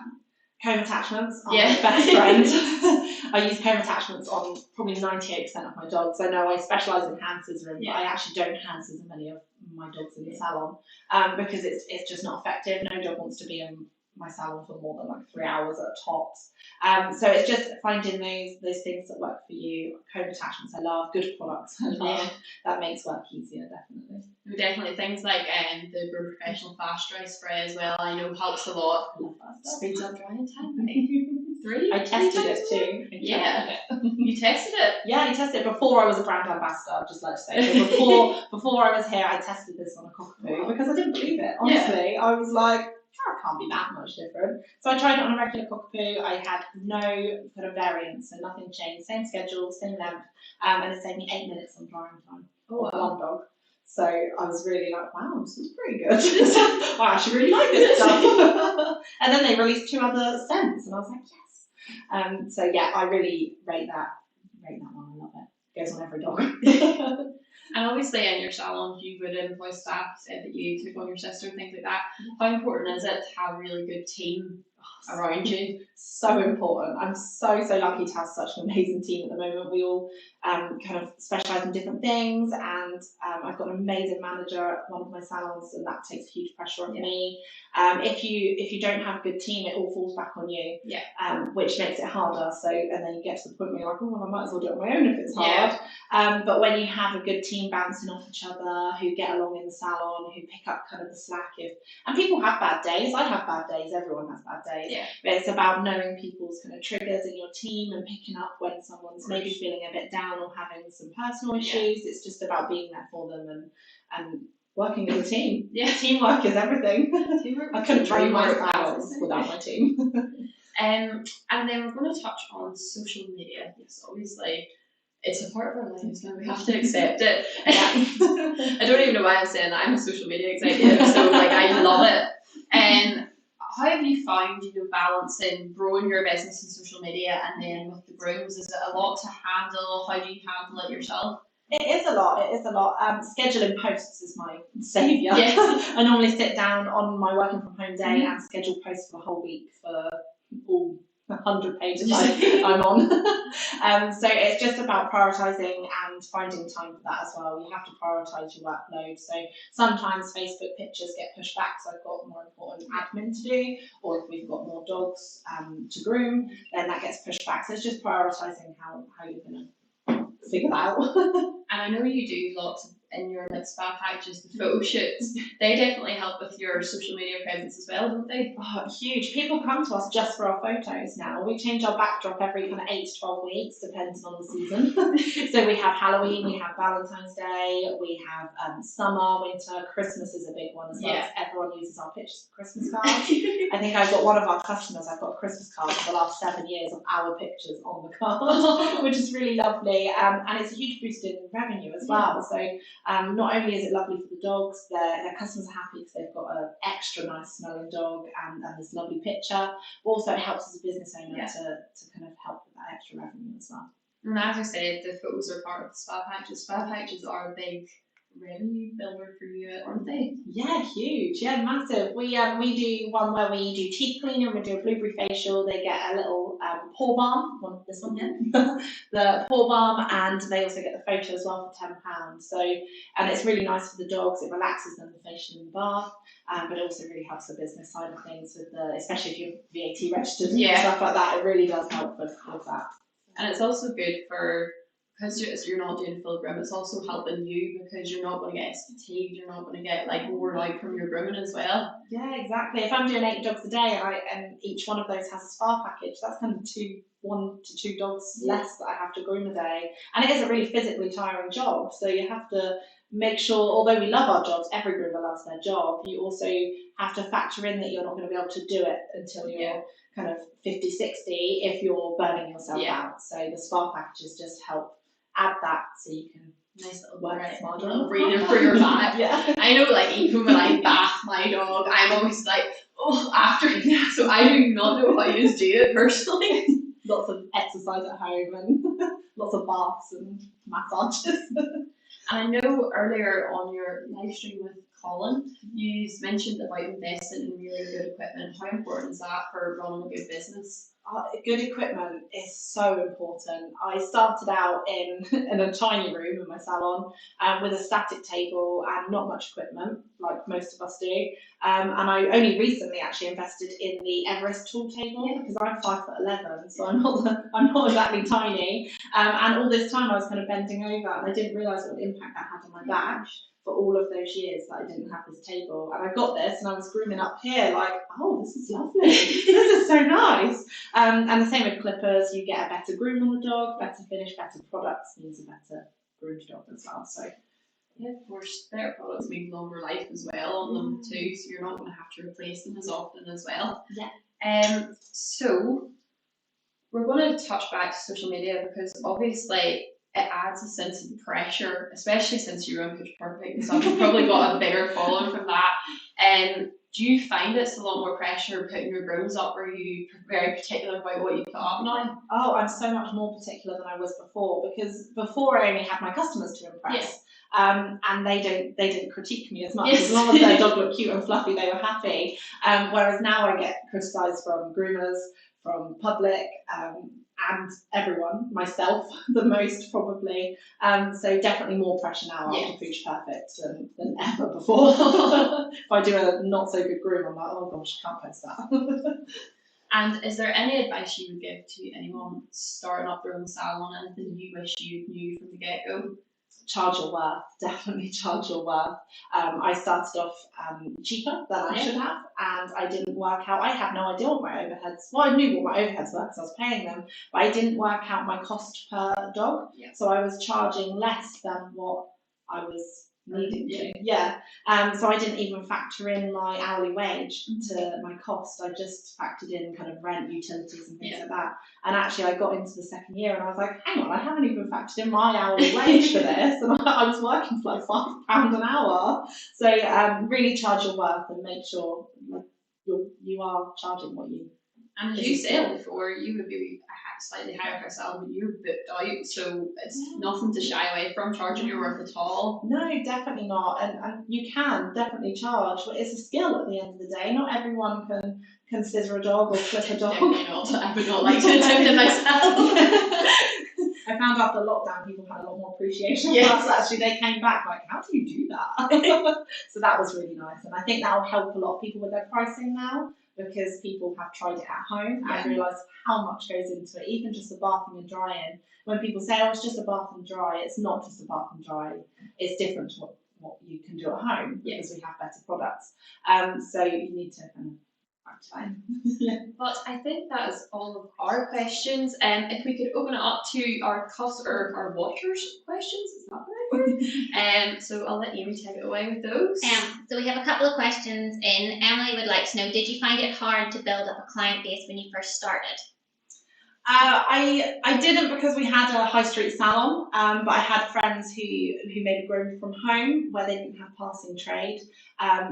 Comb attachments are my best friend. I use comb attachments on probably 98% of my dogs. I know I specialise in hand scissoring, but I actually don't hand scissor many of my dogs in the salon because it's just not effective. No dog wants to be in my salon for more than like 3 hours at tops. So it's just finding those things that work for you. Comb attachments I love, good products I love. That makes work easier, definitely. Definitely things like the Groom Professional Fast Dry Spray as well, I know helps a lot. I love that stuff. Speeds up drying time. I tested it too. You tested it? Yeah, I tested it before I was a brand ambassador, I'd just like to say. So before I was here, I tested this on a cockapoo because I didn't believe it. Honestly, I was like, it can't be that much different. So I tried it on a regular cockapoo. I had no kind of variance, so nothing changed. Same schedule, same length, and it saved me 8 minutes on drying time. One dog. So I was really like, wow, this is pretty good. I actually really like this stuff. And then they released 2 other scents, and I was like, yes. So yeah, I really rate that one. I love it. Goes on every dog. And obviously in your salon you would employ staff, said that you took on your sister, things like that. How important is it to have a really good team around you? So important. I'm so lucky to have such an amazing team at the moment. We all kind of specialise in different things, and I've got an amazing manager at one of my salons, and that takes huge pressure off me. If you don't have a good team, it all falls back on you, which makes it harder. So, and then you get to the point where you're like, I might as well do it on my own if it's hard. But when you have a good team bouncing off each other, who get along in the salon, who pick up kind of the slack, and people have bad days. I have bad days. Everyone has bad days. But it's about knowing people's kind of triggers in your team and picking up when someone's maybe feeling a bit down or having some personal issues. It's just about being there for them and working as a team. Teamwork is everything. I couldn't run my salons without my team. And then we're going to touch on social media. Yes, obviously it's a part of our lives now. We have to accept it. I don't even know why I'm saying that. I'm a social media executive, so like I love it. And how have you found balancing growing your business in social media and then with the grooms? Is it a lot to handle? How do you handle it yourself? It is a lot. Scheduling posts is my saviour. I normally sit down on my working from home day and schedule posts for the whole week for all 100 pages I'm on. So it's just about prioritising and finding time for that as well. You have to prioritise your workload. So sometimes Facebook pictures get pushed back, so I've got more important admin to do, or if we've got more dogs to groom, then that gets pushed back. So it's just prioritising how you're going to figure that out. And I know you do lots in your like spa packages, the photo shoots. They definitely help with your social media presence as well, don't they? Oh, huge. People come to us just for our photos now. We change our backdrop every kind of 8 to 12 weeks, depends on the season. So we have Halloween, we have Valentine's Day, we have summer, winter, Christmas is a big one as well. It's everyone uses our pictures for Christmas cards. I think I've got one of our customers, I've got a Christmas card for the last 7 years of our pictures on the card, which is really lovely. And it's a huge boost in revenue as well. So not only is it lovely for the dogs, their customers are happy because they've got an extra nice smelling dog and this lovely picture. Also, it helps as a business owner to kind of help with that extra revenue as well. And as I said, the photos are part of the spa packages. Spa packages are a big revenue builder for you, aren't they? Yeah, huge. Yeah, massive. We do one where we do teeth cleaner and we do a blueberry facial. They get a little paw balm, this one here, the paw balm, and they also get the photo as well for £10. So, and it's really nice for the dogs. It relaxes them, the facial in the bath, but it also really helps the business side of things with especially if you're VAT registered and stuff like that. It really does help with that. And it's also good for, because you're not doing full groom, it's also helping you because you're not going to get fatigued, you're not going to get like worn out from your grooming as well. Yeah, exactly. If I'm doing 8 dogs a day and each one of those has a spa package, that's kind of 1 to 2 dogs less that I have to groom a day. And it is a really physically tiring job, so you have to make sure, although we love our jobs, every groomer loves their job, you also have to factor in that you're not going to be able to do it until you're kind of 50, 60 if you're burning yourself out. So the spa packages just help add that so you can nice little work smarter, little breather for your back. Yeah. I know, like even when I bath my dog, I'm always like, oh, after. So I do not know how you do it personally. Lots of exercise at home and lots of baths and massages. And I know earlier on your live stream with Colin, you mentioned about investing in really good equipment. How important is that for running a good business? Good equipment is so important. I started out in a tiny room in my salon with a static table and not much equipment, like most of us do. And I only recently actually invested in the Everest tool table because I'm 5'11", so I'm not exactly tiny. And all this time I was kind of bending over, and I didn't realise what impact that had on my back for all of those years that I didn't have this table. And I got this and I was grooming up here like, oh, this is lovely. This is so nice. And the same with clippers. You get a better groom on the dog, better finish, better products means a better groomed dog as well. So yeah, of course, better products mean longer life as well on them too, so you're not going to have to replace them as often as well. Yeah. So we're going to touch back to social media because obviously it adds a sense of pressure, especially since you're on Pitch Perfect and stuff. You've probably got a bigger following from that. Do you find it's a lot more pressure putting your grooms up? Or are you very particular about what you put up now? Oh, I'm so much more particular than I was before, because before I only had my customers to impress. And they didn't critique me as much. As long as their dog looked cute and fluffy, they were happy. Whereas now I get criticised from groomers, from public, and everyone, myself the most probably. So definitely more pressure now after Pooch Perfect than ever before. If I do a not so good groom, I'm like, oh gosh, I can't post that. And is there any advice you would give to anyone starting up their own salon? Anything you wish you knew from the get-go? Charge your worth, definitely charge your worth. I started off cheaper than I should have, and I didn't work out. I had no idea what my overheads. Well, I knew what my overheads were because I was paying them, but I didn't work out my cost per dog. So I was charging less than what I was needing to. So I didn't even factor in my hourly wage to my cost. I just factored in kind of rent, utilities, and things like that. And actually, I got into the second year and I was like, hang on, I haven't even factored in my hourly wage for this, and I was working for like £5 an hour. So really charge your worth and make sure you are charging what you. And as you said before, you would be slightly higher per salary, but you're booked out, so it's nothing to shy away from charging your worth at all. No, definitely not. And you can definitely charge, but it's a skill at the end of the day. Not everyone can scissor a dog or flip a dog. Definitely not. I would not like to attempt it myself. I found after lockdown people had a lot more appreciation for us. Actually, they came back like, how do you do that? So that was really nice, and I think that will help a lot of people with their pricing now, because people have tried it at home and realised how much goes into it, even just the bathing and drying. When people say, oh, it's just a bath and dry, it's not just a bath and dry. It's different to what you can do at home because we have better products. So you need to kind of Fine. But I think that is all of our questions. If we could open it up to our our watchers' questions, is that the right word? So I'll let Amy take it away with those. So we have a couple of questions in. Emily would like to know, did you find it hard to build up a client base when you first started? I didn't, because we had a high street salon, but I had friends who maybe grown from home where they didn't have passing trade.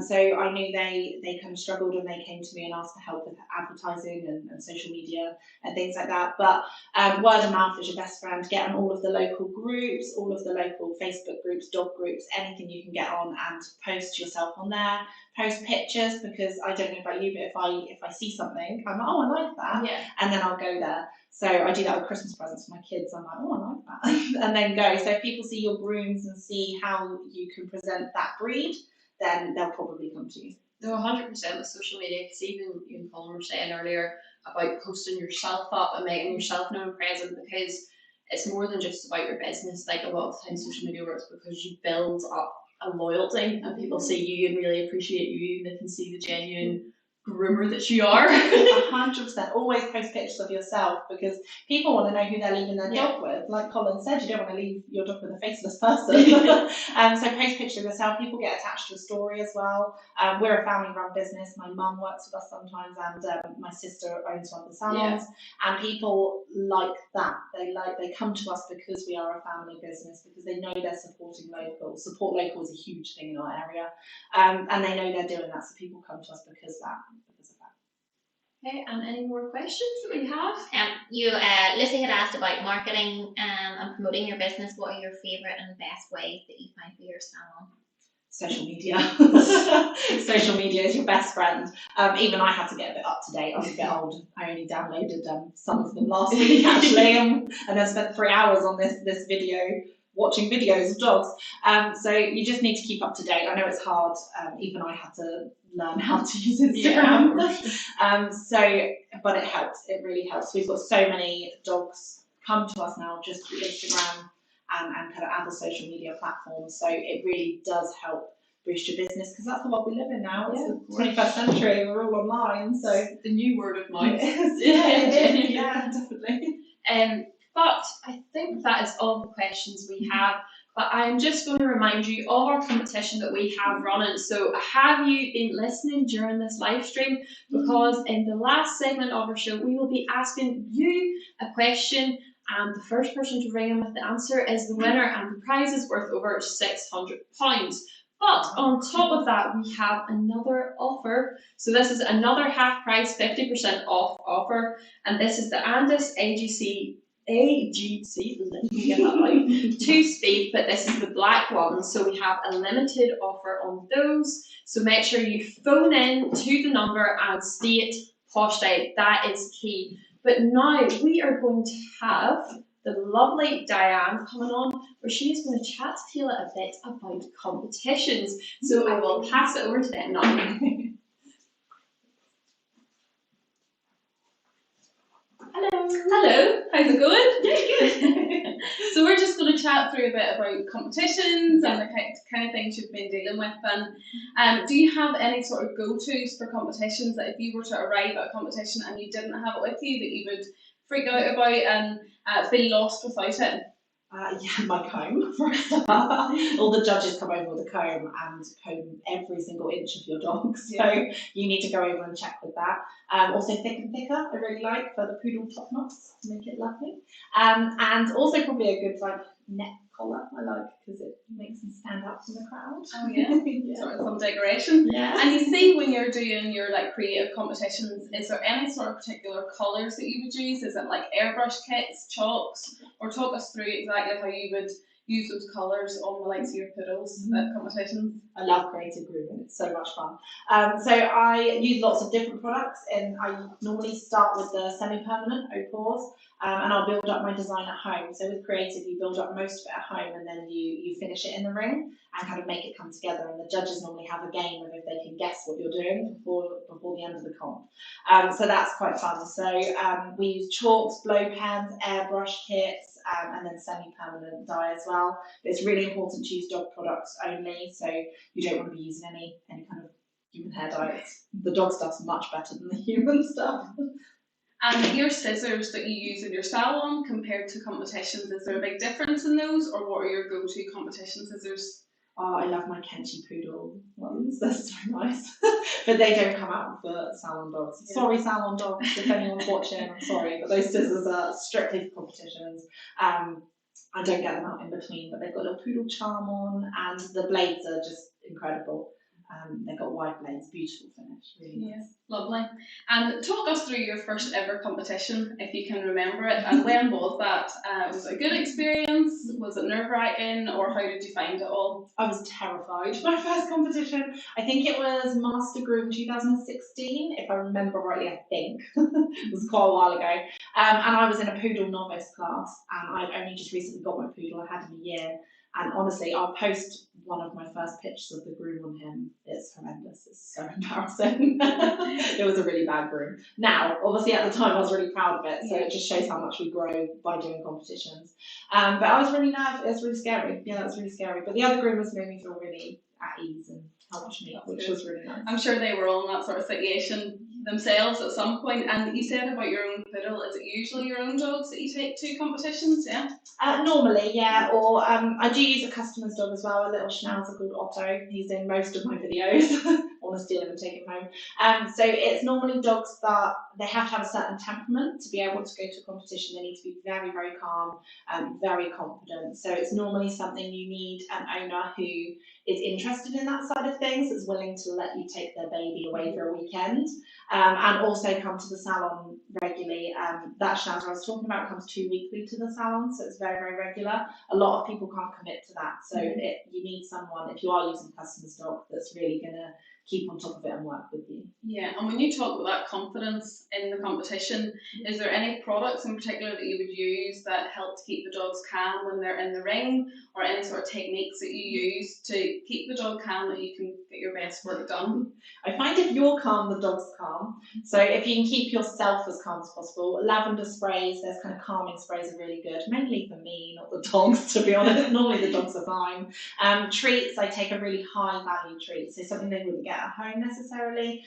So I knew they kind of struggled, and they came to me and asked for help with advertising and social media and things like that. But word of mouth is your best friend. Get on all of the local groups, all of the local Facebook groups, dog groups, anything you can get on, and post yourself on there. Post pictures, because I don't know about you, but if I see something, I'm like, oh, I like that, Yeah. and then I'll go there. So I do that with Christmas presents for my kids. I'm like, oh, I like that, and then go. So if people see your grooms and see how you can present that breed, then they'll probably come to you. No, 100% with social media, because even Colin was saying earlier about posting yourself up and making yourself known and present, because it's more than just about your business. Like, a lot of times social media works because you build up a loyalty, and people see you and really appreciate you, and they can see the genuine groomer that you are. 100%. Always post pictures of yourself, because people want to know who they're leaving their dog with. Like Colin said, you don't want to leave your dog with a faceless person. So post pictures of yourself. People get attached to a story as well. We're a family-run business. My mum works with us sometimes, and my sister owns one of the salons. And people like that. They come to us because we are a family business, because they know they're supporting local. Support local is a huge thing in our area, and they know they're doing that. So people come to us because of that. Okay, and any more questions that we have? Lizzie had asked about marketing and promoting your business. What are your favourite and best ways that you find for your salon? Social media. Social media is your best friend. Even I had to get a bit up to date. I'm a bit old. I only downloaded some of them last week, actually, and then spent 3 hours on this video, watching videos of dogs. So you just need to keep up to date. I know it's hard. Even I had to learn how to use Instagram. But it helps. It really helps. We've got so many dogs come to us now just through Instagram and kind of other social media platforms. So it really does help boost your business, because that's the world we live in now. It's the 21st century. We're all online. So the new word of mouth. Yeah, definitely. But I think that is all the questions we have. But I'm just going to remind you of our competition that we have running. So have you been listening during this live stream? Because in the last segment of our show, we will be asking you a question, and the first person to ring in with the answer is the winner, and the prize is worth over £600. But on top of that, we have another offer. So this is another half price, 50% off offer, and this is the Andis AGC, let me get that right, 2-speed, but this is the black one. So we have a limited offer on those. So make sure you phone in to the number and state Pawsh Day. That is key. But now we are going to have the lovely Diane coming on, where she is going to chat to Kayla a bit about competitions. So I will pass it over to them now. Hello, how's it going? Good. So we're just going to chat through a bit about competitions and the kind of things you've been dealing with. And do you have any sort of go-tos for competitions, that if you were to arrive at a competition and you didn't have it with you, that you would freak out about and feel lost without it? My comb, for a start. All the judges come over with a comb and comb every single inch of your dog, so you need to go over and check with that. Also thick and thicker, I really like, for the poodle top knots to make it lovely. And also probably a good neck collar, I like, because it makes them stand out from the crowd. Oh yeah, sort of some decoration. Yeah. And you see, when you're doing your creative competitions, is there any sort of particular colours that you would use? Is it like airbrush kits, chalks, or talk us through exactly how you would use those colours on the likes of your poodles at competitions? I love creative grooming, it's so much fun. So I use lots of different products, and I normally start with the semi-permanent opals, and I'll build up my design at home. So with creative, you build up most of it at home, and then you finish it in the ring and kind of make it come together. And the judges normally have a game of if they can guess what you're doing before the end of the comp. So that's quite fun. So we use chalks, blow pens, airbrush kits, and then semi-permanent dye as well. But it's really important to use dog products only, so you don't want to be using any kind of human hair dyes. The dog stuff's much better than the human stuff. And your scissors that you use in your salon compared to competitions, is there a big difference in those, or what are your go-to competition scissors? Oh, I love my Kenchi Poodle ones. They're so nice. But they don't come out for salon dogs. Yeah. Sorry, salon dogs, if anyone's watching, I'm sorry. But those scissors are strictly for competitions. I don't get them out in between, but they've got a little poodle charm on, and the blades are just incredible. They've got wide blades, beautiful finish, really nice. Yeah, lovely. And talk us through your first ever competition, if you can remember it, and when was that? Was it a good experience? Was it nerve-wracking, or how did you find it all? I was terrified. My first competition, I think it was Master Groom 2016, if I remember rightly, I think. It was quite a while ago. And I was in a poodle novice class, and I'd only just recently got my poodle. I had him a year. And honestly, I'll post one of my first pictures of the groom on him. It's horrendous. It's so embarrassing. It was a really bad groom. Now, obviously at the time I was really proud of it, so it just shows how much we grow by doing competitions. But I was really nervous. It was really scary. Yeah, that was really scary. But the other groomers made me feel really at ease and helped me, which was really nice. I'm sure they were all in that sort of situation themselves at some point. And you said about your own poodle, is it usually your own dogs that you take to competitions? Yeah. Normally, yeah, or I do use a customer's dog as well, a little schnauzer called Otto. He's in most of my videos. I want to steal him and take him home. So it's normally dogs that they have to have a certain temperament to be able to go to a competition. They need to be very, very calm, very confident. So it's normally something you need an owner who is interested in that side of things, that's willing to let you take their baby away for a weekend, and also come to the salon regularly. That schnauzer I was talking about comes 2 weekly to the salon, so it's very, very regular. A lot of people can't commit to that, so you need someone, if you are using a customer's dog, that's really going to keep on top of it and work with you. Yeah, and when you talk about that confidence in the competition, is there any products in particular that you would use that help to keep the dogs calm when they're in the ring, or any sort of techniques that you use to keep the dog calm that you can get your best work done? I find if you're calm, the dog's calm. So if you can keep yourself as calm as possible, lavender sprays, there's kind of calming sprays are really good, mainly for me, not the dogs, to be honest. Normally the dogs are fine. Treats, I take a really high value treat, so something they wouldn't get at home necessarily,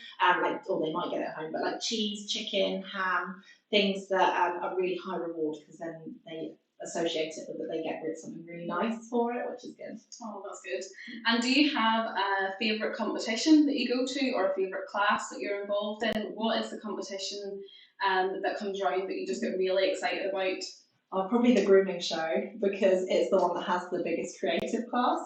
or they might get at home, but like cheese, chicken, ham, things that are really high reward, because then they associate it with that they get something really nice for it, which is good. Oh, that's good. And do you have a favourite competition that you go to, or a favourite class that you're involved in? What is the competition that comes around that you just get really excited about? Probably the grooming show, because it's the one that has the biggest creative class.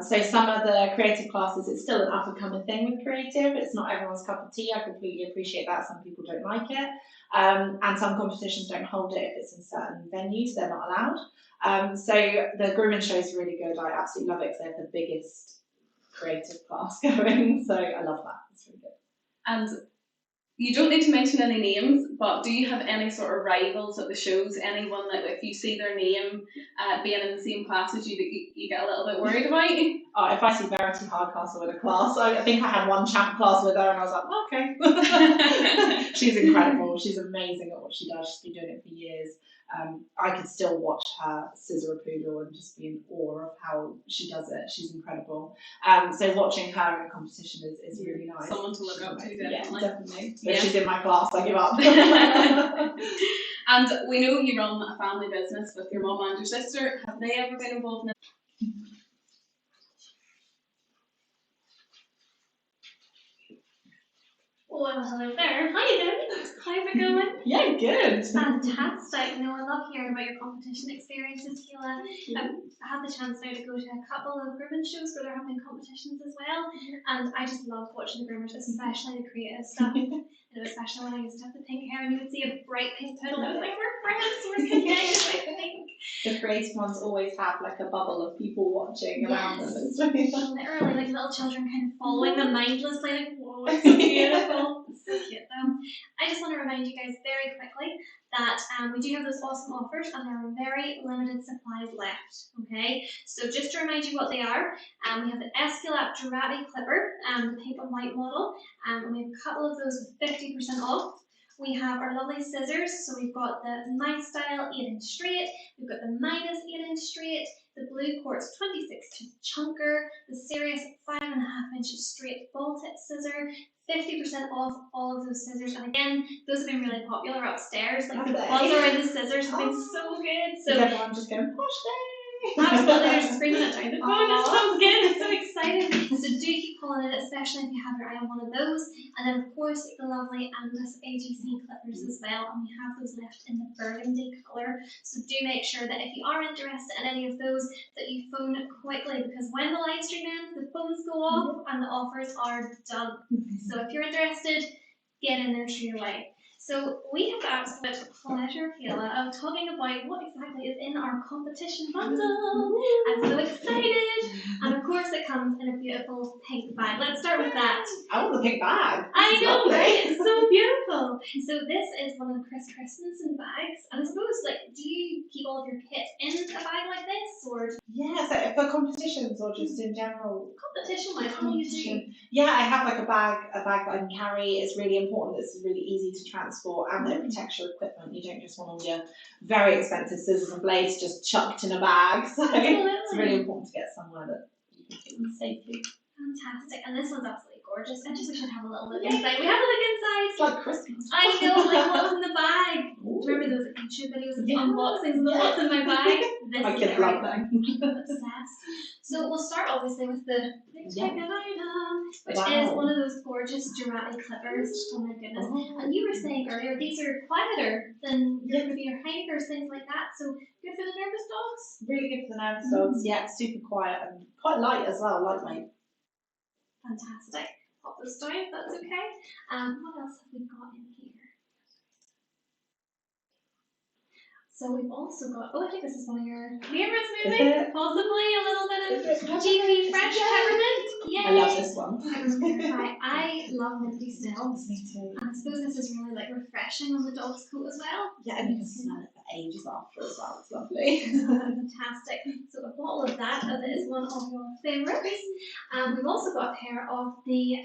So some of the creative classes, it's still an up and coming thing with creative. It's not everyone's cup of tea. I completely appreciate that. Some people don't like it. And some competitions don't hold it if it's in certain venues. They're not allowed. So the grooming show is really good. I absolutely love it because they have the biggest creative class going. So I love that. It's really good. And you don't need to mention any names, but do you have any sort of rivals at the shows? Anyone that if you see their name being in the same class as you, that you get a little bit worried about? If I see Verity Hardcastle with a class, I think I had one champ class with her and I was like, okay. She's incredible. She's amazing at what she does. She's been doing it for years. I could still watch her scissor a poodle and just be in awe of how she does it. She's incredible. So watching her in a competition is really nice. Someone to look up to, definitely. Yeah, definitely. If she's in my class, I give up. And we know you run a family business with your mum and your sister. Have they ever been involved in it? Well, hello there. Hi there. How's it going? Yeah, good. Fantastic. No, I love hearing about your competition experiences, Kayla. I had the chance now to go to a couple of grooming shows where they're having competitions as well, and I just love watching the groomers, especially the creative stuff. Especially when I used to have the pink hair and you would see a bright pink poodle. I was like, we're friends, we're connected, I think. The creative ones always have like a bubble of people watching around them. It's really fun. Literally, like little children kind of following them mindlessly, like, whoa, it's so beautiful. It's so cute though. I just want to remind you guys very quickly that we do have those awesome offers and there are very limited supplies left, okay? So just to remind you what they are, we have the Escalap Giraffe Clipper, the pink and white model, and we have a couple of those with 50% off. We have our lovely scissors, so we've got the My Style 8-inch straight, we've got the Midas 8-inch straight, the Blue Quartz 26-tooth chunker, the Serious 5.5-inch straight ball tip scissor, 50% off all of those scissors. And again, those have been really popular upstairs. Like the buzz around the scissors have been so good. So everyone just going, Pawsh day! absolutely, they're screaming it down the phone. It Aw. sounds good. It's so exciting. So do keep calling it, especially if you have your eye on one of those. And then of course the lovely Andis AGC clippers as well. And we have those left in the burgundy colour. So do make sure that if you are interested in any of those, that you phone quickly, because when the live stream ends, the phones go off and the offers are done. So if you're interested, get in there straight away. So we have the absolute pleasure, Kayla, of talking about what exactly is in our competition bundle. I'm so excited. And of course it comes in a beautiful pink bag. Let's start with that. I want the pink bag. I know, Lovely. right? It's so beautiful. So this is one of the Christmas bags. And I suppose, like, do you keep all of your kit in a bag like this, or Yeah, so for competitions or just in general? competition like what do you do? Yeah, I have like a bag that I can carry. It's really important. It's really easy to transport and it protects your equipment. You don't just want all your very expensive scissors and blades just chucked in a bag. So it's really important to get somewhere that you can keep them safely. Fantastic. And this one's absolutely gorgeous. I just wish I'd have a little look inside. We have a look inside. It's like Christmas. I know, like what's in the bag. Remember those YouTube videos of the unboxings of what's in my bag? This My is kids it love right them. there. Obsessed. So we'll start obviously with the big chicken item, which is Wow. one of those gorgeous Durati clippers. Oh my goodness. And you were saying earlier, these are quieter than your hikers, things like that. So good for the nervous dogs. Really good for the nervous dogs. Yeah, super quiet and quite light as well, lightweight. Fantastic. Pop this down, if that's okay. What else have we got in here? So we've also got, oh, I think this is one of your favourites maybe? Possibly a little bit of GP Fresh Peppermint. Yay! I love this one. I love minty stills. Me too. And I suppose this is really like refreshing on the dog's coat as well. Yeah, and you can smell it for ages after as well. It's lovely. Fantastic. So a bottle of that, as it is one of your favourites. We've also got a pair of the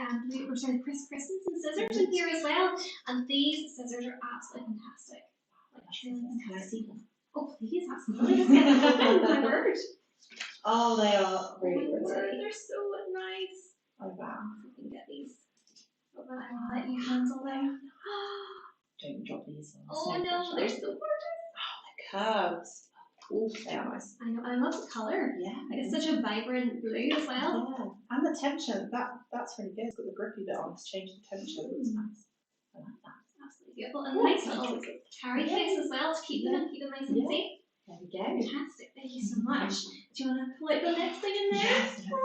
Christmas scissors in here as well. And these scissors are absolutely fantastic. Can I see them? Oh, please, absolutely. Let's get them open, my word. Oh, they are really Oh, my word, pretty. they're so nice. Oh, wow. If we can get these. But then I will let you handle them. Don't drop these ones. Oh no, they're so gorgeous. The curves. Oh, they are nice. I know, and I love the colour. Yeah. Like it's such a vibrant blue as well. Yeah. And the tension, that's really good. It's got the grippy bit on. It's changed the tension. It looks nice. I like that. Absolutely beautiful. And a nice little carry case as well to keep them nice and safe. There we go. Fantastic, thank you so much. Do you want to pull out the next thing in there? Yes, let's go.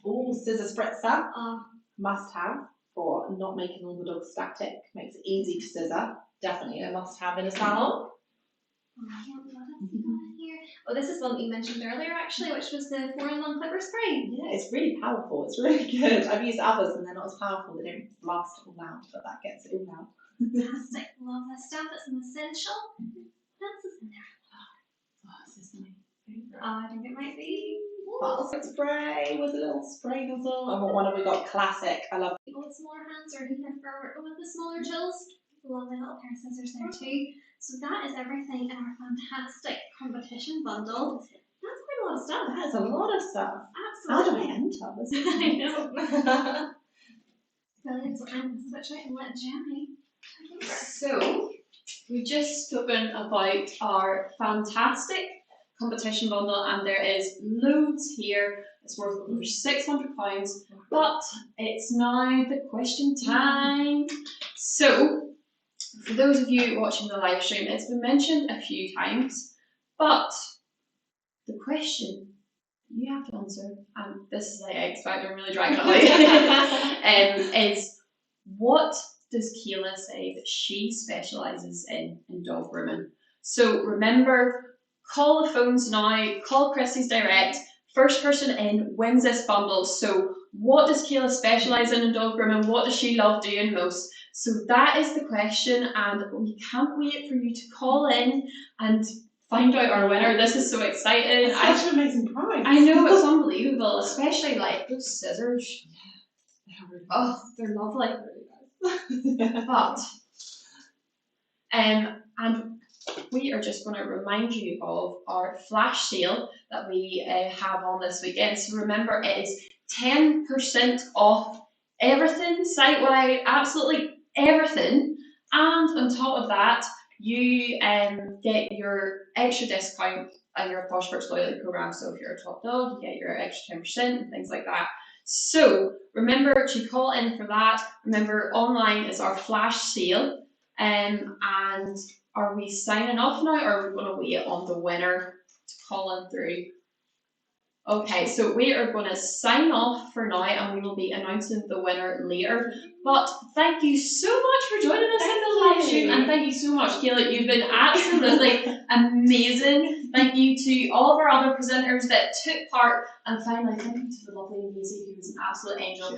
Oh, scissor spritzer. Oh, Must have for not making all the dogs static. Makes it easy to scissor. Definitely a must have in a salon. here. Oh, this is one that you mentioned earlier actually, which was the 4-in-1 clipper spray. Yeah, it's really powerful. It's really good. I've used others and they're not as powerful. They don't blast it all out, but that gets it all out. Fantastic, love this stuff. It's an essential. What else is in there? Oh, this is my favourite. I think it might be. Balsam spray with a little spray nozzle. And what one have we got? Classic. I love People with smaller hands or who prefer working with the smaller tools. Lovely little pair of scissors there too. So that is everything in our fantastic competition bundle. That's quite a lot of stuff. that. Is a lot of stuff. How do Absolutely. I enter this? I know. Brilliant. So I'm going to switch out and let Jenny. So, we've just spoken about our fantastic competition bundle, and there is loads here. It's worth over £600, but it's now the question time. So, for those of you watching the live stream, it's been mentioned a few times, but the question you have to answer, and this is like I expect I'm really dragging it out, is what does Kayla say that she specialises in dog grooming? So remember, call the phones now, call Christies direct, first person in wins this bundle. So what does Kayla specialise in dog grooming? What does she love doing most? So that is the question, and we can't wait for you to call in and find out our winner. This is so exciting. It's such an amazing prize. I know, it's unbelievable, especially like those scissors. They are really Oh, they're lovely. But And we are just going to remind you of our flash sale that we have on this weekend. So remember, it is 10% off everything site-wide, absolutely everything. And on top of that, you get your extra discount on your Pawsh loyalty program. So if you're a top dog, you get your extra 10% and things like that. So remember to call in for that. Remember, online is our flash sale. And are we signing off now, or are we going to wait on the winner to call in through? Okay, so we are going to sign off for now, and we will be announcing the winner later. But thank you so much for joining us in the live stream, and thank you so much, Kayla. You've been absolutely amazing. Thank you to all of our other presenters that took part, and finally, thank you to the lovely Maisie, who was an absolute angel.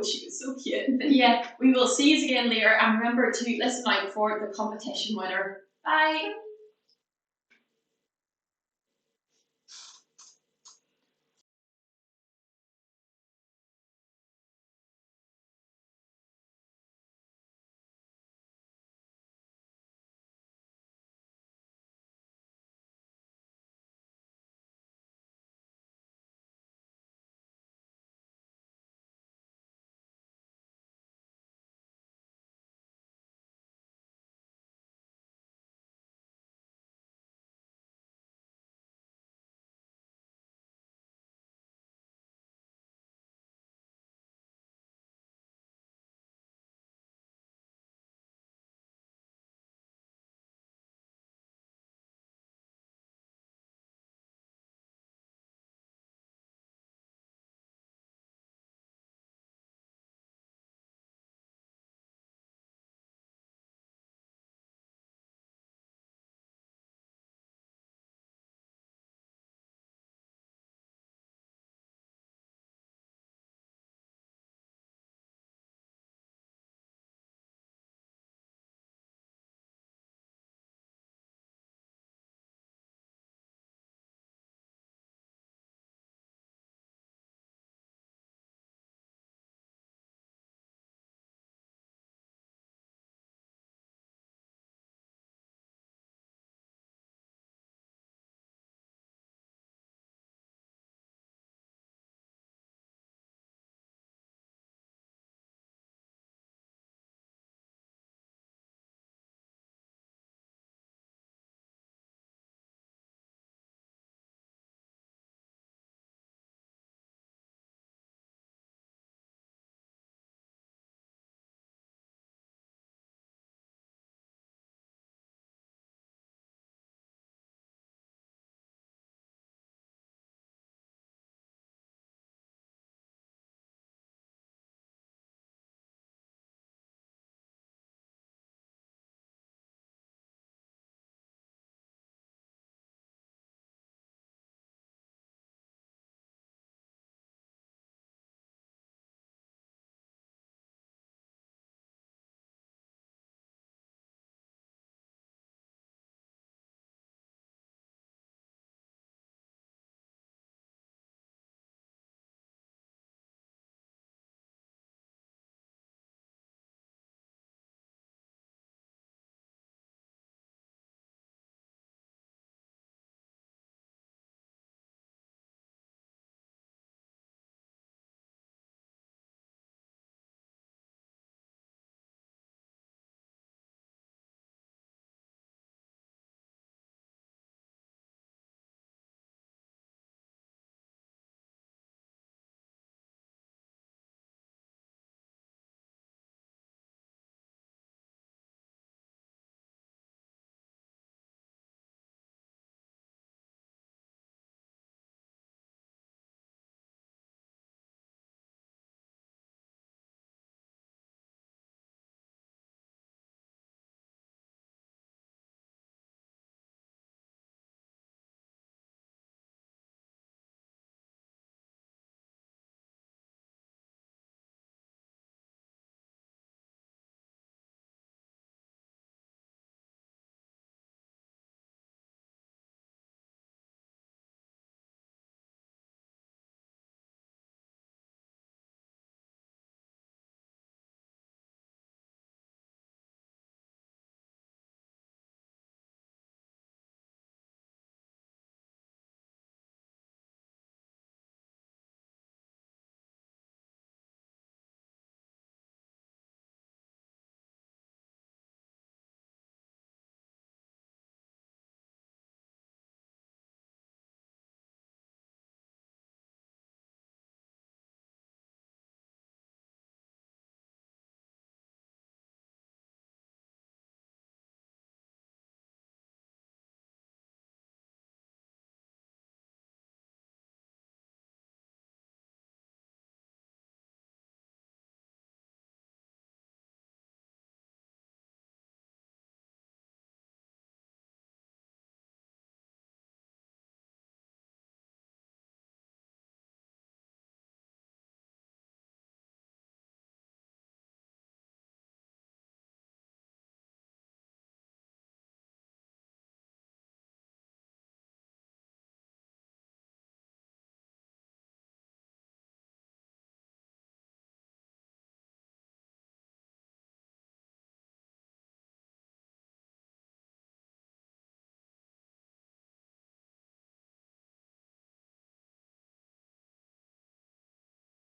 She was so cute. But yeah, we will see you again later, and remember to listen out for the competition winner. Bye.